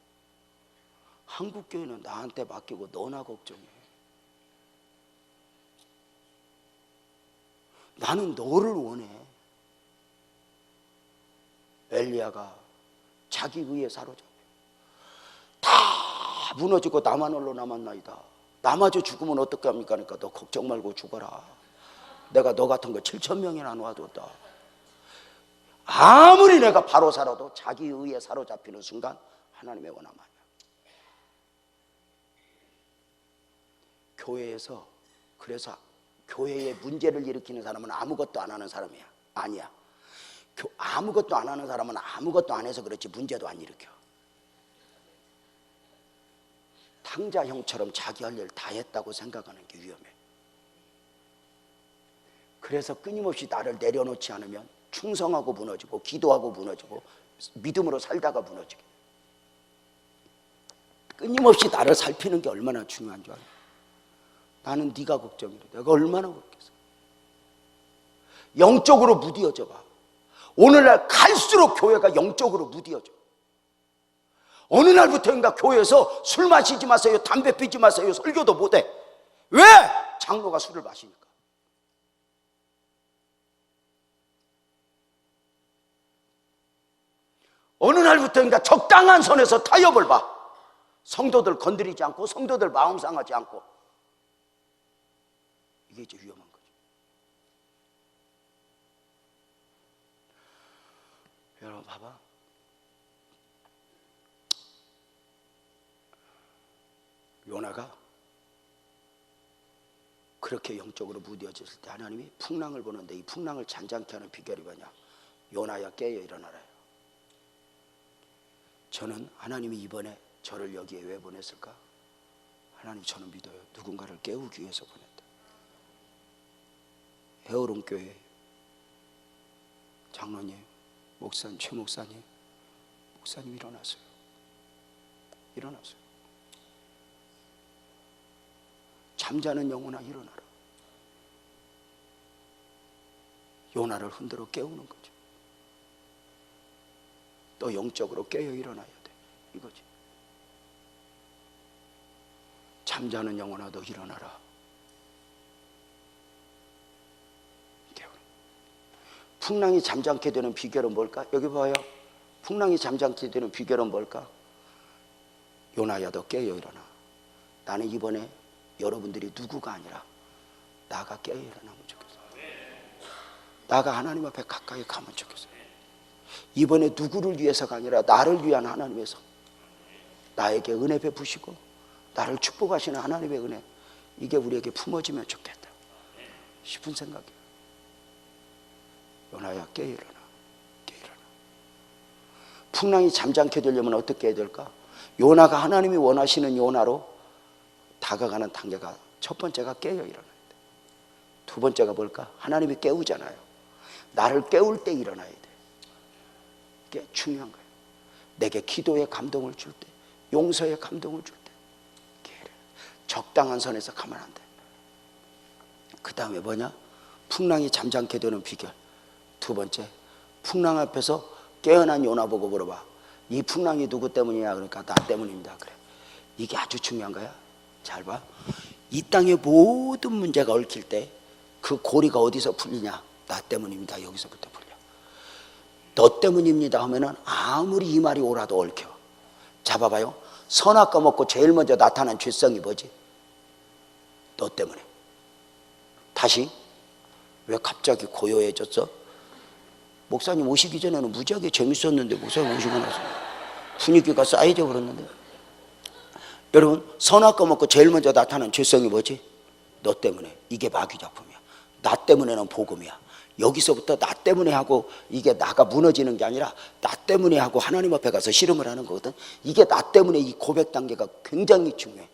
한국교회는 나한테 맡기고 너나 걱정해. 나는 너를 원해. 엘리야가 자기 의에 사로잡혀 다 무너지고 나만 홀로 남았나이다. 나마저 죽으면 어떻게 합니까? 그러니까 너 걱정 말고 죽어라. 내가 너 같은 거 7,000명이나 놓아뒀다. 아무리 내가 바로 살아도 자기 의에 사로잡히는 순간 하나님의 원함 아니야. 교회에서, 그래서 교회에 문제를 일으키는 사람은 아무것도 안 하는 사람이야. 아니야. 아무것도 안 하는 사람은 아무것도 안 해서 그렇지 문제도 안 일으켜. 탕자 형처럼 자기 할 일 다 했다고 생각하는 게 위험해. 그래서 끊임없이 나를 내려놓지 않으면 충성하고 무너지고 기도하고 무너지고 믿음으로 살다가 무너지게. 끊임없이 나를 살피는 게 얼마나 중요한 줄 알아? 나는 네가 걱정이래. 내가 얼마나 그렇겠어. 영적으로 무디어져 봐. 오늘날 갈수록 교회가 영적으로 무디어져. 어느 날부터인가 교회에서 술 마시지 마세요, 담배 피지 마세요, 설교도 못해. 왜? 장로가 술을 마시니까. 어느 날부터인가 적당한 선에서 타협을 봐. 성도들 건드리지 않고 성도들 마음 상하지 않고. 이게 이제 위험한 거죠. 여러분 봐봐. 요나가 그렇게 영적으로 무뎌졌을 때 하나님이 풍랑을 보는데 이 풍랑을 잔잔케 하는 비결이 뭐냐? 요나야 깨어 일어나라. 저는 하나님이 이번에 저를 여기에 왜 보냈을까? 하나님 저는 믿어요. 누군가를 깨우기 위해서 보냈다. 헤어론 교회 장로님, 목사님, 최 목사님, 목사님 일어나세요. 일어나세요. 잠자는 영혼아 일어나라. 요나를 흔들어 깨우는 거죠. 또 영적으로 깨어 일어나야 돼. 이거지. 잠자는 영혼아 너 일어나라. 풍랑이 잠잠게 되는 비결은 뭘까? 여기 봐요. 풍랑이 잠잠게 되는 비결은 뭘까? 요나야 너 깨어 일어나. 나는 이번에 여러분들이 누구가 아니라 나가 깨어 일어나면 좋겠어. 나가 하나님 앞에 가까이 가면 좋겠어. 이번에 누구를 위해서가 아니라 나를 위한 하나님에서 나에게 은혜 베푸시고 나를 축복하시는 하나님의 은혜, 이게 우리에게 품어지면 좋겠다 싶은 생각이에요. 요나야 깨어 일어나. 깨어 일어나. 풍랑이 잠잠게 되려면 어떻게 해야 될까? 요나가 하나님이 원하시는 요나로 다가가는 단계가, 첫 번째가 깨어 일어나야 돼. 두 번째가 뭘까? 하나님이 깨우잖아요. 나를 깨울 때 일어나야 돼. 이게 중요한 거예요. 내게 기도의 감동을 줄 때, 용서의 감동을 줄 때, 적당한 선에서 가면 안 돼. 그 다음에 뭐냐? 풍랑이 잠잠게 되는 비결. 두 번째, 풍랑 앞에서 깨어난 요나 보고 물어봐. 이 풍랑이 누구 때문이냐? 그러니까 나 때문입니다. 그래. 이게 아주 중요한 거야. 잘 봐. 이 땅의 모든 문제가 얽힐 때 그 고리가 어디서 풀리냐? 나 때문입니다. 여기서부터 풀려. 너 때문입니다 하면은 아무리 이 말이 옳아도 얽혀. 잡아봐요. 선악과 먹고 제일 먼저 나타난 죄성이 뭐지? 너 때문에. 다시. 왜 갑자기 고요해졌어? 목사님 오시기 전에는 무지하게 재밌었는데 목사님 오시고 나서 분위기가 쌓여져 버렸는데. 여러분, 선악과 먹고 제일 먼저 나타난 죄성이 뭐지? 너 때문에. 이게 마귀 작품이야. 나 때문에는 복음이야. 여기서부터 나 때문에 하고 이게 나가 무너지는 게 아니라 나 때문에 하고 하나님 앞에 가서 씨름을 하는 거거든. 이게 나 때문에, 이 고백 단계가 굉장히 중요해.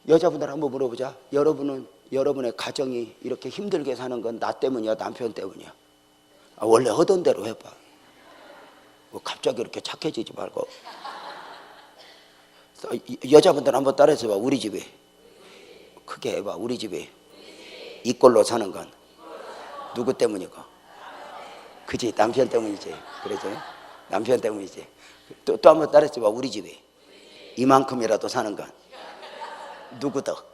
여자분들 한번 물어보자. 여러분의 가정이 이렇게 힘들게 사는 건 나 때문이야, 남편 때문이야? 원래 하던 대로 해봐. 뭐 갑자기 이렇게 착해지지 말고. 여자분들 한번 따라해서 봐. 우리 집이. 크게 해봐. 우리 집이. 이 꼴로 사는 건 누구 때문이고? 그지? 남편 때문이지. 그래서 남편 때문이지. 또 한번 따라해서 봐. 우리 집이. 이만큼이라도 사는 건 누구 덕?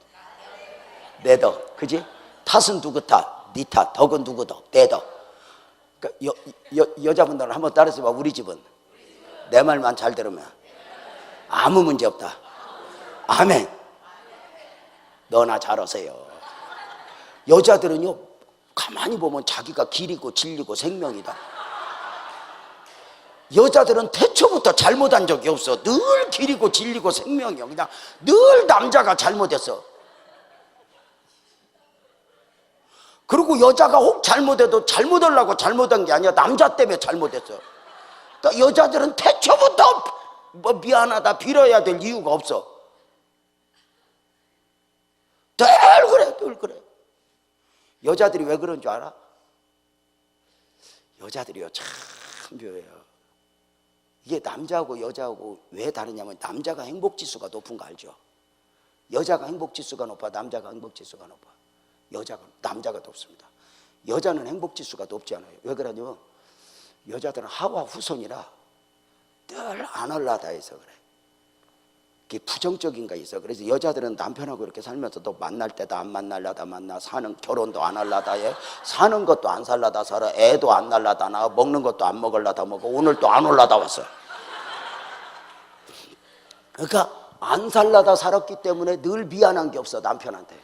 내 덕. 그지? 탓은 누구 탓? 네 탓. 덕은 누구 덕? 내 덕. 그러니까 여자분들은 한번 따라서 봐. 우리 집은 내 말만 잘 들으면 아무 문제 없다. 아멘. 너나 잘하세요. 여자들은요, 가만히 보면 자기가 길이고 진리고 생명이다. 여자들은 태초부터 잘못한 적이 없어. 늘 길이고 진리고 생명이야. 그냥 늘 남자가 잘못했어. 그리고 여자가 혹 잘못해도 잘못하려고 잘못한 게 아니야. 남자 때문에 잘못했어. 그러니까 여자들은 태초부터 뭐 미안하다 빌어야 될 이유가 없어. 늘 그래. 여자들이 왜 그런 줄 알아? 여자들이요 참 묘해요. 이게 남자하고 여자하고 왜 다르냐면 남자가 행복지수가 높은 거 알죠? 여자가 행복지수가 높아, 남자가 행복지수가 높아. 남자가 높습니다. 여자는 행복지수가 높지 않아요. 왜 그러냐면 여자들은 하와 후손이라 늘 안 올라다 해서 그래. 그게 부정적인 거 있어. 그래서 여자들은 남편하고 이렇게 살면서도 만날 때도 안 만날라다 만나, 사는 결혼도 안 할라다 해, 사는 것도 안 살라다 살아, 애도 안 날라다 나, 먹는 것도 안 먹을라다 먹어, 오늘 또 안 올라다 왔어. 그러니까 안 살라다 살았기 때문에 늘 미안한 게 없어 남편한테.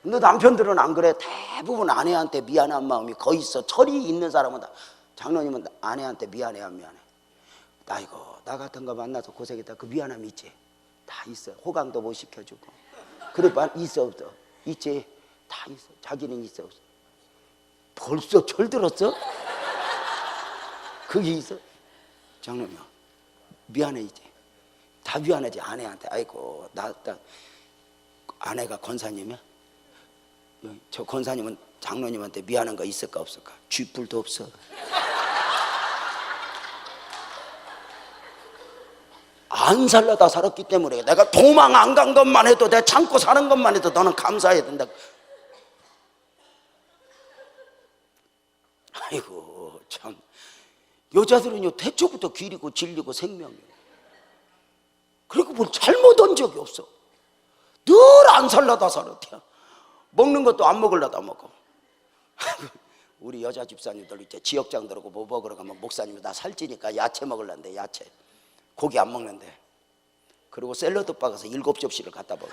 근데 남편들은 안 그래. 대부분 아내한테 미안한 마음이 거의 있어. 철이 있는 사람은 다. 장로님은 아내한테 미안해 안 미안해? 아이고 나 같은 거 만나서 고생했다 그 미안함이 있지. 다 있어. 호강도 못 시켜주고. 그래 있어 없어? 있지. 다 있어. 자기는 있어 없어? 벌써 철들었어? 그게 있어? 장로님 미안해 이제. 다 미안하지 아내한테. 아이고 나 아내가 권사님이야? 저 권사님은 장로님한테 미안한 거 있을까 없을까? 쥐뿔도 없어. 안 살려다 살았기 때문에 내가 도망 안 간 것만 해도 내가 참고 사는 것만 해도 너는 감사해야 된다. 아이고 참 여자들은요 태초부터 길이고 진리고 생명이에요. 그리고 뭘 잘못한 적이 없어. 늘 안 살려다 살았대요. 먹는 것도 안 먹으려다 먹어. 우리 여자 집사님들 이제 지역장들하고 뭐 먹으러 가면 목사님이 나 살찌니까 야채 먹으려는데 야채 고기 안 먹는데 그리고 샐러드 바 가서 7접시를 갖다 먹어.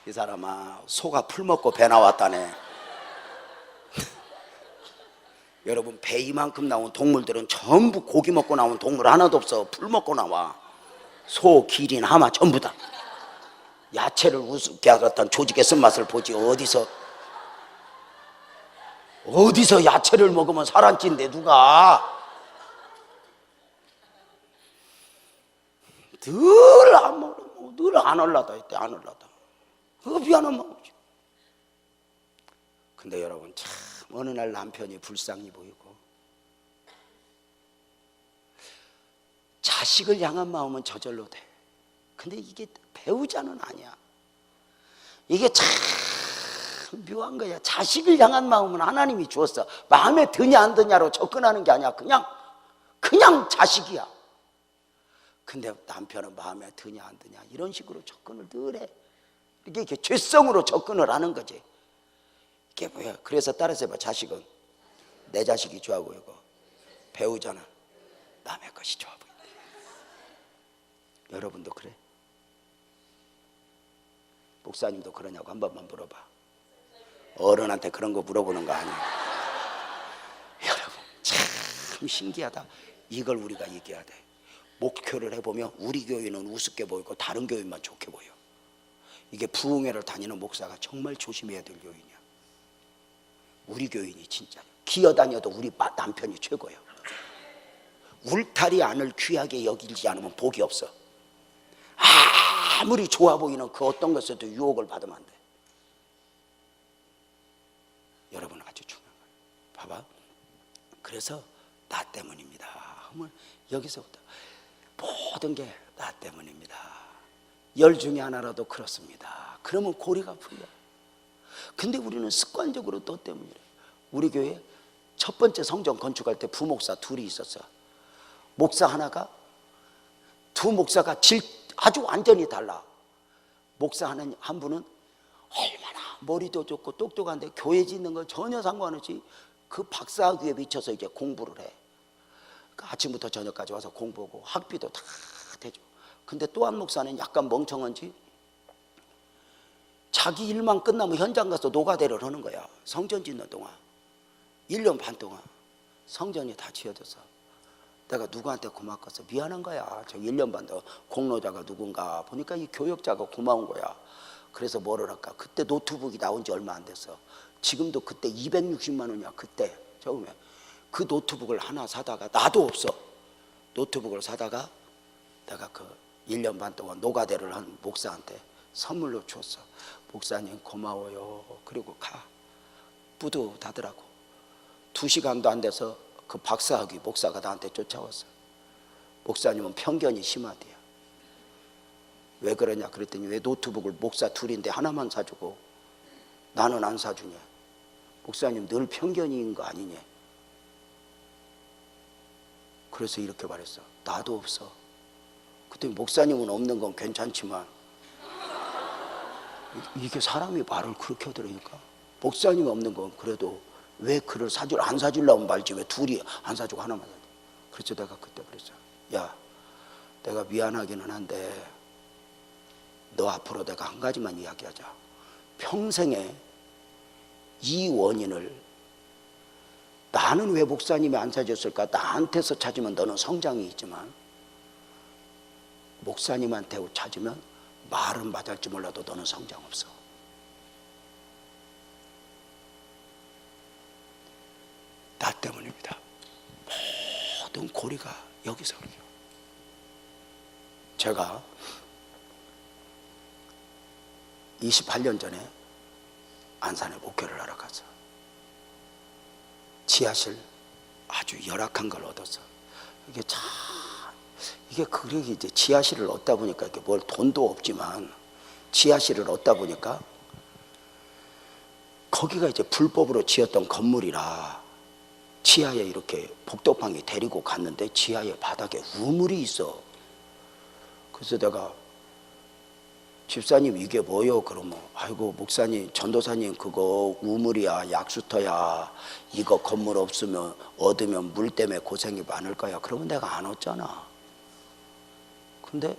이 사람아 소가 풀 먹고 배 나왔다네. 여러분 배 이만큼 나온 동물들은 전부 고기 먹고 나온 동물 하나도 없어. 풀 먹고 나와. 소, 기린, 하마 전부 다. 야채를 우습게 하던 조직의 쓴맛을 보지. 어디서 야채를 먹으면 살 안 찐대 누가. 늘 안 먹어. 늘 안 올라다 했대. 안 올라다. 그거 미안한 마음이죠. 근데 여러분 참 어느 날 남편이 불쌍히 보이고 자식을 향한 마음은 저절로 돼. 근데 이게 배우자는 아니야. 이게 참 묘한 거야. 자식을 향한 마음은 하나님이 주었어. 마음에 드냐 안 드냐로 접근하는 게 아니야. 그냥 자식이야. 근데 남편은 마음에 드냐 안 드냐 이런 식으로 접근을 늘 해. 이게 죄성으로 접근을 하는 거지. 이게 뭐야. 그래서 따라서 해봐. 자식은 내 자식이 좋아 보이고 배우자는 남의 것이 좋아 보인다. 여러분도 그래? 목사님도 그러냐고 한 번만 물어봐. 어른한테 그런 거 물어보는 거 아니야. 여러분 참 신기하다. 이걸 우리가 얘기해야 돼. 목표를 해보면 우리 교회는 우습게 보이고 다른 교회만 좋게 보여. 이게 부흥회를 다니는 목사가 정말 조심해야 될 요인이야. 우리 교인이 진짜 기어다녀도 우리 남편이 최고예요. 울타리 안을 귀하게 여기지 않으면 복이 없어. 아무리 좋아 보이는 그 어떤 것에도 유혹을 받으면 안 돼. 여러분 아주 중요한 거예요. 봐봐. 그래서 나 때문입니다 하면 여기서부터 모든 게 나 때문입니다. 열 중에 하나라도 그렇습니다. 그러면 고리가 풀려. 근데 우리는 습관적으로 또 때문이래. 우리 교회 첫 번째 성전 건축할 때 부목사 둘이 있었어. 목사 하나가 두 목사가 아주 완전히 달라. 목사 한 분은 얼마나 머리도 좋고 똑똑한데 교회 짓는 건 전혀 상관없이 그 박사학위에 미쳐서 이제 공부를 해. 그러니까 아침부터 저녁까지 와서 공부하고 학비도 다 대줘. 근데 또 한 목사는 약간 멍청한지 자기 일만 끝나면 현장 가서 노가대를 하는 거야. 성전 짓는 동안 1년 반 동안 성전이 다 지어져서 내가 누구한테 고맙겠어. 미안한 거야. 저 1년 반 동안 공로자가 누군가 보니까 이 교역자가 고마운 거야. 그래서 뭐를 할까. 그때 노트북이 나온 지 얼마 안 됐어. 지금도 그때 260만 원이야. 그때 처음에 그 노트북을 하나 사다가 나도 없어. 노트북을 사다가 내가 그 1년 반 동안 노가대를 한 목사한테 선물로 줬어. 목사님 고마워요. 그리고 가. 뿌듯하더라고. 2시간도 안 돼서 그 박사학위 목사가 나한테 쫓아왔어. 목사님은 편견이 심하대요. 왜 그러냐 그랬더니 왜 노트북을 목사 둘인데 하나만 사주고 나는 안 사주냐. 목사님 늘 편견인 거 아니냐. 그래서 이렇게 말했어. 나도 없어. 그랬더니 목사님은 없는 건 괜찮지만 이게 사람이 말을 그렇게 하더라니까. 목사님 없는 건 그래도 왜 그를 안 사주려면 말지 왜 둘이 안 사주고 하나만 사줘. 그래서 내가 그때 그랬어. 야, 내가 미안하기는 한데 너 앞으로 내가 한 가지만 이야기하자. 평생에 이 원인을 나는 왜 목사님이 안 사줬을까? 나한테서 찾으면 너는 성장이 있지만 목사님한테 찾으면 말은 맞을지 몰라도 너는 성장 없어. 나 때문입니다. 모든 고리가 여기서 오네요. 제가 28년 전에 안산에 목회를 하러 가서 지하실 아주 열악한 걸 얻었어. 이게 그래 이제 지하실을 얻다 보니까 이게 뭘 돈도 없지만 지하실을 얻다 보니까 거기가 이제 불법으로 지었던 건물이라 지하에 이렇게 복도방에 데리고 갔는데 지하에 바닥에 우물이 있어. 그래서 내가 집사님 이게 뭐요? 그러면 아이고 목사님 전도사님 그거 우물이야 약수터야 이거 건물 없으면 얻으면 물 때문에 고생이 많을 거야. 그러면 내가 안 얻잖아. 근데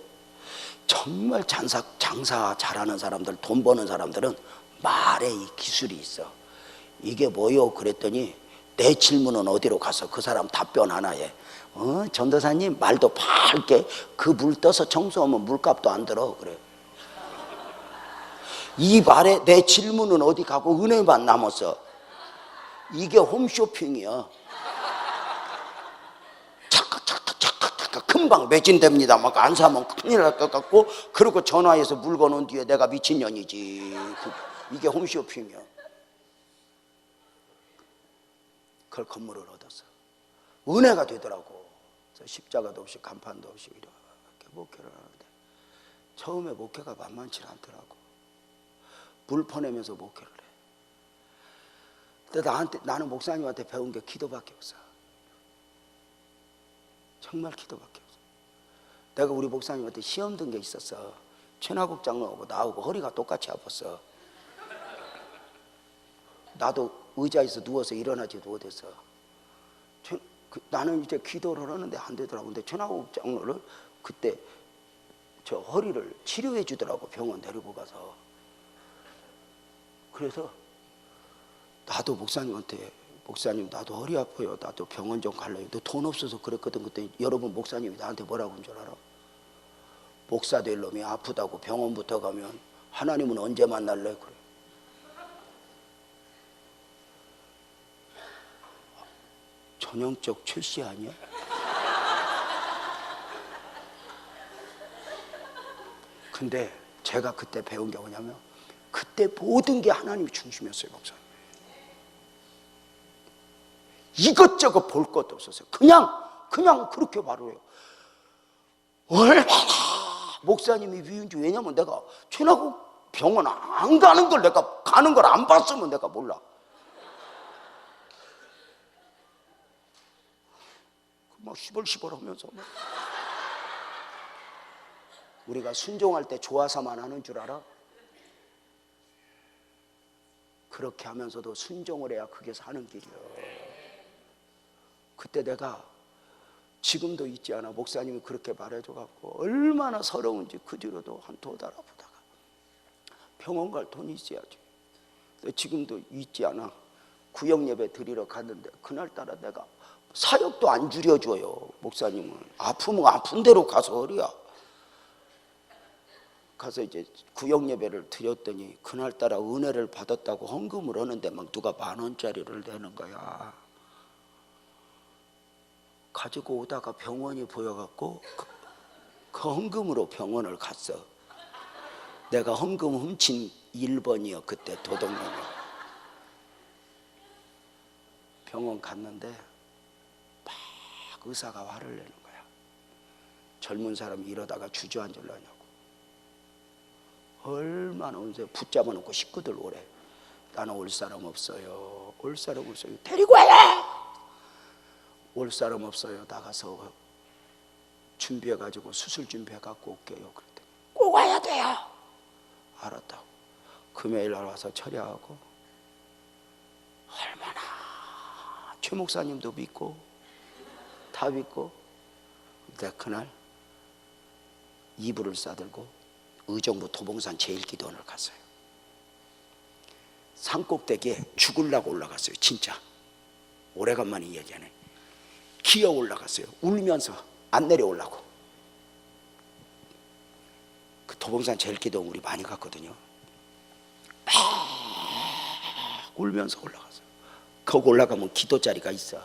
정말 장사 잘하는 사람들 돈 버는 사람들은 말에 이 기술이 있어. 이게 뭐요? 그랬더니 내 질문은 어디로 가서 그 사람 답변 하나에 전도사님 말도 밝게 그 물 떠서 청소하면 물값도 안 들어. 그래. 이 말에 내 질문은 어디 가고 은혜만 남았어. 이게 홈쇼핑이야. 착각 금방 매진됩니다. 막 안 사면 큰일 날 것 같고 그리고 전화해서 물건 온 뒤에 내가 미친년이지. 이게 홈쇼핑이야. 그걸 건물을 얻었어. 은혜가 되더라고. 그래서 십자가도 없이 간판도 없이 이렇게 목회를 하는데 처음에 목회가 만만치 않더라고. 물 퍼내면서 목회를 해. 근데 나는 목사님한테 배운 게 기도밖에 없어. 정말 기도밖에 없어. 내가 우리 목사님한테 시험 든 게 있었어. 최나국 장로하고 나하고 허리가 똑같이 아팠어. 나도 의자에서 누워서 일어나지도 못했어. 나는 이제 기도를 하는데 안 되더라고. 근데 최나국 장로를 그때 저 허리를 치료해 주더라고. 병원 데리고 가서. 그래서 나도 목사님한테 목사님 나도 허리 아파요. 나도 병원 좀 갈래요. 너 돈 없어서 그랬거든. 그때 여러분 목사님이 나한테 뭐라고 한 줄 알아? 목사 될 놈이 아프다고 병원부터 가면 하나님은 언제 만날래? 그래. 전형적 출시 아니야? 근데 제가 그때 배운 게 뭐냐면 그때 모든 게 하나님이 중심이었어요. 목사님 이것저것 볼 것도 없었어요. 그냥 그렇게 바로 해요. 얼마나 목사님이 위인지. 왜냐면 내가 최나국 병원 안 가는 걸 내가 가는 걸 안 봤으면 내가 몰라. 막 시벌시벌 하면서 우리가 순종할 때 좋아서만 하는 줄 알아? 그렇게 하면서도 순종을 해야 그게 사는 길이야. 그때 내가 지금도 잊지 않아. 목사님이 그렇게 말해줘갖고 얼마나 서러운지 그 뒤로도 한 2달 아프다가 병원 갈 돈이 있어야지. 지금도 잊지 않아. 구역 예배 드리러 갔는데 그날따라 내가 사역도 안 줄여줘요. 목사님은 아프면 아픈 대로 가서 허리야. 가서 이제 구역 예배를 드렸더니 그날따라 은혜를 받았다고 헌금을 하는데 막 누가 10,000원짜리를 내는 거야. 가지고 오다가 병원이 보여갖고 그 헌금으로 병원을 갔어. 내가 헌금 훔친 1번이요. 그때 도덕령이. 병원 갔는데 막 의사가 화를 내는 거야. 젊은 사람이 이러다가 주저앉으려냐고. 얼마나 온세 붙잡아 놓고 식구들 오래. 나는 올 사람 없어요. 올 사람 없어요. 데리고 와요. 올 사람 없어요. 나가서 준비해가지고 수술 준비해갖고 올게요. 그랬더니 꼭 와야 돼요. 알았다고. 금요일 날 와서 처리하고, 얼마나 최 목사님도 믿고 다 믿고. 내가 그날 이불을 싸들고 의정부 도봉산 제일기도원을 갔어요. 산꼭대기에 죽으려고 올라갔어요. 진짜 오래간만에 얘기하네. 기어 올라갔어요. 울면서 안 내려오려고. 그 도봉산 제일기도원 우리 많이 갔거든요. 막 울면서 올라갔어요. 거기 올라가면 기도 자리가 있어.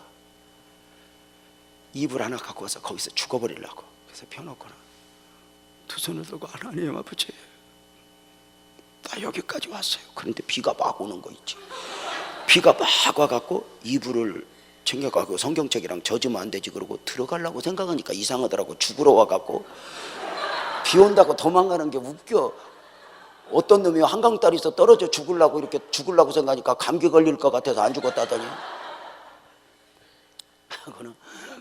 이불 하나 갖고 와서 거기서 죽어버리려고. 그래서 펴놓고는 두 손을 들고 하나님 아버지, 나 여기까지 왔어요. 그런데 비가 막 오는 거 있지. 비가 막 와갖고 이불을 챙겨가고 성경책이랑 젖으면 안 되지 그러고 들어가려고 생각하니까 이상하더라고. 죽으러 와갖고 비 온다고 도망가는 게 웃겨. 어떤 놈이 한강다리에서 떨어져 죽으려고 이렇게 죽으려고 생각하니까 감기 걸릴 것 같아서 안 죽었다더니. 그거는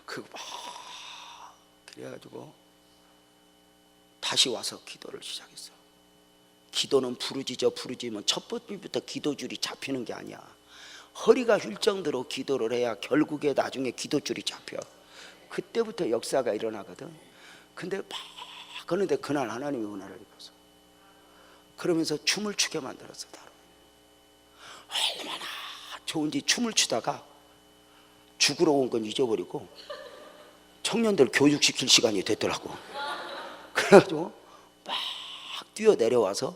그 막 그래가지고 다시 와서 기도를 시작했어. 기도는 부르짖으면 첫 번째부터 기도줄이 잡히는 게 아니야. 허리가 휠 정도로 기도를 해야 결국에 나중에 기도줄이 잡혀. 그때부터 역사가 일어나거든. 근데 막 그런데 그날 하나님이 은혜를 입어서 그러면서 춤을 추게 만들었어. 다로 얼마나 좋은지. 춤을 추다가 죽으러 온 건 잊어버리고 청년들 교육시킬 시간이 됐더라고. 그래가지고 막 뛰어 내려와서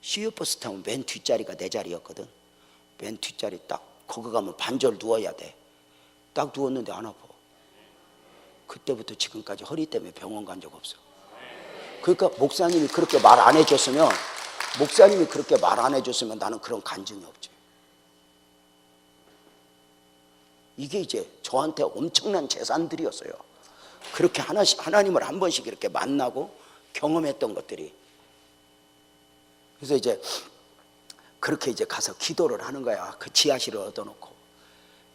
시외버스 타면 맨 뒷자리가 내 자리였거든. 맨 뒷자리 딱 거기 가면 반절 누워야 돼. 딱 누웠는데 안 아파. 그때부터 지금까지 허리 때문에 병원 간 적 없어. 그러니까 목사님이 그렇게 말 안 해줬으면 나는 그런 간증이 없지. 이게 이제 저한테 엄청난 재산들이었어요. 그렇게 하나씩 하나님을 한 번씩 이렇게 만나고 경험했던 것들이. 그래서 이제 그렇게 이제 가서 기도를 하는 거야. 그 지하실을 얻어놓고.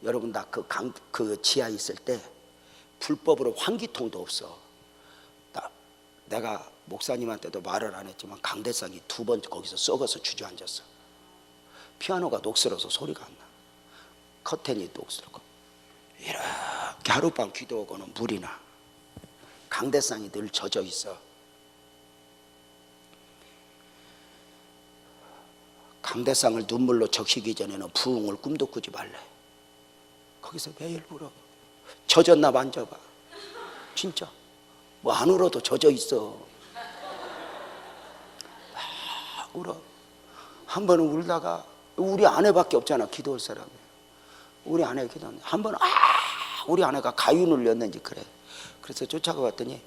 여러분 나 그 지하에 있을 때 불법으로 환기통도 없어. 내가 목사님한테도 말을 안 했지만 강대상이 2번 거기서 썩어서 주저앉았어. 피아노가 녹슬어서 소리가 안 나. 커튼이 녹슬고 이렇게 하룻밤 기도하고는 물이 나. 강대상이 늘 젖어 있어. 강대상을 눈물로 적시기 전에는 부흥을 꿈도 꾸지 말래. 거기서 매일 울어. 젖었나 만져봐. 진짜 뭐 안 울어도 젖어 있어. 막 울어. 한 번은 울다가 우리 아내밖에 없잖아. 기도할 사람이. 우리 아내가 기도하는데 한 번은 우리 아내가 가위 눌렸는지 그래. 그래서 쫓아가 봤더니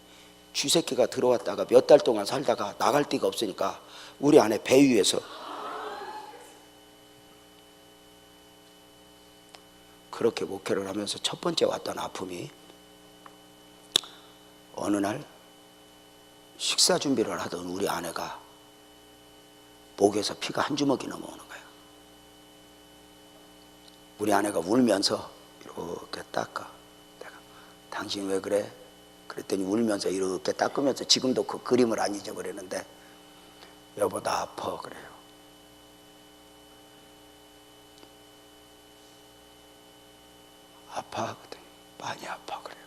쥐새끼가 들어왔다가 몇 달 동안 살다가 나갈 데가 없으니까 우리 아내 배 위에서 그렇게 목회를 하면서 첫 번째 왔던 아픔이 어느 날 식사 준비를 하던 우리 아내가 목에서 피가 한 주먹이 넘어오는 거야. 우리 아내가 울면서 이렇게 닦아. 내가 당신 왜 그래? 그랬더니 울면서 이렇게 닦으면서 지금도 그 그림을 안 잊어버리는데 여보 나 아파 그래요. 아파? 그랬더니 많이 아파 그래요.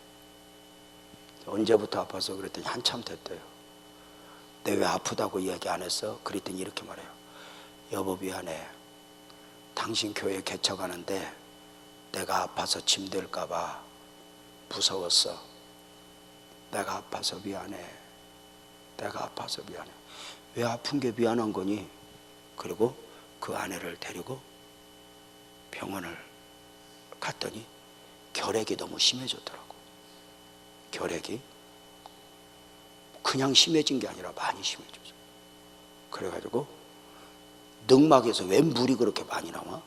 언제부터 아파서 그랬더니 한참 됐대요. 내 왜 아프다고 이야기 안 했어? 그랬더니 이렇게 말해요. 여보 미안해. 당신 교회 개척하는데 내가 아파서 짐들까 봐 무서웠어. 내가 아파서 미안해. 내가 아파서 미안해. 왜 아픈 게 미안한 거니? 그리고 그 아내를 데리고 병원을 갔더니 결핵이 너무 심해졌더라고. 결핵이 그냥 심해진 게 아니라 많이 심해졌어. 그래가지고 늑막에서 왜 물이 그렇게 많이 나와?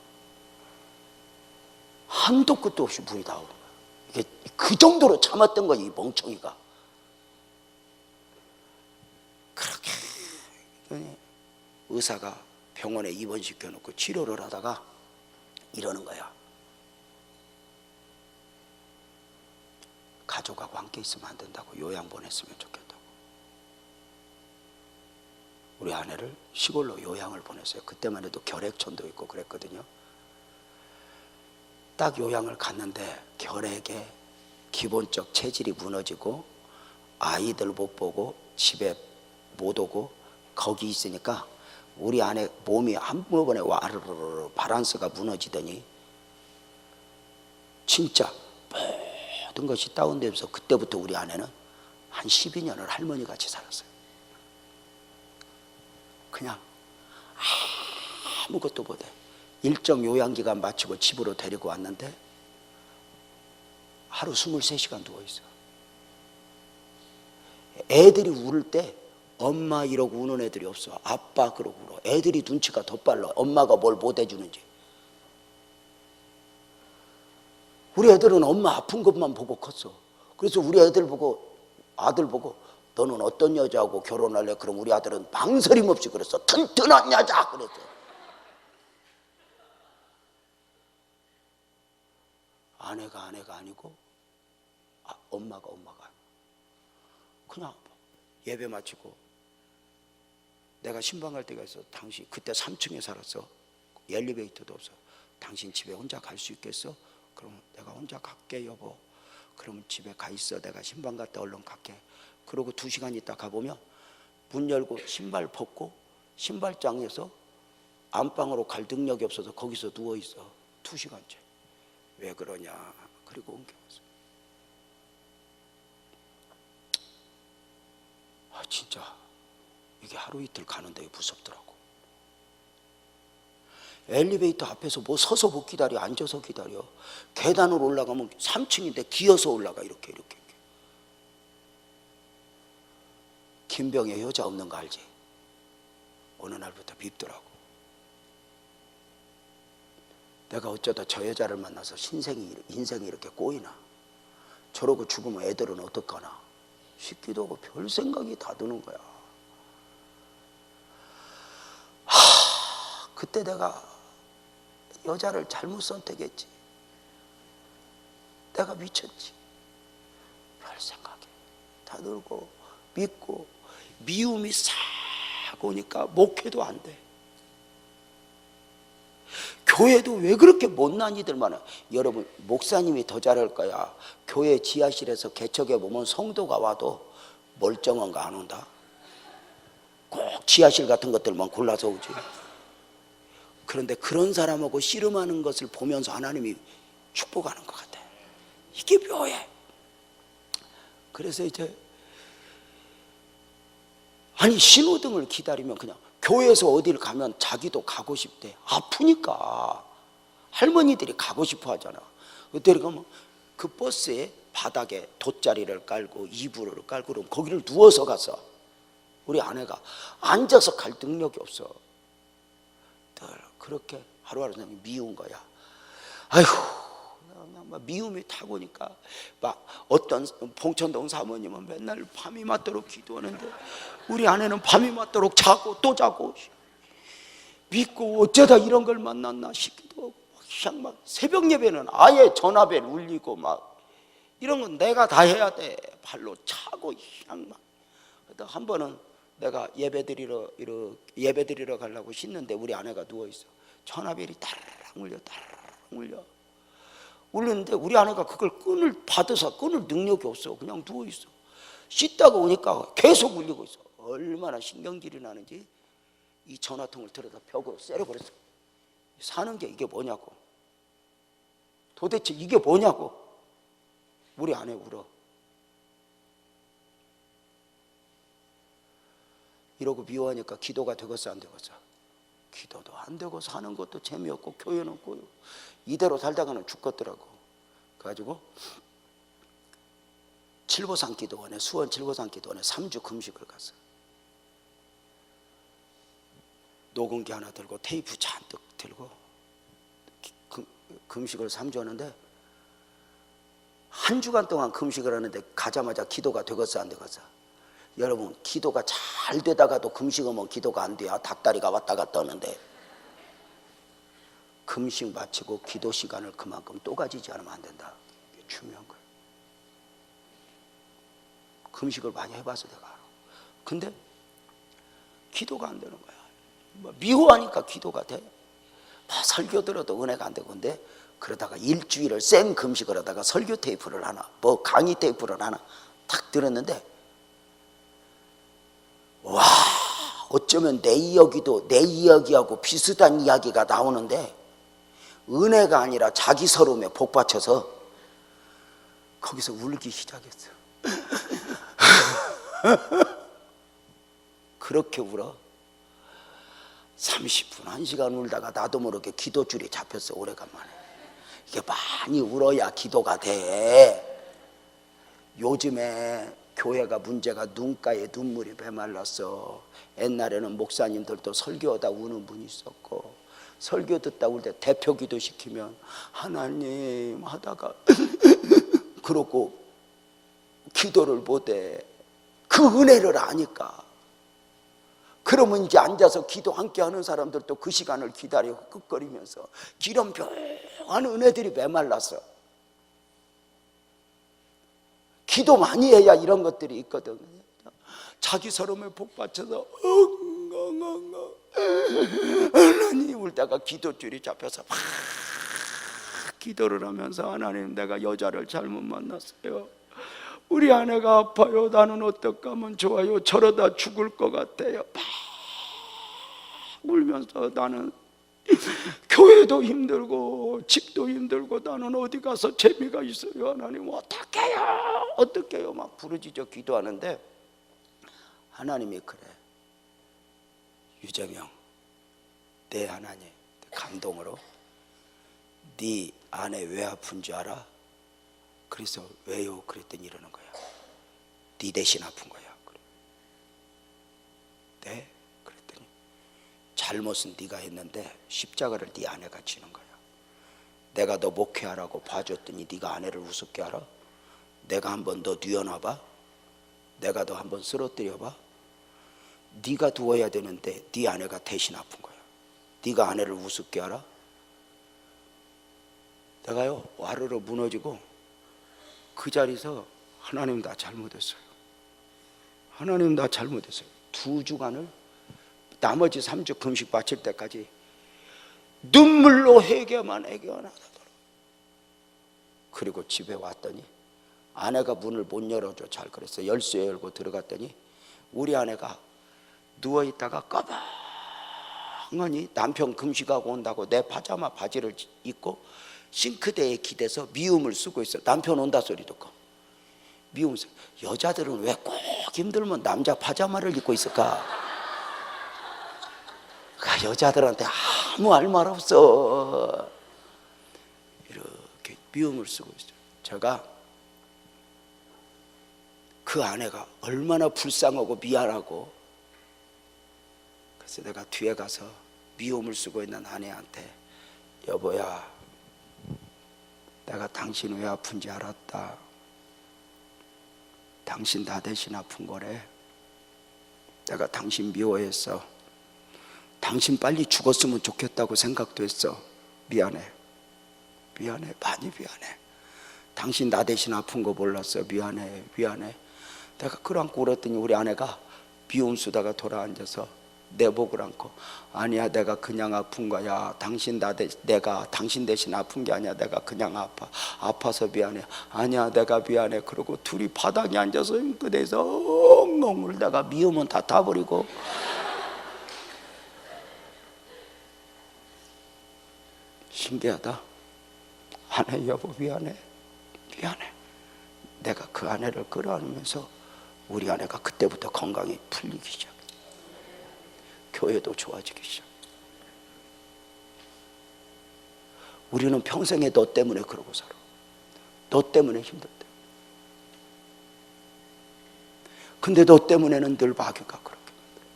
한도 끝도 없이 물이 나오는 거야. 이게 그 정도로 참았던 거지, 이 멍청이가. 그렇게 의사가 병원에 입원시켜놓고 치료를 하다가 이러는 거야. 가족하고 함께 있으면 안 된다고, 요양 보냈으면 좋겠다고. 우리 아내를 시골로 요양을 보냈어요. 그때만 해도 결핵촌도 있고 그랬거든요. 딱 요양을 갔는데 결핵에 기본적 체질이 무너지고 아이들 못 보고 집에 못 오고 거기 있으니까 우리 아내 몸이 한꺼번에 와르르르 바란스가 무너지더니 진짜 모든 것이 다운되면서 그때부터 우리 아내는 한 12년을 할머니같이 살았어요. 그냥 아무것도 못해. 일정 요양기간 마치고 집으로 데리고 왔는데 하루 23시간 누워있어. 애들이 울을 때 엄마 이러고 우는 애들이 없어. 아빠 그러고 울어. 애들이 눈치가 더 빨라. 엄마가 뭘 못해주는지. 우리 애들은 엄마 아픈 것만 보고 컸어. 그래서 우리 애들 보고, 아들 보고, 너는 어떤 여자하고 결혼할래? 그럼 우리 아들은 망설임 없이 그랬어. 튼튼한 여자 그랬어. 아내가 아니고 엄마가 그냥 예배 마치고 내가 신방 갈 때가 있어. 당신 그때 3층에 살았어. 엘리베이터도 없어. 당신 집에 혼자 갈 수 있겠어? 그럼 내가 혼자 갈게 여보. 그러면 집에 가 있어. 내가 신방 갔다 얼른 갈게. 그러고 2시간 있다 가보면 문 열고 신발 벗고 신발장에서 안방으로 갈 능력이 없어서 거기서 누워있어. 2시간째. 왜 그러냐. 그리고 옮겨왔어. 진짜 이게 하루 이틀 가는데 무섭더라고. 엘리베이터 앞에서 뭐 서서 못 기다려. 앉아서 기다려. 계단으로 올라가면 3층인데 기어서 올라가. 이렇게 김병에 여자 없는 거 알지? 어느 날부터 밉더라고. 내가 어쩌다 저 여자를 만나서 인생이 이렇게 꼬이나. 저러고 죽으면 애들은 어떡하나 싶기도 하고 별 생각이 다 드는 거야. 그때 내가 여자를 잘못 선택했지. 내가 미쳤지. 별 생각이 다 들고 믿고 미움이 싹 오니까 목회도 안 돼. 교회도 왜 그렇게 못난 이들 많아. 여러분 목사님이 더 잘할 거야. 교회 지하실에서 개척해 보면 성도가 와도 멀쩡한 거 안 온다. 꼭 지하실 같은 것들만 골라서 오지. 그런데 그런 사람하고 씨름하는 것을 보면서 하나님이 축복하는 것 같아. 이게 묘해. 그래서 이제 아니 신호등을 기다리면 그냥 교회에서 어딜 가면 자기도 가고 싶대. 아프니까 할머니들이 가고 싶어 하잖아. 그때 가면 그 버스에 바닥에 돗자리를 깔고 이불을 깔고 그러면 거기를 누워서 갔어. 우리 아내가 앉아서 갈 능력이 없어. 늘 그렇게 하루하루 미운 거야. 아이고 막 미움이 타고 오니까 막 어떤 봉천동 사모님은 맨날 밤이 맞도록 기도하는데 우리 아내는 밤이 맞도록 자고 또 자고 믿고 어쩌다 이런 걸 만났나 싶기도 하고 그냥 막 새벽 예배는 아예 전화벨 울리고 막 이런 건 내가 다 해야 돼. 발로 차고 그냥 막. 한 번은 내가 예배드리러 가려고 씻는데 우리 아내가 누워있어. 전화벨이 따르릉 울려. 울리는데 우리 아내가 그걸 받아서 끊을 능력이 없어. 그냥 누워있어. 씻다가 오니까 계속 울리고 있어. 얼마나 신경질이 나는지 이 전화통을 들여다 벽으로 쎄려버렸어. 사는 게 이게 뭐냐고. 도대체 이게 뭐냐고. 우리 아내 울어. 이러고 미워하니까 기도가 되겠어 안 되겠어? 기도도 안 되고 사는 것도 재미없고 교회는 꼬이고 이대로 살다가는 죽겠더라고. 그래가지고 칠보산 기도원에 수원 칠보산 기도원에 3주 금식을 갔어. 녹음기 하나 들고 테이프 잔뜩 들고 금식을 3주 하는데, 한 주간 동안 금식을 하는데 가자마자 기도가 되겠어 안 되겠어? 여러분, 기도가 잘 되다가도 금식하면 기도가 안 돼요. 닭다리가 왔다 갔다 하는데, 금식 마치고 기도 시간을 그만큼 또 가지지 않으면 안 된다. 이게 중요한 거예요. 금식을 많이 해봐서 내가 알아. 근데 기도가 안 되는 거야. 뭐 미워하니까 기도가 돼. 설교 들어도 은혜가 안 되고. 근데 그러다가 일주일을 생 금식을 하다가 설교 테이프를 하나, 뭐 강의 테이프를 하나 탁 들었는데, 와, 어쩌면 내 이야기하고 비슷한 이야기가 나오는데, 은혜가 아니라 자기 서름에 복받쳐서 거기서 울기 시작했어. 그렇게 울어. 30분, 1시간 울다가 나도 모르게 기도줄이 잡혔어. 오래간만에. 이게 많이 울어야 기도가 돼. 요즘에 교회가 문제가 눈가에 눈물이 메말랐어. 옛날에는 목사님들도 설교하다 우는 분이 있었고, 설교 듣다 울 때 대표 기도 시키면 하나님 하다가 그러고 기도를 못해. 그 은혜를 아니까. 그러면 이제 앉아서 기도 함께 하는 사람들도 그 시간을 기다려 끄끄리면서 기름병한 은혜들이 메말랐어. 기도 많이 해야 이런 것들이 있거든. 자기 서름에 복받쳐서 하나님 울다가 기도줄이 잡혀서 막 기도를 하면서, 하나님 내가 여자를 잘못 만났어요. 우리 아내가 아파요. 나는 어떻게 하면 좋아요? 저러다 죽을 것 같아요. 막 울면서, 나는 교회도 힘들고 집도 힘들고 나는 어디 가서 재미가 있어요. 하나님 어떡해요? 막 부르짖어 기도하는데, 하나님이 그래, 유정영, 내 하나님 감동으로 네 아내 왜 아픈 줄 알아? 그래서 왜요? 그랬더니 이러는 거야. 네 대신 아픈 거야. 그래. 네? 그랬더니 잘못은 네가 했는데 십자가를 네 아내가 지는 거야. 내가 너 목회하라고 봐줬더니 네가 아내를 우습게 알아? 내가 한번 너 뉘어놔봐. 내가 너 한번 쓰러뜨려봐. 네가 누워야 되는데 네 아내가 대신 아픈 거야. 네가 아내를 우습게 알아? 내가요 와르르 무너지고 그 자리에서, 하나님 나 잘못했어요. 하나님 나 잘못했어요. 2주간을, 나머지 3주 금식 마칠 때까지 눈물로 회개만 하더라고요. 그리고 집에 왔더니 아내가 문을 못 열어줘. 잘 그랬어. 열쇠 열고 들어갔더니 우리 아내가 누워있다가 꺼벙하니 남편 금식하고 온다고 내 파자마 바지를 입고 싱크대에 기대서 미움을 쓰고 있어. 남편 온다 소리 듣고 미움 쓰고. 여자들은 왜 꼭 힘들면 남자 파자마를 입고 있을까? 여자들한테 아무 할 말 없어. 이렇게 미움을 쓰고 있어요. 제가 그 아내가 얼마나 불쌍하고 미안하고, 그래서 내가 뒤에 가서 미움을 쓰고 있는 아내한테, 여보야, 내가 당신 왜 아픈지 알았다. 당신 나 대신 아픈 거래. 내가 당신 미워했어. 당신 빨리 죽었으면 좋겠다고 생각도 했어. 미안해, 많이 미안해. 당신 나 대신 아픈 거 몰랐어. 미안해. 내가 끌어안고 울었더니 우리 아내가 미움 쓰다가 돌아앉아서 내 목을 안고, 아니야, 내가 그냥 아픈 거야. 내가 당신 대신 아픈 게 아니야. 내가 그냥 아파서 미안해. 아니야, 내가 미안해. 그러고 둘이 바닥에 앉아서 잉크대서 엉엉 울다가 미움은 다 타버리고. 신기하다. 아내 여보 미안해. 내가 그 아내를 끌어안으면서 우리 아내가 그때부터 건강이 풀리기 시작해. 교회도 좋아지기 시작. 우리는 평생에 너 때문에 그러고 살아. 너 때문에 힘들대. 근데 너 때문에는 늘 마귀가 그렇게 만들어.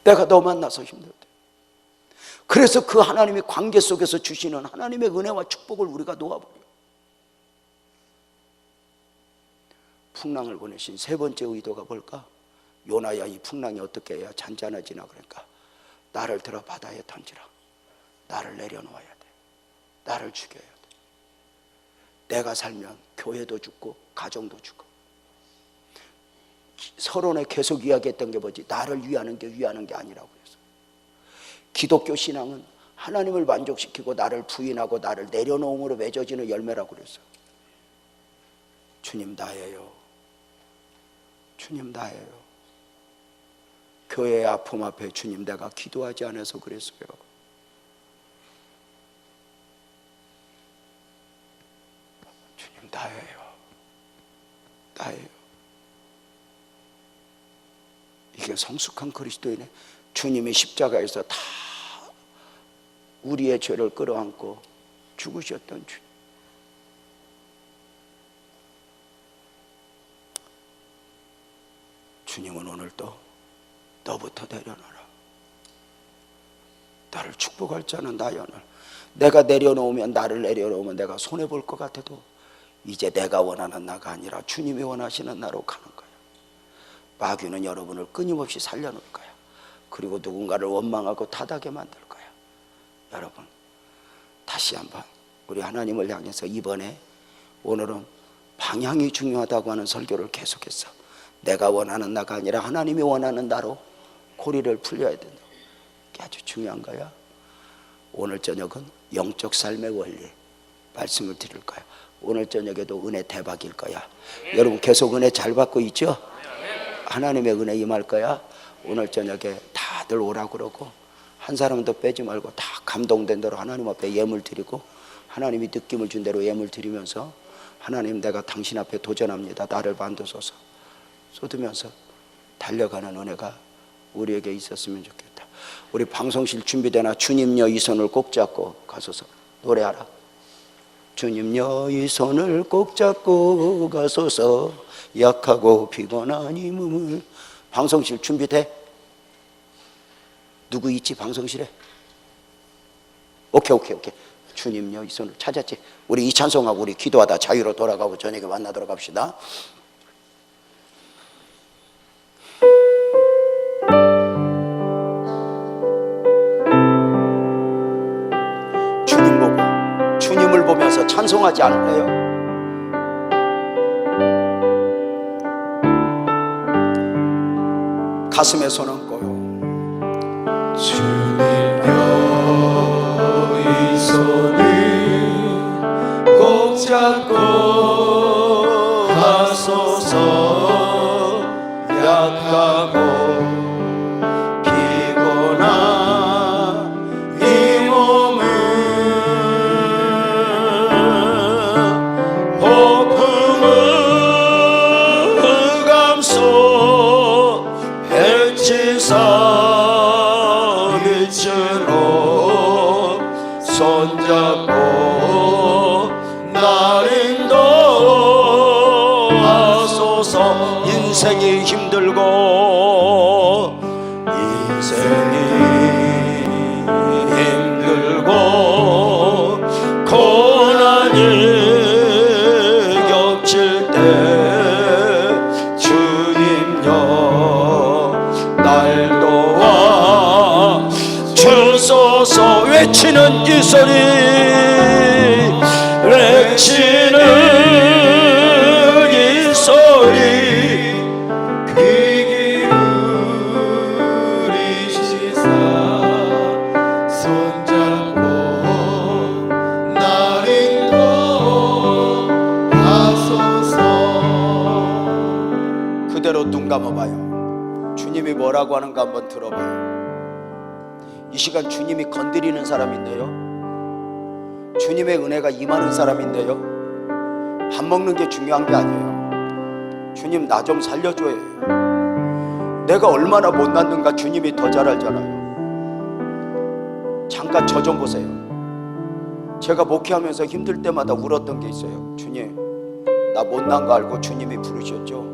내가 너 만나서 힘들 때. 그래서 그 하나님의 관계 속에서 주시는 하나님의 은혜와 축복을 우리가 놓아버려. 풍랑을 보내신 세 번째 의도가 뭘까? 요나야, 이 풍랑이 어떻게 해야 잔잔해지나? 그러니까 나를 들어 바다에 던지라. 나를 내려놓아야 돼. 나를 죽여야 돼. 내가 살면 교회도 죽고 가정도 죽고. 서론에 계속 이야기했던 게 뭐지? 나를 위하는 게 아니라고 그랬어. 기독교 신앙은 하나님을 만족시키고 나를 부인하고 나를 내려놓음으로 맺어지는 열매라고 그랬어. 주님 나예요. 주님 나예요. 교회의 아픔 앞에 주님 내가 기도하지 않아서 그랬어요. 주님 나예요. 나예요. 이게 성숙한 그리스도인의 주님이 십자가에서 다 우리의 죄를 끌어안고 죽으셨던 주님. 주님은 오늘도 너부터 내려놓아라. 나를 축복할 자는 나연을. 내가 내려놓으면, 나를 내려놓으면 내가 손해볼 것 같아도 이제 내가 원하는 나가 아니라 주님이 원하시는 나로 가는 거야. 마귀는 여러분을 끊임없이 살려놓을 거야. 그리고 누군가를 원망하고 타닥게 만들 거야. 여러분, 다시 한번 우리 하나님을 향해서 이번에, 오늘은 방향이 중요하다고 하는 설교를 계속했어. 내가 원하는 나가 아니라 하나님이 원하는 나로 고리를 풀려야 된다. 이게 아주 중요한 거야. 오늘 저녁은 영적 삶의 원리 말씀을 드릴 거야. 오늘 저녁에도 은혜 대박일 거야. 여러분 계속 은혜 잘 받고 있죠? 하나님의 은혜 임할 거야. 오늘 저녁에 다들 오라고 그러고, 한 사람도 빼지 말고 다 감동된 대로 하나님 앞에 예물 드리고, 하나님이 느낌을 준 대로 예물 드리면서, 하나님 내가 당신 앞에 도전합니다. 나를 만드소서 쏟으면서 달려가는 은혜가 우리에게 있었으면 좋겠다. 우리 방송실 준비되나? 주님여 이 손을 꼭 잡고 가소서. 노래하라. 주님여 이 손을 꼭 잡고 가소서. 약하고 피곤한 이 몸을. 방송실 준비돼? 누구 있지 방송실에? 오케이. 주님여 이 손을 찾았지? 우리 이 찬송하고 우리 기도하다 자유로 돌아가고 저녁에 만나도록 합시다. 주님 보고, 주님을 보면서 찬송하지 않을래요? 가슴에 손 얹고요. 주님여 이 손을 꼭 잡고 가소서. 약하고 피곤한 이 몸을 폭풍을 감싸 해치사 빛으로 손잡고 날 인도하소서. 인생이 힘들고 고난이 겹칠 때 주님여 날 도와 주소서. 외치는 이 소리, 외치는 이 소리, 귀 기울이시사 손잡고 날 인도하소서. 그대로 눈 감아봐요. 주님이 뭐라고 하는가 한번 들어봐요. 이 시간 주님이 건드리는 사람 있네요. 주님의 은혜가 임하는 사람 있네요. 밥 먹는 게 중요한 게 아니에요. 주님 나 좀 살려줘요. 내가 얼마나 못났는가 주님이 더 잘 알잖아요. 잠깐 저 좀 보세요. 제가 목회하면서 힘들 때마다 울었던 게 있어요. 주님 나 못난 거 알고 주님이 부르셨죠.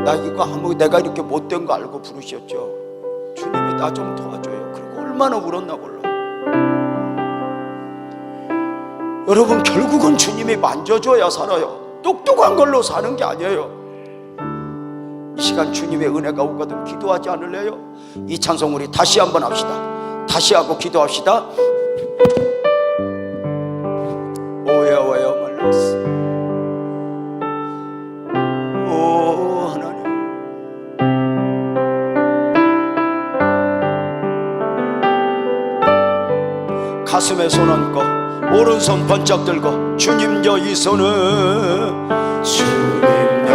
나 이거 아무 내가 이렇게 못된 거 알고 부르셨죠. 주님이 나 좀 도와줘요. 그리고 얼마나 울었나 몰라. 여러분, 결국은 주님이 만져줘야 살아요. 똑똑한 걸로 사는 게 아니에요. 이 시간 주님의 은혜가 오거든 기도하지 않을래요? 이 찬송 우리 다시 한번 합시다. 다시 하고 기도합시다. 오야와야 말랐어. 오 하나님, 가슴에 손 얹고 오른손 번쩍 들고 주님여 이 손은 주님여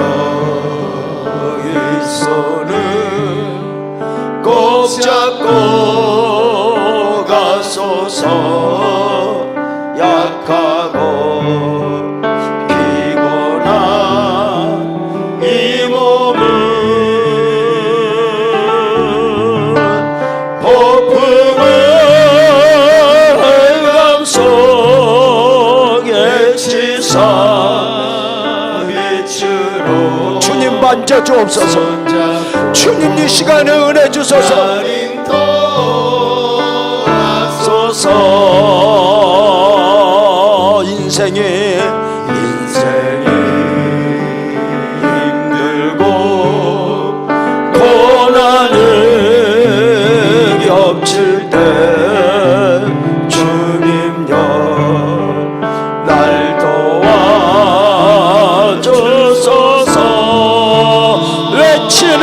이 손을 꼭 잡고 가소서. 약하고 피곤한 이 몸은 폭풍의 강 속에 치사 빛으로 주님 만져 주옵소서. 주님 이 시간에 은혜 주소서. 인생이 힘들고 고난이 겹칠 때 주님여 날 도와주소서. 외치는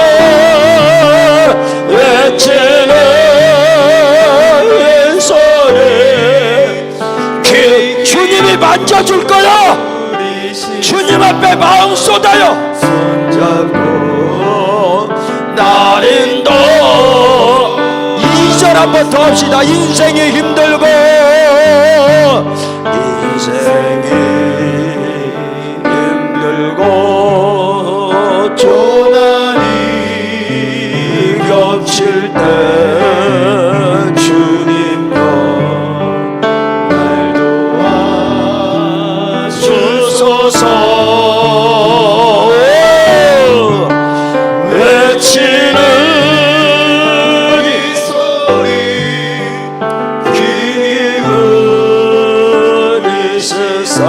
이 소리 주님이 만져줄 거야. 주님 앞에 마음 쏟아요. 손잡고 나린도 2절 한번 더 합시다. 인생이 힘들고 고난이 겹칠 때 주님여 날 도와주소서. 외치는 이 소리 기운 이 세상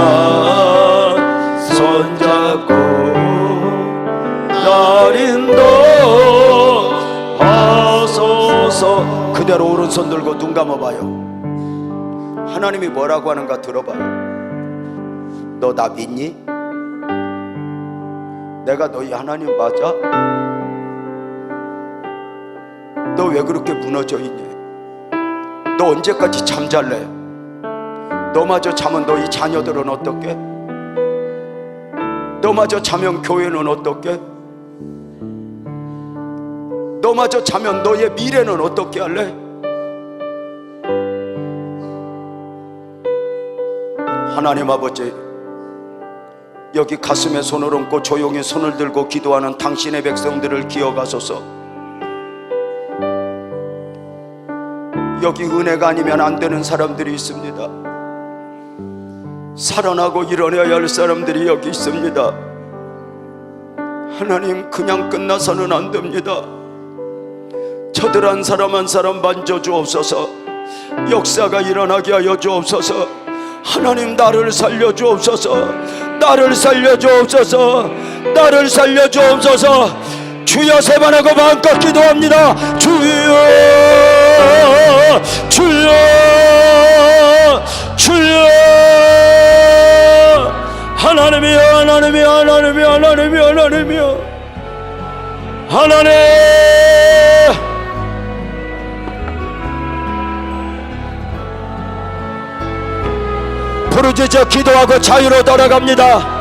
손잡고 날 인도하소서. 그대로 오른손 들고 눈 감아봐요. 하나님이 뭐라고 하는가 들어봐요. 너 나 믿니? 내가 너희 하나님 맞아? 너 왜 그렇게 무너져 있니? 너 언제까지 잠잘래? 너마저 자면 너희 자녀들은 어떻게? 너마저 자면 교회는 어떻게? 너마저 자면 너의 미래는 어떻게 할래? 하나님 아버지, 여기 가슴에 손을 얹고 조용히 손을 들고 기도하는 당신의 백성들을 기억하소서. 여기 은혜가 아니면 안 되는 사람들이 있습니다. 살아나고 일어나야 할 사람들이 여기 있습니다. 하나님, 그냥 끝나서는 안 됩니다. 저들 한 사람 한 사람 만져 주옵소서. 역사가 일어나게 하여 주옵소서. 하나님, 나를 살려 주옵소서. 나를 살려 주옵소서. 나를 살려 주옵소서. 주여, 세 번 하고 마음껏 기도합니다. 주여, 주여, 주여. 하나님이여, 하나님이여, 하나님이여, 하나님이여, 하나님이여, 하나님. 부르짖어 기도하고 자유로 돌아갑니다.